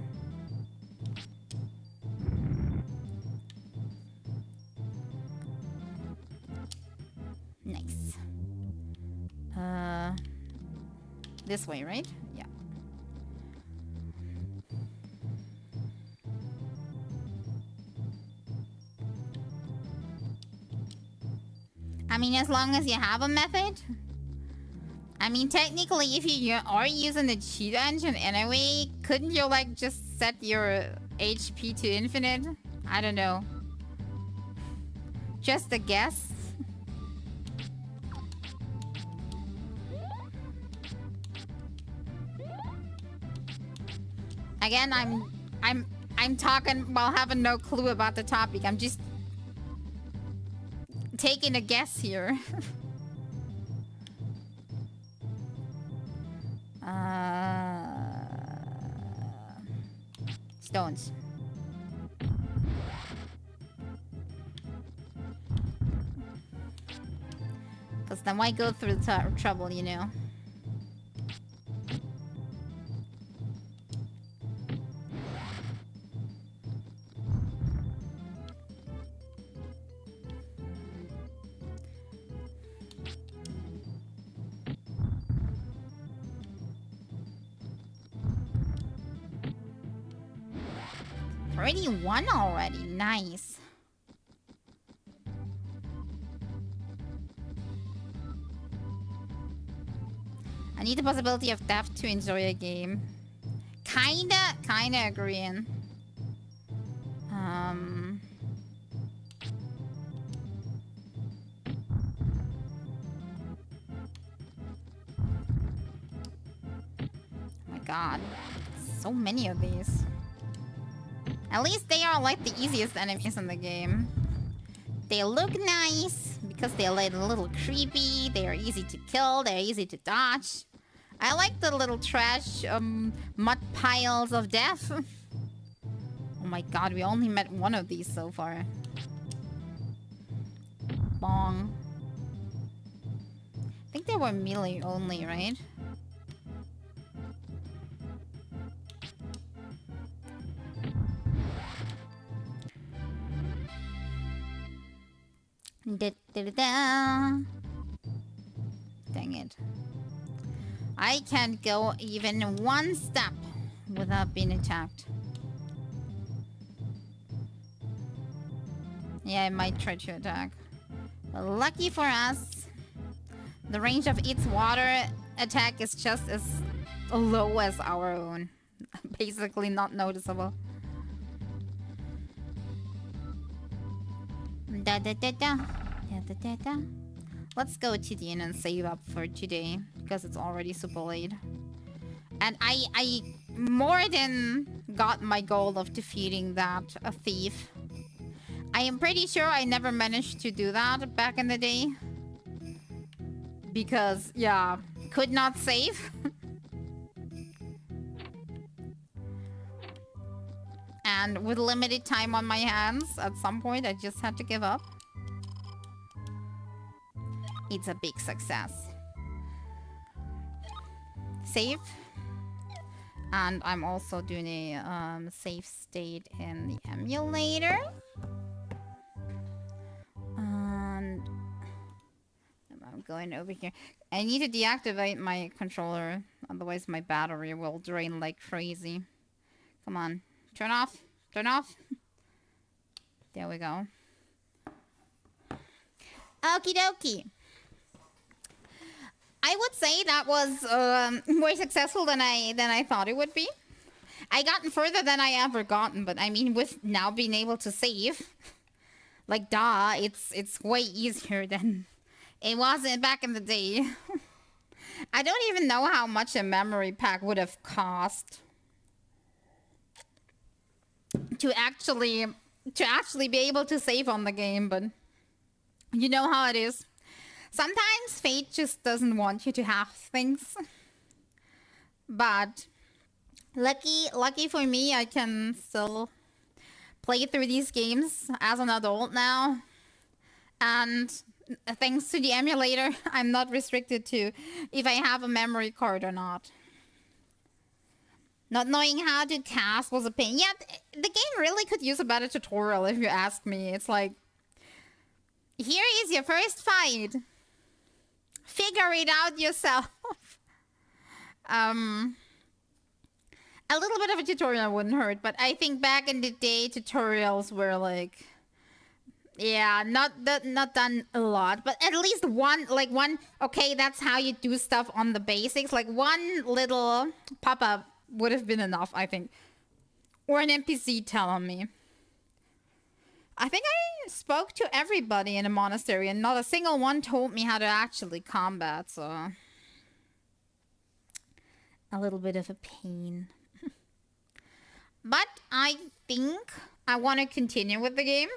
This way, right? Yeah. I mean, as long as you have a method. I mean, technically, if you are using the cheat engine anyway, couldn't you, like, just set your HP to infinite? I don't know. Just a guess. Again, I'm talking while having no clue about the topic. I'm just taking a guess here. Stones. Because then why go through the trouble, you know? Already won already. Nice. I need the possibility of death to enjoy a game. Kinda agreeing. Oh my god. So many of these. At least they are like the easiest enemies in the game. They look nice because they're like a little creepy. They are easy to kill. They're easy to dodge. I like the little trash mud piles of death. Oh my god, we only met one of these so far. Bong. I think they were melee only, right? Dang it. I can't go even one step without being attacked. Yeah, it might try to attack. But lucky for us, the range of its water attack is just as low as our own. Basically not noticeable. Let's go to the inn and save up for today because it's already super late. And I more than got my goal of defeating that thief. I am pretty sure I never managed to do that back in the day. Because, yeah, could not save. And with limited time on my hands, at some point I just had to give up. It's a big success. Save. And I'm also doing a save state in the emulator. And I'm going over here. I need to deactivate my controller, otherwise my battery will drain like crazy. Come on. Turn off. Turn off. There we go. Okie dokie. I would say that was more successful than I thought it would be. I gotten further than I ever gotten, but I mean, with now being able to save, like duh, it's way easier than it was back in the day. I don't even know how much a memory pack would have cost to actually be able to save on the game, but you know how it is. Sometimes fate just doesn't want you to have things. But lucky for me, I can still play through these games as an adult now. And thanks to the emulator, I'm not restricted to if I have a memory card or not. Not knowing how to cast was a pain. Yeah, the game really could use a better tutorial if you ask me. It's like, here is your first fight. Figure it out yourself. Um, a little bit of a tutorial wouldn't hurt, but I think back in the day, tutorials were like, yeah, not done a lot, but at least one, like one. Okay, that's how you do stuff on the basics. Like one little pop up would have been enough, I think, or an NPC telling me. I think I spoke to everybody in a monastery, and not a single one told me how to actually combat. So a little bit of a pain. But I think I want to continue with the game.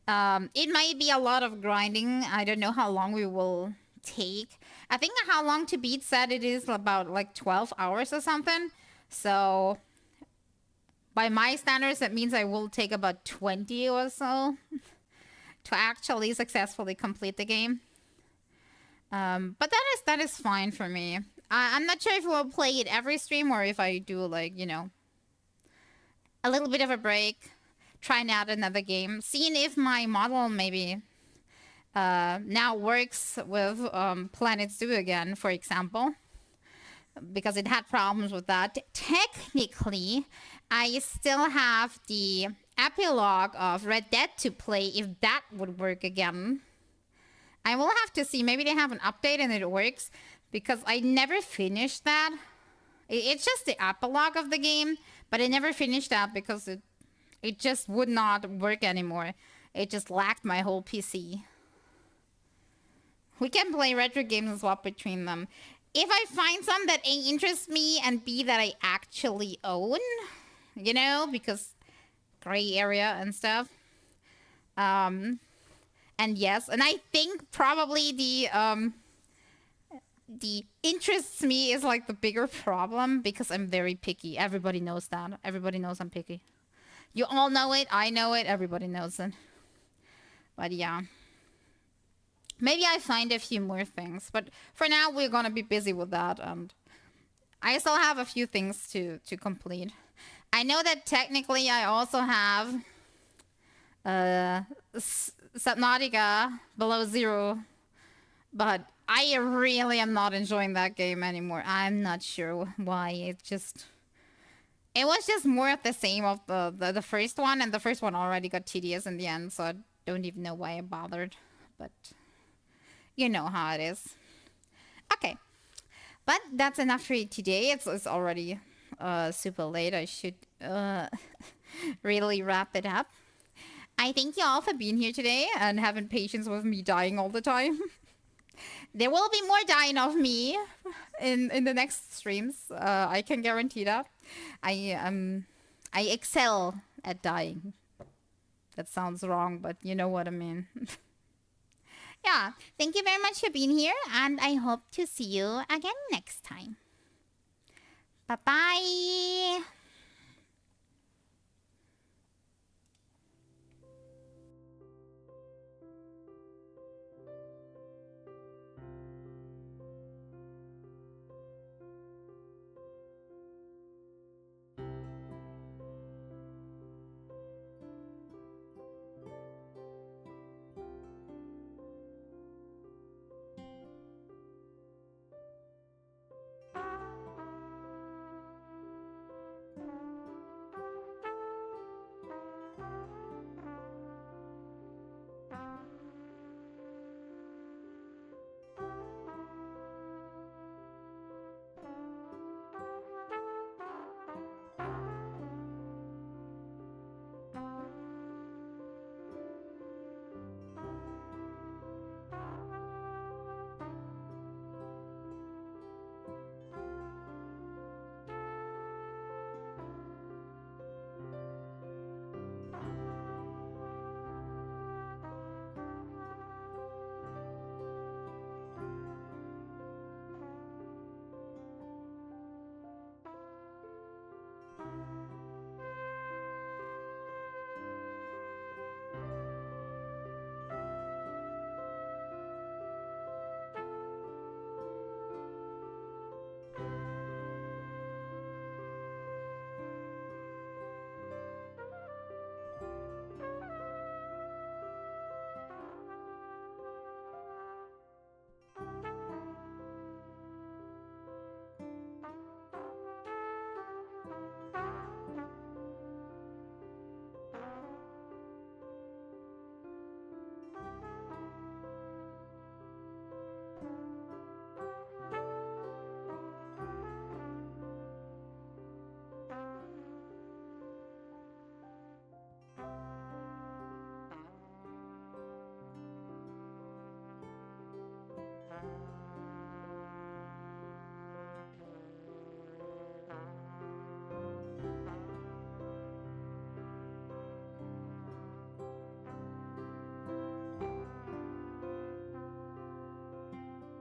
It might be a lot of grinding. I don't know how long we will take. I think how long to beat said it is about like 12 hours or something. So by my standards, that means I will take about 20 or so to actually successfully complete the game. But that is fine for me. I'm not sure if we'll play it every stream or if I do like, you know, a little bit of a break, trying out another game, seeing if my model maybe now works with Planet Zoo again, for example, because it had problems with that. Technically, I still have the epilogue of Red Dead to play if that would work again. I will have to see. Maybe they have an update and it works, because I never finished that. It's just the epilogue of the game, but I never finished that because it just would not work anymore. It just lacked my whole PC. We can play retro games and swap between them. If I find some that A, interests me, and B, that I actually own, you know, because gray area and stuff. And yes, and I think probably the interests me is like the bigger problem, because I'm very picky. Everybody knows that. Everybody knows I'm picky. You all know it. I know it. Everybody knows it. But yeah. Maybe I find a few more things. But for now, we're going to be busy with that. And I still have a few things to complete. I know that technically I also have Subnautica Below Zero. But I really am not enjoying that game anymore. I'm not sure why. It was just more of the same of the first one, and the first one already got tedious in the end, so I don't even know why I bothered. But you know how it is. Okay. But that's enough for today. It's already super late. I should really wrap it up. I thank you all for being here today and having patience with me dying all the time. There will be more dying of me in the next streams. I can guarantee that. I excel at dying. That sounds wrong, but you know what I mean. Yeah, thank you very much for being here, and I hope to see you again next time. Bye-bye.